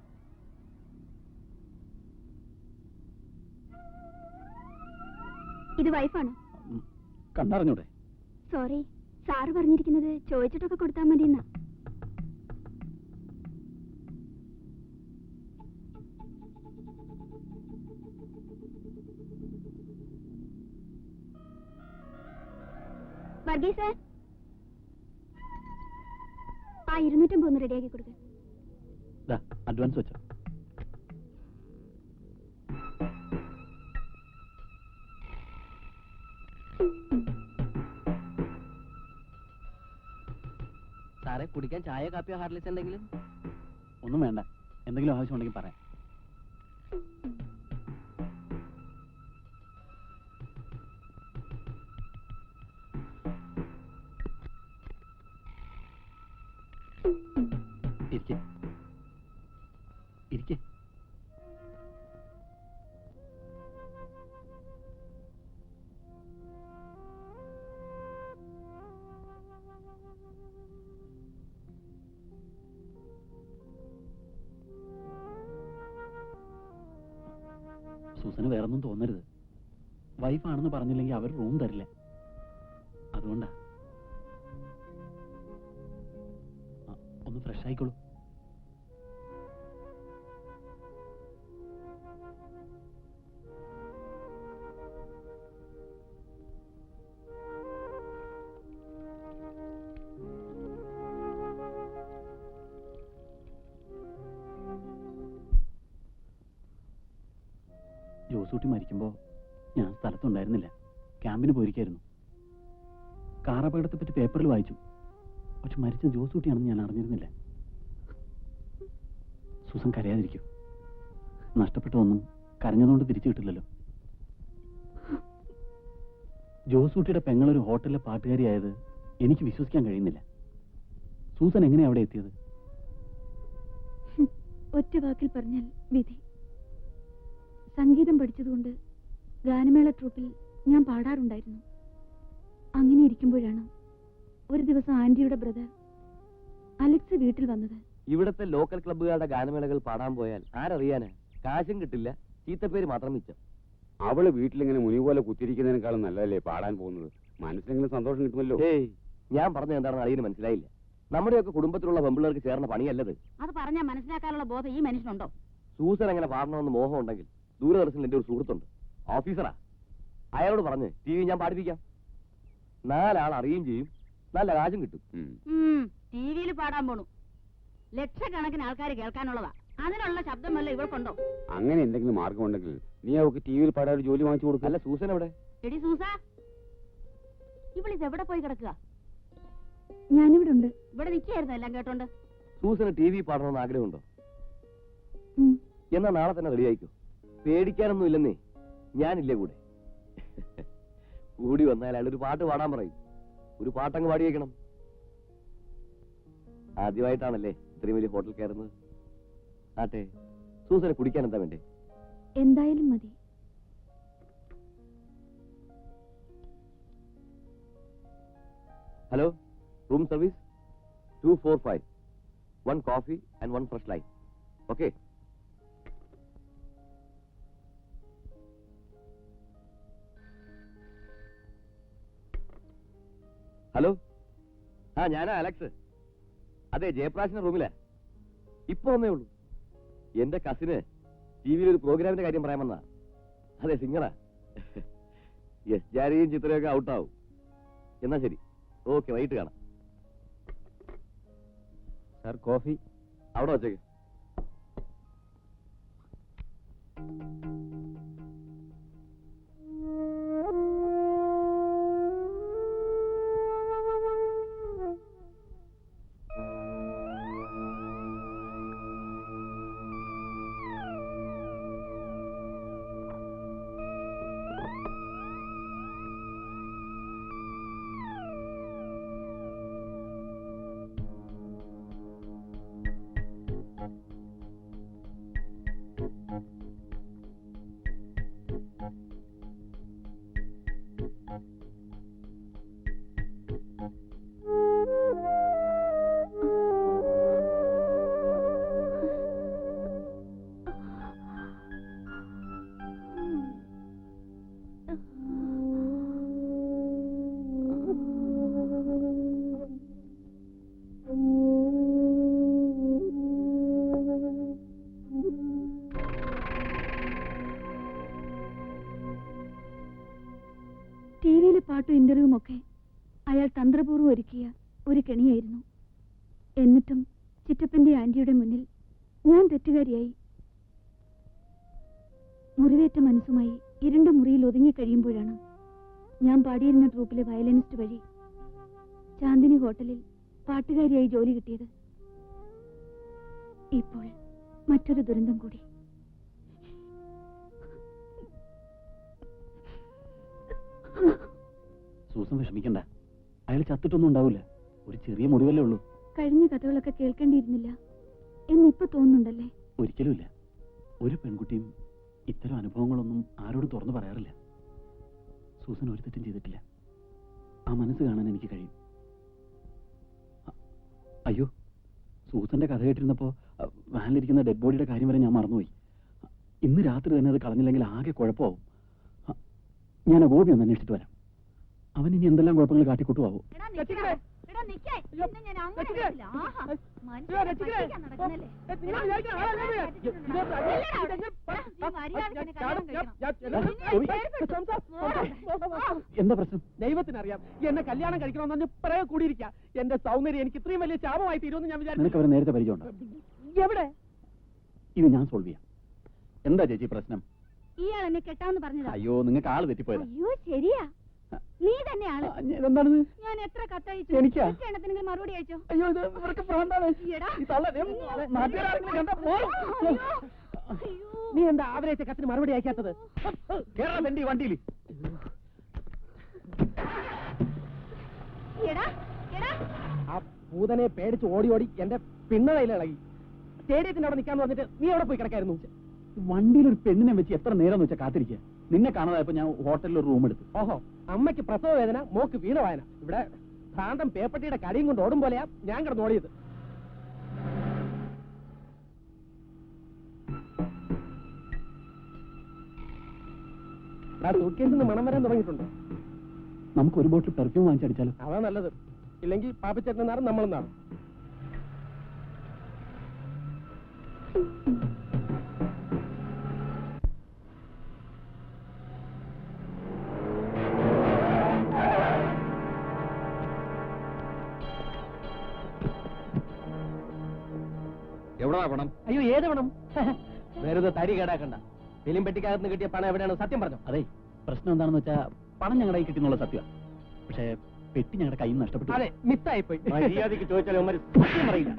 Speaker 2: ഇത് വൈഫാണോ?
Speaker 4: കണ്ടറിഞ്ഞൂടെ?
Speaker 2: സോറി, സാറ് പറഞ്ഞിരിക്കുന്നത് ചോദിച്ചിട്ടൊക്കെ കൊടുത്താൽ മതി എന്നാ. വർഗീസ്, ആ 250 ഒന്ന് റെഡിയാക്കി കൊടുക്ക.
Speaker 4: അഡ്വാൻസ് വെച്ചോ.
Speaker 3: സാറേ, കുടിക്കാൻ ചായ കാപ്പിയോ ഹാർലിക്സ് എന്തെങ്കിലും?
Speaker 4: ഒന്നും വേണ്ട, എന്തെങ്കിലും ആവശ്യമുണ്ടെങ്കിൽ പറയാം. ഇരിക്കെ ഇരിക്കെ. സൂസന് വേറൊന്നും തോന്നരുത്. വൈഫാണെന്ന് പറഞ്ഞില്ലെങ്കിൽ അവർ റൂം തരില്ല. അതുകൊണ്ടാ. ഒന്ന് ഫ്രഷ് ആയിക്കോളൂ. ജോസൂട്ടി മരിക്കുമ്പോ ഞാൻ സ്ഥലത്തുണ്ടായിരുന്നില്ല, ക്യാമ്പിന് പോയിരിക്കായിരുന്നു. കാർ അപകടത്തെപ്പറ്റി പേപ്പറിൽ വായിച്ചു, പക്ഷെ മരിച്ച ജോസൂട്ടിയാണെന്ന് ഞാൻ അറിഞ്ഞിരുന്നില്ല. സൂസൻ കരയാതിരിക്കും. നഷ്ടപ്പെട്ടതൊന്നും കരഞ്ഞതുകൊണ്ട് തിരിച്ചു കിട്ടില്ലല്ലോ. ജോസൂട്ടിയുടെ പെങ്ങളൊരു ഹോട്ടലിലെ പാട്ടുകാരിയായത് എനിക്ക് വിശ്വസിക്കാൻ കഴിയുന്നില്ല. സൂസൻ എങ്ങനെയാ അവിടെ എത്തിയത്?
Speaker 2: ഒറ്റ വാക്കിൽ പറഞ്ഞാൽ വിധി. സംഗീതം പഠിച്ചതുകൊണ്ട് ഗാനമേള ട്രൂപ്പിൽ ഞാൻ പാടാറുണ്ടായിരുന്നു. അങ്ങനെ ഇരിക്കുമ്പോഴാണ് ഒരു ദിവസം ആന്റിയുടെ ബ്രദർ അലക്സ് വീട്ടിൽ വന്നത്.
Speaker 3: ഇവിടത്തെ ലോക്കൽ ക്ലബ്ബുകാരുടെ ഗാനമേളകൾ പാടാൻ പോയാൽ ആരറിയാനാ? കാശും കിട്ടില്ല, ചീത്തപ്പേര് മാത്രം മിച്ചം.
Speaker 6: അവള് വീട്ടിലിങ്ങനെ മുനി പോലെ കുത്തിരിക്കുന്നതിനേക്കാളും നല്ലതല്ലേ പാടാൻ പോകുന്നത്? മനസ്സിലെങ്കിലും സന്തോഷം കിട്ടുമല്ലോ.
Speaker 3: ഏയ്, ഞാൻ പറഞ്ഞത് എന്താണെന്ന് അളിയന് മനസ്സിലായില്ല. നമ്മുടെയൊക്കെ കുടുംബത്തിലുള്ള പെമ്പിള്ളേർക്ക് ചേർന്ന പണിയല്ലത്.
Speaker 10: അത് പറഞ്ഞാൽ മനസ്സിലാക്കാനുള്ള ബോധം ഈ മനുഷ്യനുണ്ടോ?
Speaker 3: സൂസൻ എങ്ങനെ പാടണമെന്ന് മോഹം ഉണ്ടെങ്കിൽ ദൂരദർശനിൽ എന്റെ ഒരു സുഹൃത്തുണ്ട്, ഓഫീസറാ. അയാളോട് പറഞ്ഞ് ടി വി ഞാൻ പാടിപ്പിക്കാം. 4 ആൾ അറിയുകയും ചെയ്യും, നല്ല കാശും കിട്ടും.
Speaker 10: ടി വിയിൽ പാടാൻ പോണു. ലക്ഷക്കണക്കിന് ആൾക്കാർ കേൾക്കാനുള്ളതാ. അതിനുള്ള ശബ്ദം വല്ല ഇവൾക്കുണ്ടോ?
Speaker 6: അങ്ങനെ എന്തെങ്കിലും മാർഗം ഉണ്ടെങ്കിൽ നീ അവൾക്ക് ടി വിയിൽ പാടാൻ ഒരു ജോലി വാങ്ങിച്ചു കൊടുക്കും.
Speaker 3: അല്ല, സൂസൻ എവിടെ?
Speaker 10: എടി സൂസ, ഇവളിത് എവിടെ പോയി കിടക്കുക?
Speaker 2: ഞാനിവിടെ ഉണ്ട്.
Speaker 10: ഇവിടെ നിൽക്കായിരുന്നു എല്ലാം കേട്ടോണ്ട്.
Speaker 3: സൂസന് ടി വി പാടണമെന്ന് ആഗ്രഹമുണ്ടോ? എന്നാ നാളെ തന്നെ റെഡിയായിക്കോ. പേടിക്കാനൊന്നും ഇല്ലെന്നേ, ഞാനില്ലേ കൂടെ. കൂടി വന്നാൽ അയാൾ ഒരു പാട്ട് പാടാൻ പറയും. ഒരു പാട്ടങ്ങ് പാടി വയ്ക്കണം. ആദ്യമായിട്ടാണല്ലേ ഇത്രയും വലിയ ഹോട്ടൽ കയറുന്നത്. ആട്ടെ, സൂസനെ കുടിക്കാൻ എന്താ വേണ്ടേ?
Speaker 2: എന്തായാലും മതി.
Speaker 3: Hello, room service 245. 1 coffee and 1 fresh line. Okay. Hello, ഞാനാ അലക്സ്. അതെ, ജയപ്രാശിന്റെ റൂമിലാ. ഇപ്പൊ വന്നേ ഉള്ളൂ. എന്റെ കസിന് ടി വിയിൽ ഒരു പ്രോഗ്രാമിന്റെ കാര്യം പറയാൻ വന്നാ. അതെ, സിംഗറാ. യെസ്, ജാരിയും ചിത്രയൊക്കെ ഔട്ടാവും. എന്നാ ശരി, ഓക്കെ, വൈകിട്ട് കാണാം.
Speaker 4: സാർ, കോഫി
Speaker 3: അവിടെ വച്ചേക്ക്.
Speaker 2: തന്ത്രപൂർവ്വം ഒരുക്കിയ ഒരു കെണിയായിരുന്നു. എന്നിട്ടും ചിറ്റപ്പന്റെ ആന്റിയുടെ മുന്നിൽ ഞാൻ തെറ്റുകാരിയായി. മുറിവേറ്റ മനസ്സുമായി ഇരുണ്ട മുറിയിൽ ഒതുങ്ങിക്കഴിയുമ്പോഴാണ് ഞാൻ പാടിയിരുന്ന ട്രൂപ്പിലെ വയലിനിസ്റ്റ് വഴി ചാന്ദിനി ഹോട്ടലിൽ പാട്ടുകാരിയായി ജോലി കിട്ടിയത്. ഇപ്പോൾ മറ്റൊരു ദുരന്തം കൂടി.
Speaker 4: സൂസൻ വിഷമിക്കണ്ട, അയാൾ ചത്തിട്ടൊന്നും ഉണ്ടാവില്ല. ഒരു ചെറിയ മുറിവല്ലേ ഉള്ളൂ.
Speaker 2: കഴിഞ്ഞ കഥകളൊക്കെ കേൾക്കേണ്ടിയിരുന്നില്ല എന്നിപ്പോ തോന്നുന്നുണ്ടല്ലേ?
Speaker 4: ഒരിക്കലുമില്ല. ഒരു പെൺകുട്ടിയും ഇത്തരം അനുഭവങ്ങളൊന്നും ആരോടും തുറന്നു പറയാറില്ല. സൂസൻ ഒരു തെറ്റും ചെയ്തിട്ടില്ല. ആ മനസ്സ് കാണാൻ എനിക്ക് കഴിയും. അയ്യോ, സൂസന്റെ കഥ കേട്ടിരുന്നപ്പോ വാനിലിരിക്കുന്ന ഡെഡ് ബോഡിയുടെ കാര്യം വരെ ഞാൻ മറന്നുപോയി. ഇന്ന് രാത്രി തന്നെ അത് കളഞ്ഞില്ലെങ്കിൽ ആകെ കുഴപ്പമാവും. ഞാൻ ഗോപി ഒന്ന് അന്വേഷിച്ചിട്ട് വരാം. അവൻ ഇനി എന്തെല്ലാം കുഴപ്പങ്ങൾ കാട്ടിക്കൂട്ടുമാവോ? എന്താ പ്രശ്നം?
Speaker 3: ദൈവത്തിനറിയാം. എന്നെ കല്യാണം കഴിക്കണമെന്ന് പറഞ്ഞ് പിറകെ കൂടിയിരിക്കാം. എന്റെ സൗന്ദര്യം എനിക്ക് ഇത്രയും വലിയ ശാപമായി തീരുമെന്ന് ഞാൻ വിചാരിച്ചു.
Speaker 4: നിനക്ക് അവരെ നേരത്തെ പരിചയമുണ്ടോ?
Speaker 3: എവിടെ?
Speaker 4: ഇത് ഞാൻ സോൾവ് ചെയ്യാം. എന്താ ചേച്ചി പ്രശ്നം?
Speaker 2: ഇയാൾ എന്നെ കെട്ടാന്ന് പറഞ്ഞതാ.
Speaker 4: അയ്യോ, നിങ്ങൾക്ക് ആള് തെറ്റിപ്പോയതാ.
Speaker 2: അയ്യോ ശരിയാ, നീ തന്നെയാണ്.
Speaker 4: എന്താണിത്?
Speaker 2: ഞാൻ എത്ര കത്തയച്ചു?
Speaker 4: എനിക്കാ?
Speaker 2: എണ്ണത്തിന് മറുപടി അയച്ചോ?
Speaker 4: അയ്യോ, ഇത് ഇവർക്ക് ഭ്രാന്താണ്.
Speaker 3: നീ എന്താ അവരയച്ച കത്തിന് മറുപടി അയക്കാത്തത്?
Speaker 4: കേരളം എന്റെ വണ്ടിയിൽ
Speaker 3: ആ ഭൂതനെ പേടിച്ച് ഓടി ഓടി എന്റെ പിന്നളയിൽ ഇളകി. സ്റ്റേഡിയത്തിന്റെ അവിടെ നിൽക്കാന്ന് പറഞ്ഞിട്ട് നീ അവിടെ പോയി കിടക്കായിരുന്നു.
Speaker 4: വണ്ടിയിൽ ഒരു പെണ്ണിനെ വെച്ച് എത്ര നേരം എന്ന് വെച്ചാൽ കാത്തിരിക്കുക. നിന്നെ കാണാതായപ്പോ ഞാൻ ഹോട്ടലിൽ ഒരു റൂം എടുത്തു.
Speaker 3: ഓഹോ, അമ്മയ്ക്ക് പ്രസവ വേദന, മോക്ക് വീണ വായന. ഇവിടെ ഭ്രാന്തം പേപ്പട്ടിയുടെ കടിയും കൊണ്ട് ഓടും പോലെയാ ഞാൻ കിടന്ന് ഓടിയത്. സൂട്ട്കേസിൽ നിന്ന് മണം വരാൻ തുടങ്ങിയിട്ടുണ്ട്.
Speaker 4: നമുക്ക് ഒരു ബോട്ടിൽ പെർഫ്യൂം വാങ്ങിച്ചടിച്ചാലോ?
Speaker 3: അതാ നല്ലത്. ഇല്ലെങ്കിൽ പാപ്പിച്ചേട്ടൻ നാറും നമ്മളും നാറും.
Speaker 9: എവിടാ പണം?
Speaker 3: അയ്യോ, ഏത് പണം? വെറുതെ തടി കേടാക്കണ്ട. ഫിലിം പെട്ടിക്കകത്ത് കിട്ടിയ പണം എവിടെയാണ്? സത്യം പറഞ്ഞു.
Speaker 4: അതെ, പ്രശ്നം എന്താണെന്ന് വെച്ചാൽ പണം ഞങ്ങളുടെ കൈ കിട്ടുന്നുള്ള സത്യമാണ്. പക്ഷേ പെട്ടി ഞങ്ങളുടെ കയ്യിൽ നിന്ന് നഷ്ടപ്പെട്ടു.
Speaker 3: അതെ, മിസ്സായിപ്പോയി.
Speaker 1: മര്യാദയ്ക്ക് ചോദിച്ചാൽ അവന്മാര് സത്യം പറയില്ല.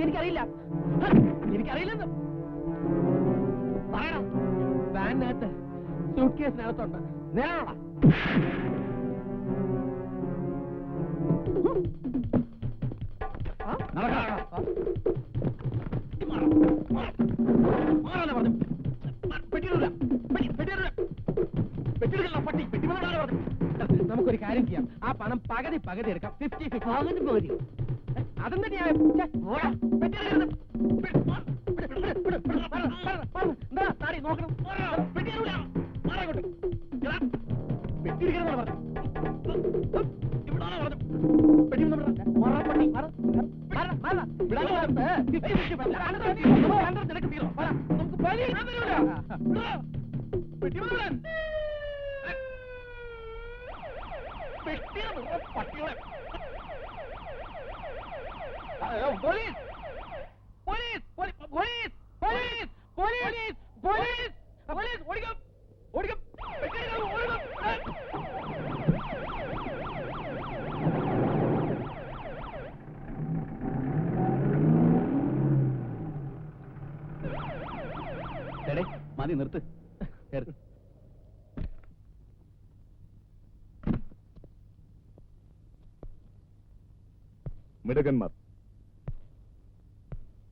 Speaker 3: എനിക്കറിയില്ല, എനിക്കറിയില്ലെന്ന് പറയണം. വാനിനകത്ത് സൂട്ട് കേസിനകത്തുണ്ട്. നേരാണോടാ? നമുക്കൊരു കാര്യം ചെയ്യാം. ആ പണം പകുതി പകുതി എടുക്കാം. 50-50. പകുതി അതെന്താ ന്യായം? നോക്കണം.
Speaker 4: മതി നിർത്ത്.
Speaker 9: മിടുക്കന്മാർ,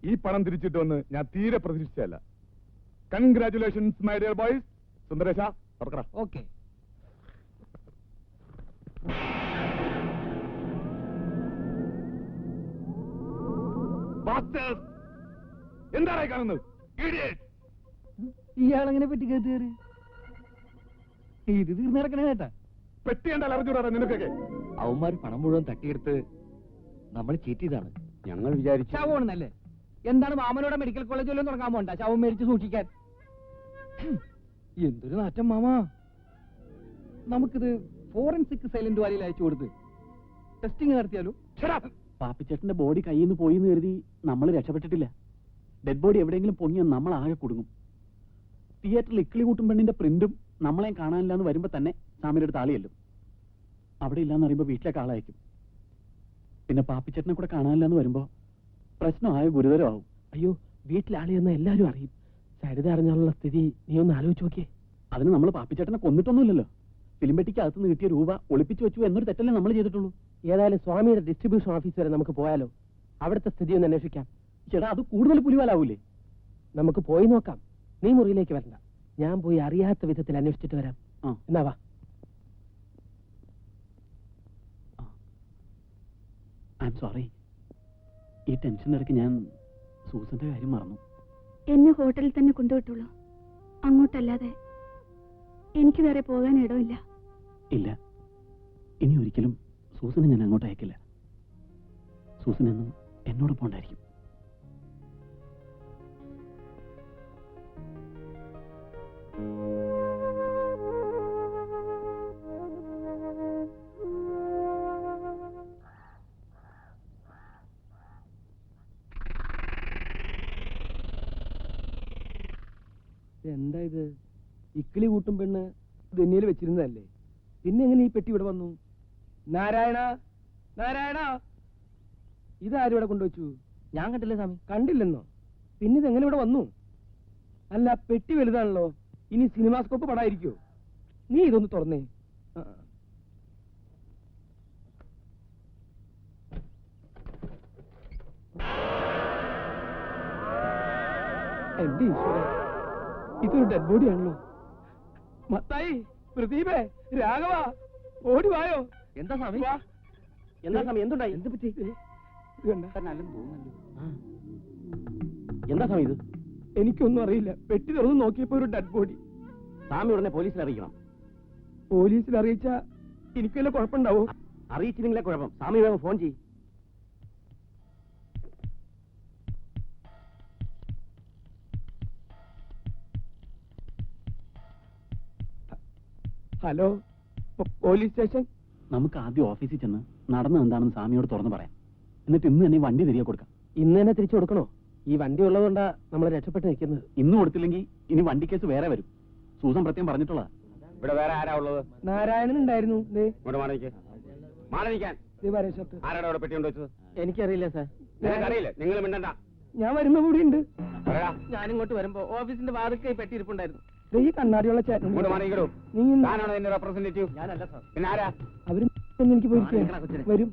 Speaker 9: ഈ പണം തിരിച്ചിട്ടുവെന്ന് ഞാൻ തീരെ പ്രതീക്ഷിച്ചല്ല. Congratulations my dear boys. Sundaresha തുറക്കറ.
Speaker 3: ഓക്കെ.
Speaker 9: എന്താണ് കാണുന്നത്?
Speaker 3: ഇയാളെങ്ങനെ പെട്ടി കയറി? ഇത് തീർന്നിറക്കണ കേട്ടാ.
Speaker 9: പെട്ടി കണ്ടാൽ അറിഞ്ഞൂടാ നിനക്കൊക്കെ.
Speaker 7: അവന്മാർ പണം മുഴുവൻ തട്ടിയെടുത്ത് നമ്മൾ ചീറ്റ് ചെയ്താണ്.
Speaker 4: ഞങ്ങൾ വിചാരിച്ചു
Speaker 3: ശവമാണെന്നല്ലേ? എന്താണ് മാമനോടെ മെഡിക്കൽ കോളേജ് വല്ലതും തുടങ്ങാൻ പോണ്ട ശവം മേടിച്ച് സൂക്ഷിക്കാൻ? എന്തൊരു നാറ്റം മാമാ. നമുക്കിത് ഫോറൻസിക് സൈലന്റ് വാലിയിൽ അയച്ചു കൊടുത്ത് ടെസ്റ്റിംഗ് നടത്തിയാലോ?
Speaker 4: പാപ്പിച്ചേട്ടന്റെ ബോഡി കയ്യിൽ നിന്ന് പോയി എന്ന് കരുതി നമ്മൾ രക്ഷപ്പെട്ടിട്ടില്ല. ഡെഡ് ബോഡി എവിടെയെങ്കിലും പൊങ്ങിയാൽ നമ്മൾ ആകെ കുടുങ്ങും. തിയേറ്ററിൽ ഇക്കിളി കൂട്ടും പെണ്ണിന്റെ പ്രിന്റും നമ്മളെയും കാണാനില്ല എന്ന് വരുമ്പോ തന്നെ സാമിയുടെ അടുത്ത് ആളിയല്ലും. അവിടെ ഇല്ലാന്ന് അറിയുമ്പോ വീട്ടിലേക്ക് ആളയക്കും. പിന്നെ പാപ്പിച്ചേട്ടനെ കൂടെ കാണാനില്ല എന്ന് വരുമ്പോ പ്രശ്നമായ ഗുരുതരമാവും.
Speaker 3: അയ്യോ, വീട്ടിലാളിയെന്ന് എല്ലാരും അറിയും. സരിത അറിഞ്ഞാലുള്ള സ്ഥിതി നീ ഒന്ന് ആലോചിച്ച് നോക്കിയേ.
Speaker 4: അതിന് നമ്മൾ പാപ്പിച്ചേട്ടനെ കൊന്നിട്ടൊന്നുമില്ലല്ലോ. ഫിലിംപെട്ടിക്ക് അകത്തുനിന്ന് കിട്ടിയ രൂപ ഒളിപ്പിച്ചു വെച്ചു എന്നൊരു തെറ്റല്ലേ നമ്മൾ ചെയ്തിട്ടുള്ളൂ.
Speaker 3: ഏതായാലും സ്വാമിയുടെ ഡിസ്ട്രിബ്യൂഷൻ ഓഫീസ് വരെ നമുക്ക് പോയാലോ? അവിടുത്തെ സ്ഥിതി ഒന്ന് അന്വേഷിക്കാം.
Speaker 4: ചേട്ടാ, അത് കൂടുതൽ പുലിവാലാവൂലേ?
Speaker 3: നമുക്ക് പോയി നോക്കാം. നീ മുറിയിലേക്ക് വരണ്ട, ഞാൻ പോയി അറിയാത്ത വിധത്തിൽ അന്വേഷിച്ചിട്ട് വരാം. എന്നാ വാ.
Speaker 4: I am sorry. ഈ ടെൻഷനിടയ്ക്ക് ഞാൻ സൂസന്റെ കാര്യം മറന്നു.
Speaker 2: എന്നെ ഹോട്ടലിൽ തന്നെ കൊണ്ടുവിട്ടുള്ളൂ. അങ്ങോട്ടല്ലാതെ എനിക്ക് വേറെ പോകാൻ ഇടമില്ല.
Speaker 4: ഇല്ല, ഇനി ഒരിക്കലും സൂസനെ ഞാൻ അങ്ങോട്ട് അയക്കില്ല. സൂസൻ എന്നും എന്നോടൊപ്പം ഉണ്ടായിരിക്കും.
Speaker 3: എന്താ ഇത്? ഇക്കിളി കൂട്ടും പെണ്ണ് ദന്നിയിൽ വെച്ചിരുന്നതല്ലേ? പിന്നെ എങ്ങനെ ഈ പെട്ടി ഇവിടെ വന്നു? നാരായണ, നാരായണ, ഇതാരും ഇവിടെ കൊണ്ടുവച്ചു? ഞാൻ കണ്ടില്ല സ്വാമി. കണ്ടില്ലെന്നോ? പിന്നെ ഇതെങ്ങനെ ഇവിടെ വന്നു? അല്ല, പെട്ടി വലുതാണല്ലോ. ഇനി സിനിമാസ്കോപ്പ് പടായിരിക്കോ? നീ ഇതൊന്ന് തുറന്നേ. എന്റെ ഈശ്വര, ഇതൊരു ഡെഡ് ബോഡിയാണല്ലോ. മത്തായി, പ്രദീപേ, രാഘവ, ഓടി വായോ.
Speaker 7: എന്താ സ്വാമി?
Speaker 3: എന്താ സ്വാമി? എന്തുണ്ടായി? എന്ത് പറ്റി?
Speaker 4: എന്താ സ്വാമി ഇത്?
Speaker 3: എനിക്കൊന്നും അറിയില്ല. പെട്ടി തുറന്ന് നോക്കിയപ്പോ ഒരു ഡെഡ് ബോഡി.
Speaker 4: സ്വാമി ഉടനെ പോലീസിൽ അറിയിക്കണം.
Speaker 3: പോലീസിൽ അറിയിച്ചാ എനിക്ക് വല്ല കുഴപ്പമുണ്ടാവോ?
Speaker 4: അറിയിച്ചില്ലെങ്കിലേ കുഴപ്പം. സ്വാമി വേഗം ഫോൺ ചെയ്യും.
Speaker 3: Hello, police station.
Speaker 4: നമുക്ക് ആദ്യം ഓഫീസിൽ ചെന്ന് നടന്നത് എന്താണെന്ന് സ്വാമിയോട് തുറന്നു പറയാം. എന്നിട്ട് ഇന്ന് തന്നെ വണ്ടി തിരികെ കൊടുക്കാം.
Speaker 3: ഇന്ന് തന്നെ തിരിച്ചു കൊടുക്കണോ? ഈ വണ്ടി ഉള്ളതുകൊണ്ടാ നമ്മൾ രക്ഷപ്പെട്ട് നിൽക്കുന്നത്.
Speaker 4: ഇന്ന് കൊടുത്തില്ലെങ്കിൽ ഇനി വണ്ടി കേസ് വേറെ വരും. സൂസൻ പ്രത്യേകം പറഞ്ഞിട്ടുള്ള.
Speaker 1: ഇവിടെ വേറെ ആരാ ഉള്ളത്?
Speaker 3: നാരായണൻ ഉണ്ടായിരുന്നു.
Speaker 1: ആരാണ് അവിടെ പെട്ടി കൊണ്ട് വെച്ചത്?
Speaker 3: എനിക്കറിയില്ല സാർ.
Speaker 1: നിനക്കറിയില്ലേ? നിങ്ങൾ മിണ്ടണ്ട.
Speaker 3: ഞാൻ വരുമ്പോ കൂടി ഉണ്ട്.
Speaker 1: പറയടാ.
Speaker 3: ഞാനിങ്ങോട്ട് വരുമ്പോ ഓഫീസിന്റെ വാതിൽക്കൈ പെട്ടി ഇരിപ്പുണ്ടായിരുന്നു. ഈ കണ്ണാടിയുള്ള ചേട്ടൻ.
Speaker 1: ഇങ്ങോട്ട് മാറിയിക്കടോ.
Speaker 3: നീ
Speaker 1: ഞാനാണോ എന്റെ റെപ്രസെന്റേറ്റീവ്?
Speaker 3: ഞാനല്ല സാർ.
Speaker 1: പിന്നെ ആരാ?
Speaker 3: അവരും എനിക്ക് പോയിരിക്കുക. വരും.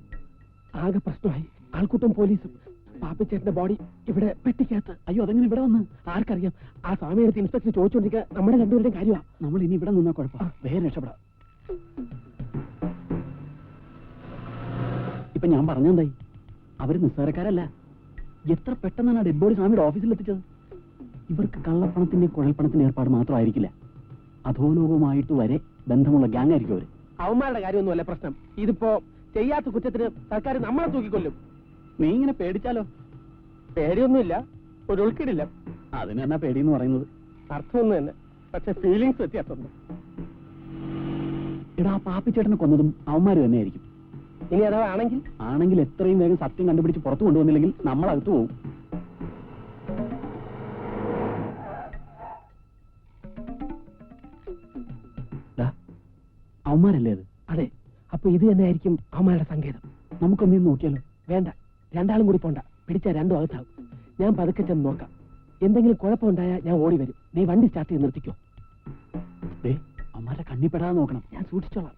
Speaker 3: ആകെ പ്രശ്നമായി. ആൾക്കൂട്ടം പോലീസും. പാപ്പിച്ചേട്ടന്റെ ബോഡി ഇവിടെ പെട്ടിക്കകത്ത്.
Speaker 4: അയ്യോ, അതെങ്ങനെ ഇവിടെ വന്ന്?
Speaker 3: ആർക്കറിയാം? ആ സ്വാമിയുടെ ഇൻസ്പെക്ടർ ചോദിച്ചോണ്ടിരിക്കുക നമ്മുടെ രണ്ടുപേരുടെയും കാര്യമാണ്.
Speaker 4: നമ്മൾ ഇനി ഇവിടെ നിന്നാ കുഴപ്പം. വേറെ രക്ഷപ്പെടാം. ഇപ്പൊ ഞാൻ പറഞ്ഞെന്തായി? അവര് നിസ്സാരക്കാരല്ല. എത്ര പെട്ടെന്നാണ് ഡെഡ് ബോഡി സ്വാമിയുടെ ഓഫീസിൽ എത്തിച്ചത്. ഇവർക്ക് കള്ളപ്പണത്തിന്റെ കുഴൽപ്പണത്തിന്റെ ഏർപ്പാട് മാത്രമായിരിക്കില്ല, അധോലോകവുമായിട്ട് വരെ ബന്ധമുള്ള ഗ്യാങ് ആയിരിക്കും അവര്.
Speaker 3: അവന്മാരുടെ കാര്യമൊന്നുമല്ല പ്രശ്നം. ഇതിപ്പോ ചെയ്യാത്ത കുറ്റത്തിന് സർക്കാർ നമ്മളെ തൂക്കിക്കൊല്ലും.
Speaker 4: നീ ഇങ്ങനെ പേടിച്ചാലോ?
Speaker 3: പേടിയൊന്നുമില്ല, ഒരു ഉൾക്കിടില്ല.
Speaker 4: അതിന് എന്നാ പേടിയെന്ന് പറയുന്നത്?
Speaker 3: അർത്ഥമൊന്നും തന്നെ, പക്ഷെ ഫീലിങ്സ് വ്യത്യാസമുണ്ട്.
Speaker 4: എടാ, ആ പാപ്പിച്ചേട്ടനെ കൊന്നതും അവന്മാര് തന്നെയായിരിക്കും.
Speaker 3: ഇനി അഥവാ
Speaker 4: ആണെങ്കിൽ എത്രയും വേഗം സത്യം കണ്ടുപിടിച്ച് പുറത്തു കൊണ്ടുവന്നില്ലെങ്കിൽ നമ്മൾ അകത്ത് പോവും. അവന്മാരല്ലേ അത്?
Speaker 3: അതെ. അപ്പൊ ഇത് തന്നെയായിരിക്കും അവന്മാരുടെ സങ്കേതം.
Speaker 4: നമുക്കൊന്നേ നോക്കിയാലോ?
Speaker 3: വേണ്ട, രണ്ടാളും കൂടി പോണ്ട. പിടിച്ചാൽ രണ്ടും അകത്താവും. ഞാൻ പതുക്കെ ചെന്ന് നോക്കാം. എന്തെങ്കിലും കുഴപ്പമുണ്ടായാൽ ഞാൻ ഓടി വരും. നീ വണ്ടി സ്റ്റാർട്ട് ചെയ്ത് നിർത്തിക്കോ.
Speaker 4: അവന്മാരുടെ കണ്ണിപ്പെടാതെ നോക്കണം.
Speaker 3: ഞാൻ സൂക്ഷിച്ചോളാം.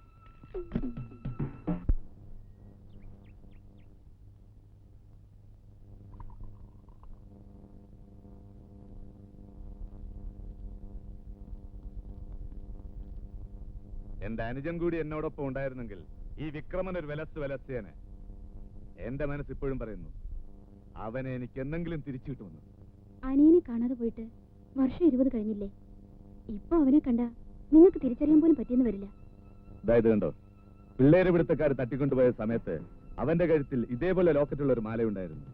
Speaker 9: എന്റെ അനുജൻ കൂടി എന്നോടൊപ്പം ഉണ്ടായിരുന്നെങ്കിൽ ഈ വിക്രമൻ ഒരു വിലസ്തേനെ. എന്റെ മനസ്സ് ഇപ്പോഴും പറയുന്നു, അവനെ എനിക്ക് എന്തെങ്കിലും തിരിച്ചു കിട്ടുമെന്ന്.
Speaker 2: അനിയനെ കാണാതെ പോയിട്ട് വർഷം 20 കഴിഞ്ഞില്ലേ? ഇപ്പൊ അവനെ കണ്ട നിങ്ങൾക്ക് തിരിച്ചറിയാൻ പോലും പറ്റിയെന്ന് വരില്ല.
Speaker 9: അതായത് കണ്ടോ, പിള്ളേരെ പിടുത്തക്കാർ തട്ടിക്കൊണ്ടുപോയ സമയത്ത് അവന്റെ കഴുത്തിൽ ഇതേപോലെ ലോക്കറ്റുള്ള ഒരു മാലയുണ്ടായിരുന്നു.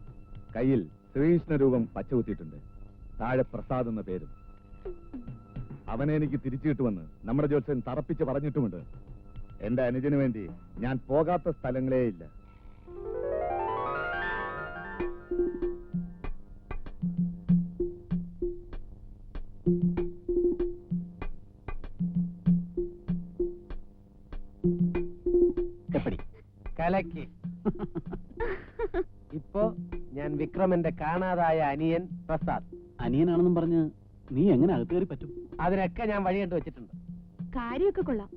Speaker 9: കയ്യിൽ ശ്രീകൃഷ്ണ രൂപം പച്ചകുത്തിയിട്ടുണ്ട്. താഴെ പ്രസാദ് എന്ന പേരും. അവനെ എനിക്ക് തിരിച്ചു കിട്ടുമെന്ന് നമ്മുടെ ജോത്സ്യൻ തറപ്പിച്ച് പറഞ്ഞിട്ടുമുണ്ട്. എന്റെ അനുജന് വേണ്ടി ഞാൻ പോകാത്ത സ്ഥലങ്ങളേ ഇല്ല.
Speaker 3: കലക്കി. ഇപ്പോ ഞാൻ വിക്രമന്റെ കാണാതായ അനിയൻ പ്രസാദ്.
Speaker 4: അനിയനാണെന്നും പറഞ്ഞ് നീ എങ്ങനെ അകത്ത് കയറി പറ്റും?
Speaker 3: അതിനൊക്കെ ഞാൻ വഴി കണ്ടു വെച്ചിട്ടുണ്ട്.
Speaker 2: കാര്യമൊക്കെ കൊള്ളാം.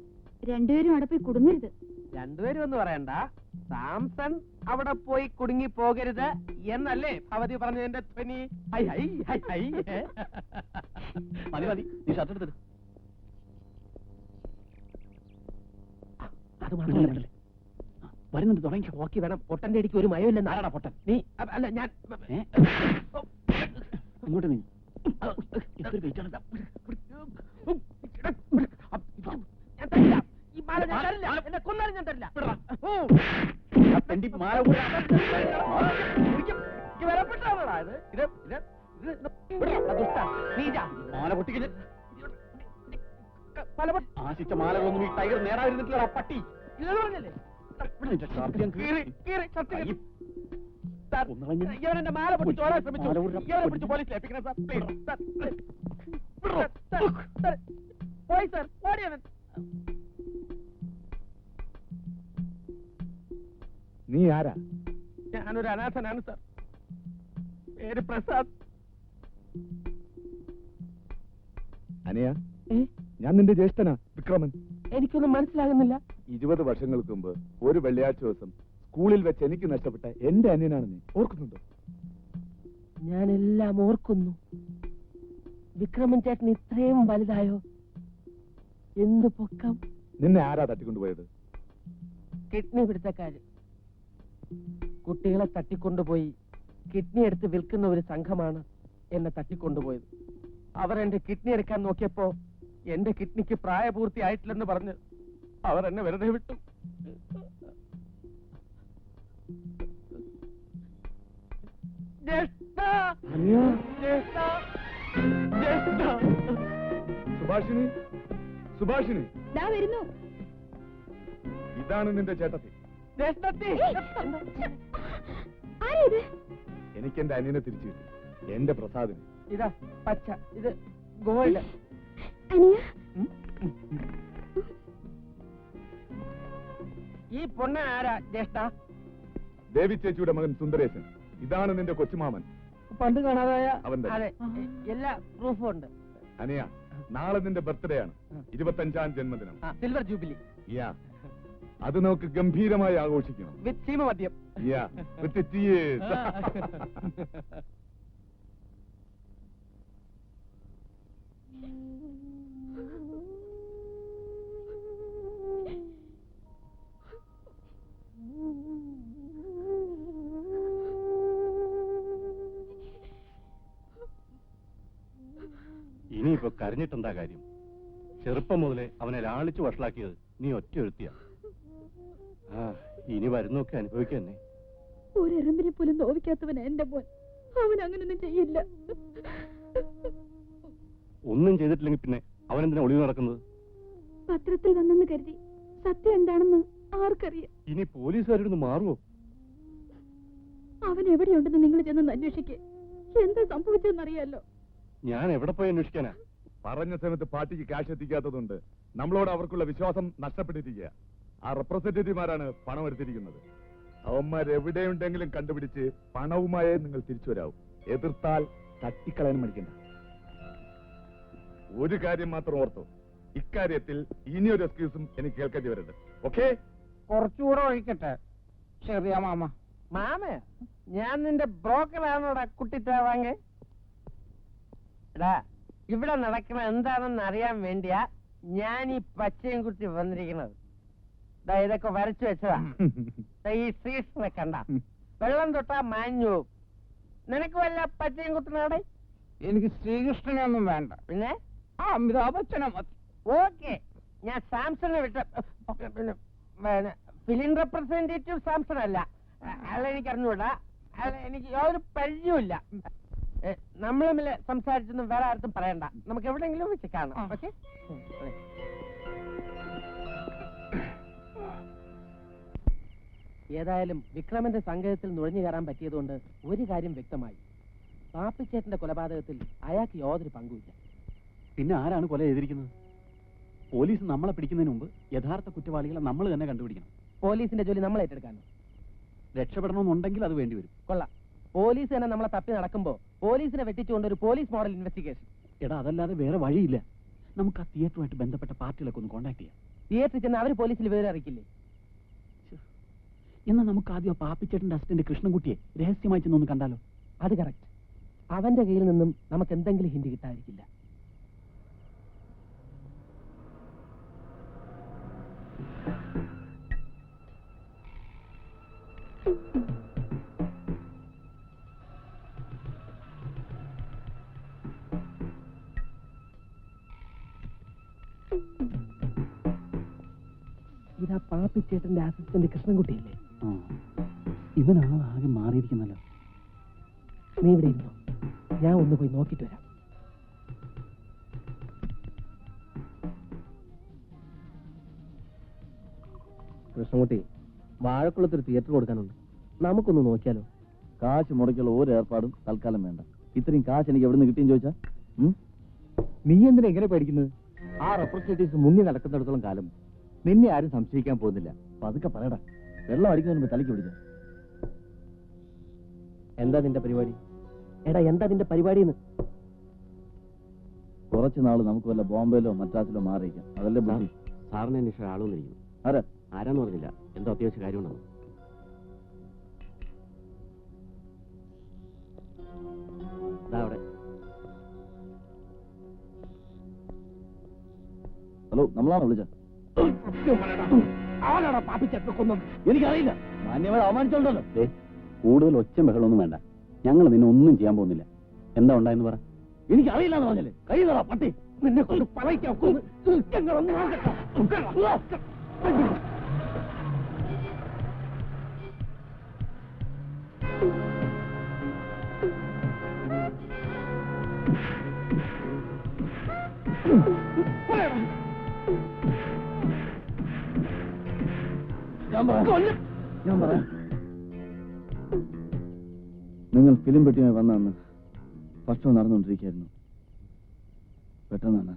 Speaker 2: രണ്ടുപേരും അവിടെ പോയി കുടുങ്ങരുത്.
Speaker 3: രണ്ടുപേരും എന്ന് പറയണ്ട, സാംസൺ അവിടെ പോയി കുടുങ്ങി പോകരുത് എന്നല്ലേ ഭവതി പറഞ്ഞതിന്റെ ധ്വനി? High high high high.
Speaker 4: മതി, നീ ഷർട്ട് എടുത്തിട്ട്.
Speaker 3: അത് മാത്രമല്ല,
Speaker 4: വരുന്നുണ്ട്, തുടങ്ങി.
Speaker 3: ഓക്കി വേണം. പൊട്ടന്റെ അടിക്ക് ഒരു മയമില്ലെന്ന്. ആരാടാ പൊട്ടൻ? നീ അല്ല, ഞാൻ
Speaker 4: ഇങ്ങോട്ട് നീ. എന്തൊരു വെയിറ്റാണ്.
Speaker 3: ഞാൻ തരില്ല. ഈ മാല ഞാൻ തരില്ല. എന്നെ കൊന്നാലും ഞാൻ തരില്ല.
Speaker 4: ആശിച്ച മാലകളൊന്നും ഈ ടൈഗർ നേടാതിരുന്നിട്ടില്ല പട്ടി.
Speaker 3: ഇവനെന്റെ മാല പൊട്ടിച്ച് ഓടാൻ ശ്രമിച്ചു. ഇവനെ പിടിച്ച് പോലീസിൽ ഏൽപ്പിക്കണം സാർ. പോയി സാർ, ഓടിയവൻ.
Speaker 9: നീ ആരാ?
Speaker 3: ഞാനൊരു അനാഥനാണ് സാർ. പേര് പ്രസാദ്.
Speaker 9: അനിയ, ഞാൻ നിന്റെ ജ്യേഷ്ഠനാ വിക്രമൻ.
Speaker 3: എനിക്കൊന്നും മനസ്സിലാകുന്നില്ല.
Speaker 9: 20 വർഷങ്ങൾക്ക് മുമ്പ് ഒരു വെള്ളിയാഴ്ച ദിവസം സ്കൂളിൽ വെച്ച് എനിക്ക് നഷ്ടപ്പെട്ട എന്റെ അന്യനാണ് നീ. ഓർക്കുന്നുണ്ടോ?
Speaker 3: ഞാനെല്ലാം ഓർക്കുന്നു. വിക്രമൻ ചേട്ടൻ ഇത്രയും വലുതായോ? എന്ത് പൊക്കം.
Speaker 9: നിന്നെ ആരാ തട്ടിക്കൊണ്ടുപോയത്?
Speaker 3: കിഡ്നി പിടുത്തക്കാര്. കുട്ടികളെ തട്ടിക്കൊണ്ടുപോയി കിഡ്നി എടുത്ത് വിൽക്കുന്ന ഒരു സംഘമാണ് എന്നെ തട്ടിക്കൊണ്ടുപോയത്. അവർ എന്റെ കിഡ്നി എടുക്കാൻ നോക്കിയപ്പോ എന്റെ കിഡ്നിക്ക് പ്രായപൂർത്തിയായിട്ടില്ലെന്ന് പറഞ്ഞ് അവർ എന്നെ വെറുതെ വിട്ടു.
Speaker 9: സുഭാഷിണി, സുഭാഷിണി,
Speaker 2: വരുന്നു.
Speaker 9: ഇതാണ് നിന്റെ ചേട്ടത്തി. എനിക്ക് എന്റെ അനിയനെ തിരിച്ചു കിട്ടി. എന്റെ പ്രസാദിന്.
Speaker 3: ഇതാ പച്ച, ഇത് ഗോൾഡ്. ഈ പൊണ്ണ ആരാ ജ്യേഷ്ഠ?
Speaker 9: ദേവി ചേച്ചിയുടെ മകൻ സുന്ദരേശൻ. ഇതാണ് നിന്റെ കൊച്ചുമാമൻ.
Speaker 3: പണ്ട് കാണാതായ
Speaker 9: അവന്റെ.
Speaker 3: അതെ, എല്ലാ പ്രൂഫും ഉണ്ട്.
Speaker 9: അനിയ, നാളെ നിന്റെ ബർത്ത്ഡേ ആണ്. 25ാം ജന്മദിനം.
Speaker 3: Silver jubilee.
Speaker 9: യാ, അത് നമുക്ക് ഗംഭീരമായി ആഘോഷിക്കണം.
Speaker 3: വിത്ത് ചീമമദ്യം.
Speaker 9: യാ, വിത്ത് ടീയേഴ്സ്.
Speaker 1: ഇനിയിപ്പോ കരഞ്ഞിട്ടെന്താ കാര്യം? ചെറുപ്പം മുതലേ അവനെ ലാളിച്ചു വഷളാക്കിയത് നീ ഒറ്റ എഴുത്തിയ. ഇനി വരുന്നൊക്കെ അനുഭവിക്കുക തന്നെ.
Speaker 2: ഒരെറുമ്പിനെ പോലും നോവിക്കാത്തവനാ എന്റെ മോൻ. അവൻ അങ്ങനൊന്നും ചെയ്യില്ല.
Speaker 1: ഒന്നും ചെയ്തിട്ടില്ലെങ്കിൽ പിന്നെ അവനെന്തിനാ ഒളിവ് നടക്കുന്നത്?
Speaker 2: പത്രത്തിൽ വന്നെന്ന് കരുതി സത്യം എന്താണെന്ന് ആർക്കറിയാം?
Speaker 1: ഇനി പോലീസുകാരോട് മാറുമോ?
Speaker 2: അവൻ എവിടെയുണ്ടെന്ന് നിങ്ങൾ ചെന്ന് അന്വേഷിക്കേ. എന്താ സംഭവിച്ചതെന്നറിയാലോ.
Speaker 1: ഞാൻ എവിടെ പോയി അന്വേഷിക്കാനാ?
Speaker 9: പറഞ്ഞ സമയത്ത് പാർട്ടിക്ക് ക്യാഷ് എത്തിക്കാത്തതുകൊണ്ട് നമ്മളോട് അവർക്കുള്ള വിശ്വാസം നഷ്ടപ്പെട്ടിരിക്കുക. ആ റെപ്രസെന്റേറ്റീവ്മാരാണ് പണം എടുത്തിരിക്കുന്നത്. അവന്മാർ എവിടെയുണ്ടെങ്കിലും കണ്ടുപിടിച്ച് പണവുമായേ നിങ്ങൾ തിരിച്ചു വരാവൂ. എതിർത്താൽ തട്ടിക്കളയാൻ മടിക്കണ്ട. ഒരു കാര്യം മാത്രം ഓർത്തോ, ഇക്കാര്യത്തിൽ ഇനിയൊരു എക്സ്ക്യൂസും എനിക്ക് കേൾക്കേണ്ടി വരരുത്. ഓക്കെ?
Speaker 5: കുറച്ചുകൂടെ ഒഴിക്കട്ടെ ചെറിയ മാമ.
Speaker 3: മാമേ, ഞാൻ നിന്റെ ബ്രോക്കറാണോടാ കുട്ടിത്താവാങ്ക? എടാ, ഇവിടെ നടക്കണ എന്താണെന്ന് അറിയാൻ വേണ്ടിയാ ഞാൻ ഈ പച്ചയും കുത്തി വന്നിരിക്കുന്നത്. ഇതൊക്കെ വരച്ചു വെച്ചതാ. ഈ സീസണെ കണ്ട വെള്ളം തൊട്ടാ മാഞ്ഞു. നിനക്ക് വല്ല പച്ചയും കുത്തനാടെ?
Speaker 5: എനിക്ക് ശ്രീകൃഷ്ണനൊന്നും വേണ്ട.
Speaker 3: പിന്നെ
Speaker 5: അമിതാഭ് ബച്ചനെ മതി.
Speaker 3: ഓക്കെ, ഞാൻ സാംസണെ വിട്ട പിന്നെ ഫിലിം റെപ്രസെന്റേറ്റീവ് സാംസൺ അല്ല. അയാളെ എനിക്ക് അറിഞ്ഞൂടാ. അയാളെ എനിക്ക് യാതൊരു പരിചയമില്ല. നമ്മൾ തമ്മിൽ സംസാരിച്ചൊന്നും വേറെ ആർക്കും പറയണ്ട. നമുക്ക് എവിടെയെങ്കിലും വെച്ച് കാണാം. ഓക്കെ? ഏതായാലും വിക്രമന്റെ സംഘത്തിൽ നുഴഞ്ഞു കയറാൻ പറ്റിയതുകൊണ്ട് ഒരു കാര്യം വ്യക്തമായി. പാപ്പിച്ചേട്ടന്റെ കൊലപാതകത്തിൽ അയാൾക്ക് യാതൊരു പങ്കുമില്ല.
Speaker 4: പിന്നെ ആരാണ് കൊല ചെയ്തിരിക്കുന്നത്? പോലീസ് നമ്മളെ പിടിക്കുന്നതിന് മുമ്പ് യഥാർത്ഥ കുറ്റവാളികളെ നമ്മൾ തന്നെ കണ്ടുപിടിക്കണം.
Speaker 3: പോലീസിന്റെ ജോലി നമ്മൾ ഏറ്റെടുക്കാനോ?
Speaker 4: രക്ഷപ്പെടണമെന്നുണ്ടെങ്കിൽ അത് വേണ്ടിവരും.
Speaker 3: കൊള്ളാം. പോലീസ് തന്നെ നമ്മളെ തപ്പി നടക്കുമ്പോ പോലീസിനെ വെട്ടിച്ചുകൊണ്ട് ഒരു പോലീസ് മോഡൽ ഇൻവെസ്റ്റിഗേഷൻ.
Speaker 4: എടാ, അതല്ലാതെ വേറെ വഴിയില്ല. നമുക്ക് ആ തിയേറ്ററുമായിട്ട് ബന്ധപ്പെട്ട പാർട്ടികളൊക്കെ ഒന്ന് കോൺടാക്ട് ചെയ്യാം.
Speaker 3: തിയേറ്ററിൽ ചെന്ന് അവർ പോലീസിൽ വിവരം അറിയിക്കില്ലേ?
Speaker 4: എന്നാൽ നമുക്ക് ആദ്യം ആ പാപ്പിച്ചേട്ടന്റെ അസിസ്റ്റന്റ് കൃഷ്ണൻകുട്ടിയെ രഹസ്യമായി ചെന്നൊന്ന് കണ്ടാലോ?
Speaker 3: അത് കറക്റ്റ്. അവന്റെ കയ്യിൽ നിന്നും നമുക്ക് എന്തെങ്കിലും ഹിന്റ് കിട്ടാതിരിക്കില്ല. ഇതാ പാപ്പിച്ചേട്ടന്റെ അസിസ്റ്റന്റ് കൃഷ്ണൻകുട്ടിയല്ലേ?
Speaker 4: ഇവനാളാകെ മാറിയിരിക്കുന്നല്ലോ.
Speaker 3: നീ ഇവിടെ ഇരുന്നോ, ഞാൻ ഒന്ന് പോയി നോക്കിട്ട് വരാം. കൃഷ്ണൻകുട്ടി, വാഴക്കുളത്തൊരു തിയേറ്റർ കൊടുക്കാനുണ്ട്. നമുക്കൊന്ന് നോക്കിയാലോ?
Speaker 7: കാശ് മുടക്കുള്ള ഒരു ഏർപ്പാടും തൽക്കാലം വേണ്ട. ഇത്രയും കാശ് എനിക്ക് എവിടെ നിന്ന് കിട്ടിയെന്ന് ചോദിച്ചാ നീ എന്തിനാ എങ്ങനെ പേടിക്കുന്നത്? ആ റെപ്രസെന്റേറ്റീവ്സ് മുന്നിൽ നടക്കുന്നിടത്തോളം കാലം നിന്നെ ആരും സംശയിക്കാൻ പോകുന്നില്ല. പതുക്കെ പറയടാ. വെള്ളം അടിക്കുന്നതിന് മുമ്പ് തലയ്ക്ക് പിടിച്ച.
Speaker 3: എന്താ നിന്റെ പരിപാടി? എടാ, എന്താ നിന്റെ പരിപാടി?
Speaker 7: കുറച്ചു നാള് നമുക്ക് വല്ല ബോംബെയിലോ മദ്രാസിലോ മാറിയിരിക്കാം. അതല്ലേ ബുദ്ധി.
Speaker 1: സാറിന് അന്വേഷിച്ച ആളൊന്നിരിക്കുന്നു.
Speaker 7: ആരാ?
Speaker 1: ആരാന്ന് പറഞ്ഞില്ല. എന്തോ അത്യാവശ്യ കാര്യമുണ്ടെന്ന്. അവിടെ
Speaker 7: ഹലോ, നമ്മളാണോ വിളിച്ച?
Speaker 4: എനിക്കറിയില്ല.
Speaker 7: മാന്യമായി അവമാനിച്ചോണ്ടല്ലോ.
Speaker 4: കൂടുതൽ ഒച്ച ബഹളമൊന്നും വേണ്ട. ഞങ്ങൾ നിന്നെ ഒന്നും ചെയ്യാൻ പോകുന്നില്ല. എന്താ ഉണ്ടായെന്ന് പറ.
Speaker 7: എനിക്കറിയില്ല എന്ന് പറഞ്ഞല്ലേ? കൈ തറ പട്ടി.
Speaker 3: നിന്നെ കൊണ്ട് പറയിക്കാൻ
Speaker 7: ഞാൻ പറയാം. നിങ്ങൾ ഫിലിം പെട്ടിയുമായി വന്നന്ന് ഭക്ഷണം നടന്നുകൊണ്ടിരിക്കുകയായിരുന്നു. പെട്ടെന്നാണ്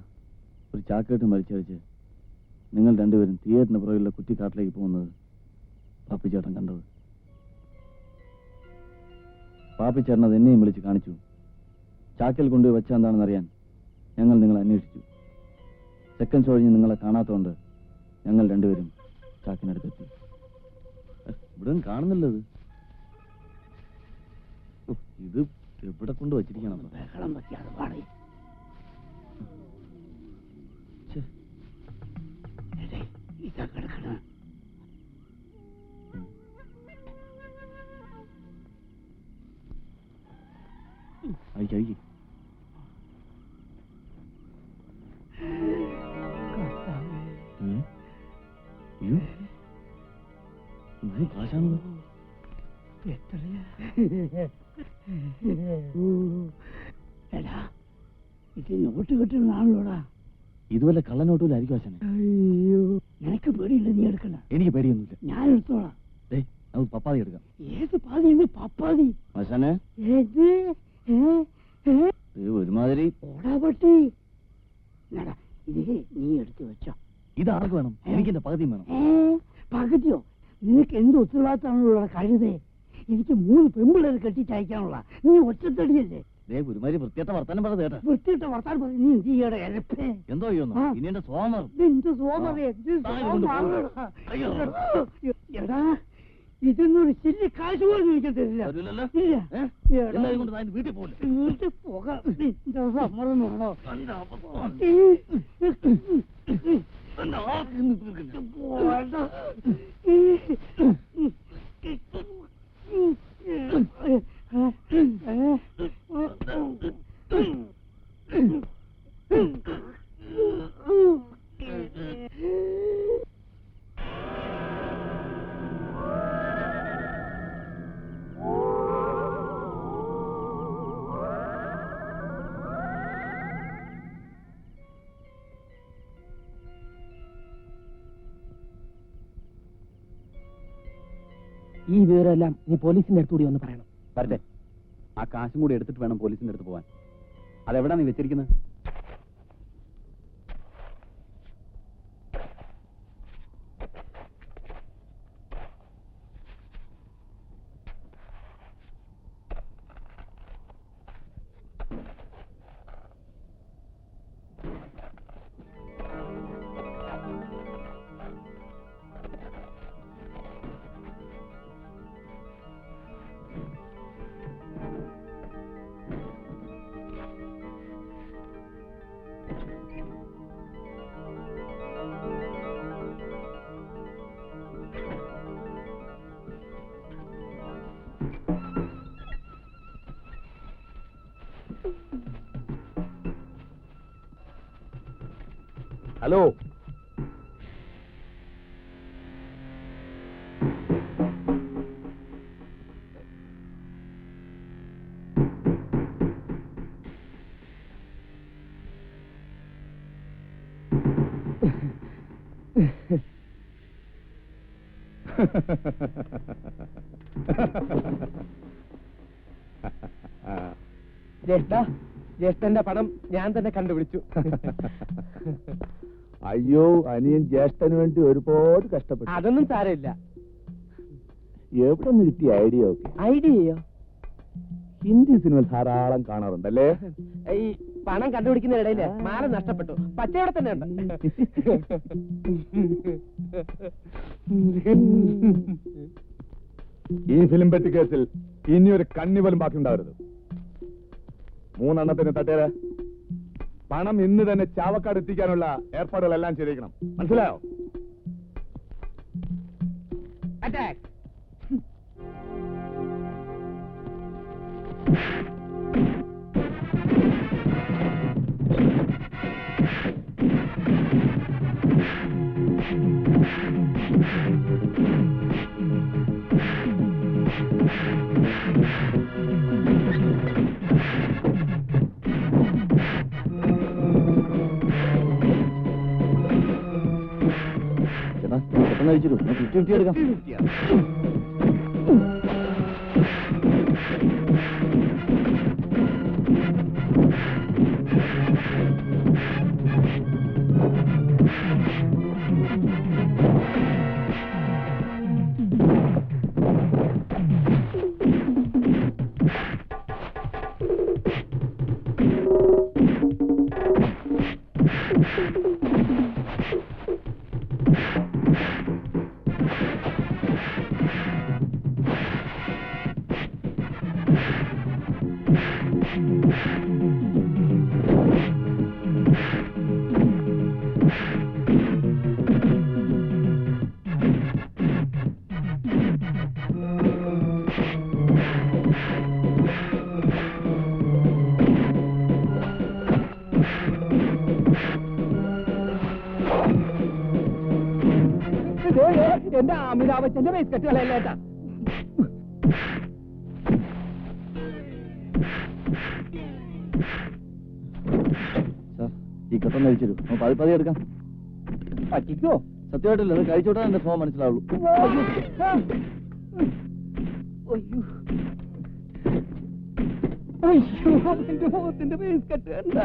Speaker 7: ഒരു ചാക്കേട്ട് മരിച്ചടിച്ച് നിങ്ങൾ രണ്ടുപേരും തിയേറ്ററിന് പുറകിലുള്ള കുറ്റിക്കാട്ടിലേക്ക് പോകുന്നത് പാപ്പിച്ചേട്ടൻ കണ്ടത്. പാപ്പിച്ചേട്ടൻ അത് എന്നെയും വിളിച്ച് കാണിച്ചു. ചാക്കിൽ കൊണ്ടുപോയി വെച്ച എന്താണെന്ന് അറിയാൻ ഞങ്ങൾ നിങ്ങളെ അന്വേഷിച്ചു. സെക്കൻഡ് ഷോ കഴിഞ്ഞ് നിങ്ങളെ കാണാത്തതുകൊണ്ട് ഞങ്ങൾ രണ്ടുപേരും ചാക്കിനടുത്തെത്തി. ഇവിടെ കാണുന്നില്ലത്. ഇത് എവിടെ കൊണ്ട് വച്ചിരിക്കണം? അയക്കി
Speaker 5: എടാ ഇത് നോട്ട് കിട്ടുന്നതാണല്ലോടാ.
Speaker 7: ഇതുവല്ല കള്ളനോട്ടിലായിരിക്കും ആശാനെ.
Speaker 5: അയ്യോ, നിനക്ക് പേടിയില്ല, നീ എടുക്കണ്ട.
Speaker 7: എനിക്ക് പേടിയൊന്നുമില്ല.
Speaker 5: ഞാൻ എടുത്തോളാം.
Speaker 7: നമുക്ക് പപ്പാതി എടുക്കാം.
Speaker 5: ഏത് പാതി? പപ്പാതി
Speaker 7: ആശാനെ
Speaker 5: ഏത്?
Speaker 7: ഒരുമാതിരി
Speaker 5: ഓടാ പട്ടി. ഇത് നീ എടുത്തു വെച്ചോ.
Speaker 7: ഇത് ആർക്ക് വേണം? എനിക്ക് എന്റെ പകുതിയും വേണം.
Speaker 5: പകുതിയോ? നിനക്ക് എന്ത് ഉത്തരവാദിത്തമാണുള്ള കഴുതേ? എനിക്ക് 3 പെമ്പിള്ളേർ കെട്ടിച്ചയക്കാനുള്ള. നീ ഒറ്റത്തടിയല്ലേ?
Speaker 7: ഒരുമാതിരി വൃത്തിയത്തെ വർത്താനം പറഞ്ഞത് കേട്ടോ.
Speaker 5: വൃത്തിയിട്ട വർത്താനം പറഞ്ഞു നീ എന്ത് ചെയ്യടെ? എരപ്പേ
Speaker 7: എന്തോ ചെയ്യുന്നു ഇനി എന്റെ സോമർ.
Speaker 5: എന്ത് സോമറേ? എടാ, ഇതൊന്നൊരു ശരി കാശ് പോലും ചോദിക്കാൻ തരില്ല.
Speaker 7: വീട്ടിൽ പോകില്ല.
Speaker 5: വീട്ടിൽ പോകാം. സമ്മതം വേണോ?
Speaker 3: ഈ വിവരമെല്ലാം നീ പോലീസിന്റെ അടുത്തുകൂടി ഒന്ന് പറയണം.
Speaker 4: വരട്ടെ, ആ കാശും കൂടി എടുത്തിട്ട് വേണം പോലീസിന്റെ അടുത്ത് പോവാൻ. അതെവിടാ നീ വെച്ചിരിക്കുന്നത്?
Speaker 9: ഹലോ,
Speaker 3: ജ്യേഷ്ഠന്റെ പണം ഞാൻ തന്നെ കണ്ടുപിടിച്ചു.
Speaker 9: അയ്യോ, അനിയൻ ജ്യേഷ്ഠന് വേണ്ടി ഒരുപാട് കഷ്ടപ്പെട്ടു.
Speaker 3: അതൊന്നും സാരമില്ല.
Speaker 9: എവിടെ നിന്ന് കിട്ടിയ ഐഡിയ ഒക്കെ?
Speaker 3: ഐഡിയയോ?
Speaker 9: ഹിന്ദി സിനിമ ധാരാളം കാണാറുണ്ടല്ലേ?
Speaker 3: ഈ പണം കണ്ടുപിടിക്കുന്നതിനിടയില് മാല നഷ്ടപ്പെട്ടു. പച്ചയോടെ തന്നെ ഉണ്ട്.
Speaker 9: ഈ ഫിലിം പെറ്റി കേസിൽ ഇനി ഒരു കണ്ണി പോലും ബാക്കി ഉണ്ടാവരുത്. 3 എണ്ണത്തിന് തട്ടേര. പണം ഇന്ന് തന്നെ ചാവക്കാട് എത്തിക്കാനുള്ള ഏർപ്പാടുകളെല്ലാം ചെയ്തിരിക്കണം. മനസ്സിലായോ?
Speaker 3: അറ്റാക്ക്.
Speaker 7: പെട്ടെന്ന് അയച്ചിട്ടു. 50-50 എടുക്കാം.
Speaker 3: എന്റെ അമിതാഭ് ബച്ചന്റെ ബിസ്ക്കറ്റുകളല്ലേട്ടാ.
Speaker 7: സാർ ഈ കെട്ടൊന്ന് കഴിച്ചു പതി എടുക്കാം. പറ്റിക്കോ? സത്യമായിട്ടില്ല, അത് കഴിച്ചോട്ടാ എന്റെ സ്വഭാവം മനസ്സിലാവുള്ളൂ.
Speaker 3: എന്റെ മുഖത്തിന്റെ ഫേസ് കട്ട് കണ്ട.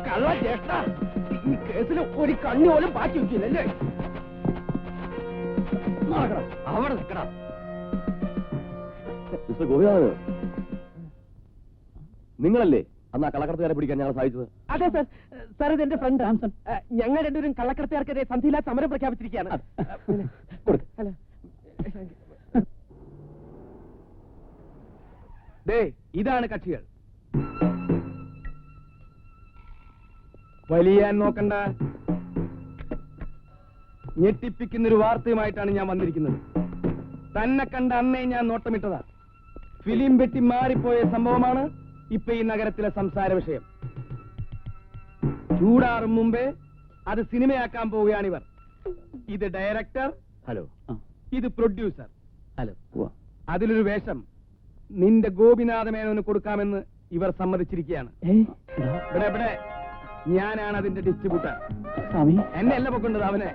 Speaker 3: കള്ള ജ്യേഷ്ഠ, ഈ കേസിൽ ഒരു കണ്ണി പോലും ബാക്കി വെക്കില്ലല്ലേ? അവിടെ നിൽക്കണം.
Speaker 7: മിസ്റ്റർ ഗോപിനാഥ്, നിങ്ങളല്ലേ അന്ന് ആ കള്ളക്കടത്തുകാരെ പിടിക്കാൻ ഞങ്ങളെ സഹായിച്ചത്?
Speaker 3: അതെ സാർ. സാർ ഇത് എന്റെ ഫ്രണ്ട് സാംസൺ. ഞങ്ങൾ രണ്ടുപേരും കള്ളക്കടത്തുകാർക്കെതിരെ സന്ധിയില്ലാ സമരം പ്രഖ്യാപിച്ചിരിക്കുകയാണ്. ഇതാണ് കക്ഷികൾ. വലിയാൻ നോക്കണ്ട. ഞെട്ടിപ്പിക്കുന്നൊരു വാർത്തയുമായിട്ടാണ് ഞാൻ വന്നിരിക്കുന്നത്. തന്നെ കണ്ട അന്നേ ഞാൻ നോട്ടമിട്ടതാ. ഫിലിം വെട്ടി മാറിപ്പോയ സംഭവമാണ് ഇപ്പൊ ഈ നഗരത്തിലെ സംസാര വിഷയം. ചൂടാറും മുമ്പേ അത് സിനിമയാക്കാൻ പോവുകയാണിവർ. ഇത് ഡയറക്ടർ,
Speaker 7: ഹലോ.
Speaker 3: ഇത് പ്രൊഡ്യൂസർ.
Speaker 7: ഹലോ.
Speaker 3: അതിലൊരു വേഷം നിന്റെ ഗോപിനാഥ മേനോന് കൊടുക്കാമെന്ന് ഇവർ സമ്മതിച്ചിരിക്കുകയാണ്. ഇവിടെ ഞാനാണ് അതിന്റെ ഡിസ്ട്രിബ്യൂട്ടർ. എന്നെ അല്ല പൊക്കൊണ്ടത്, അവനെ.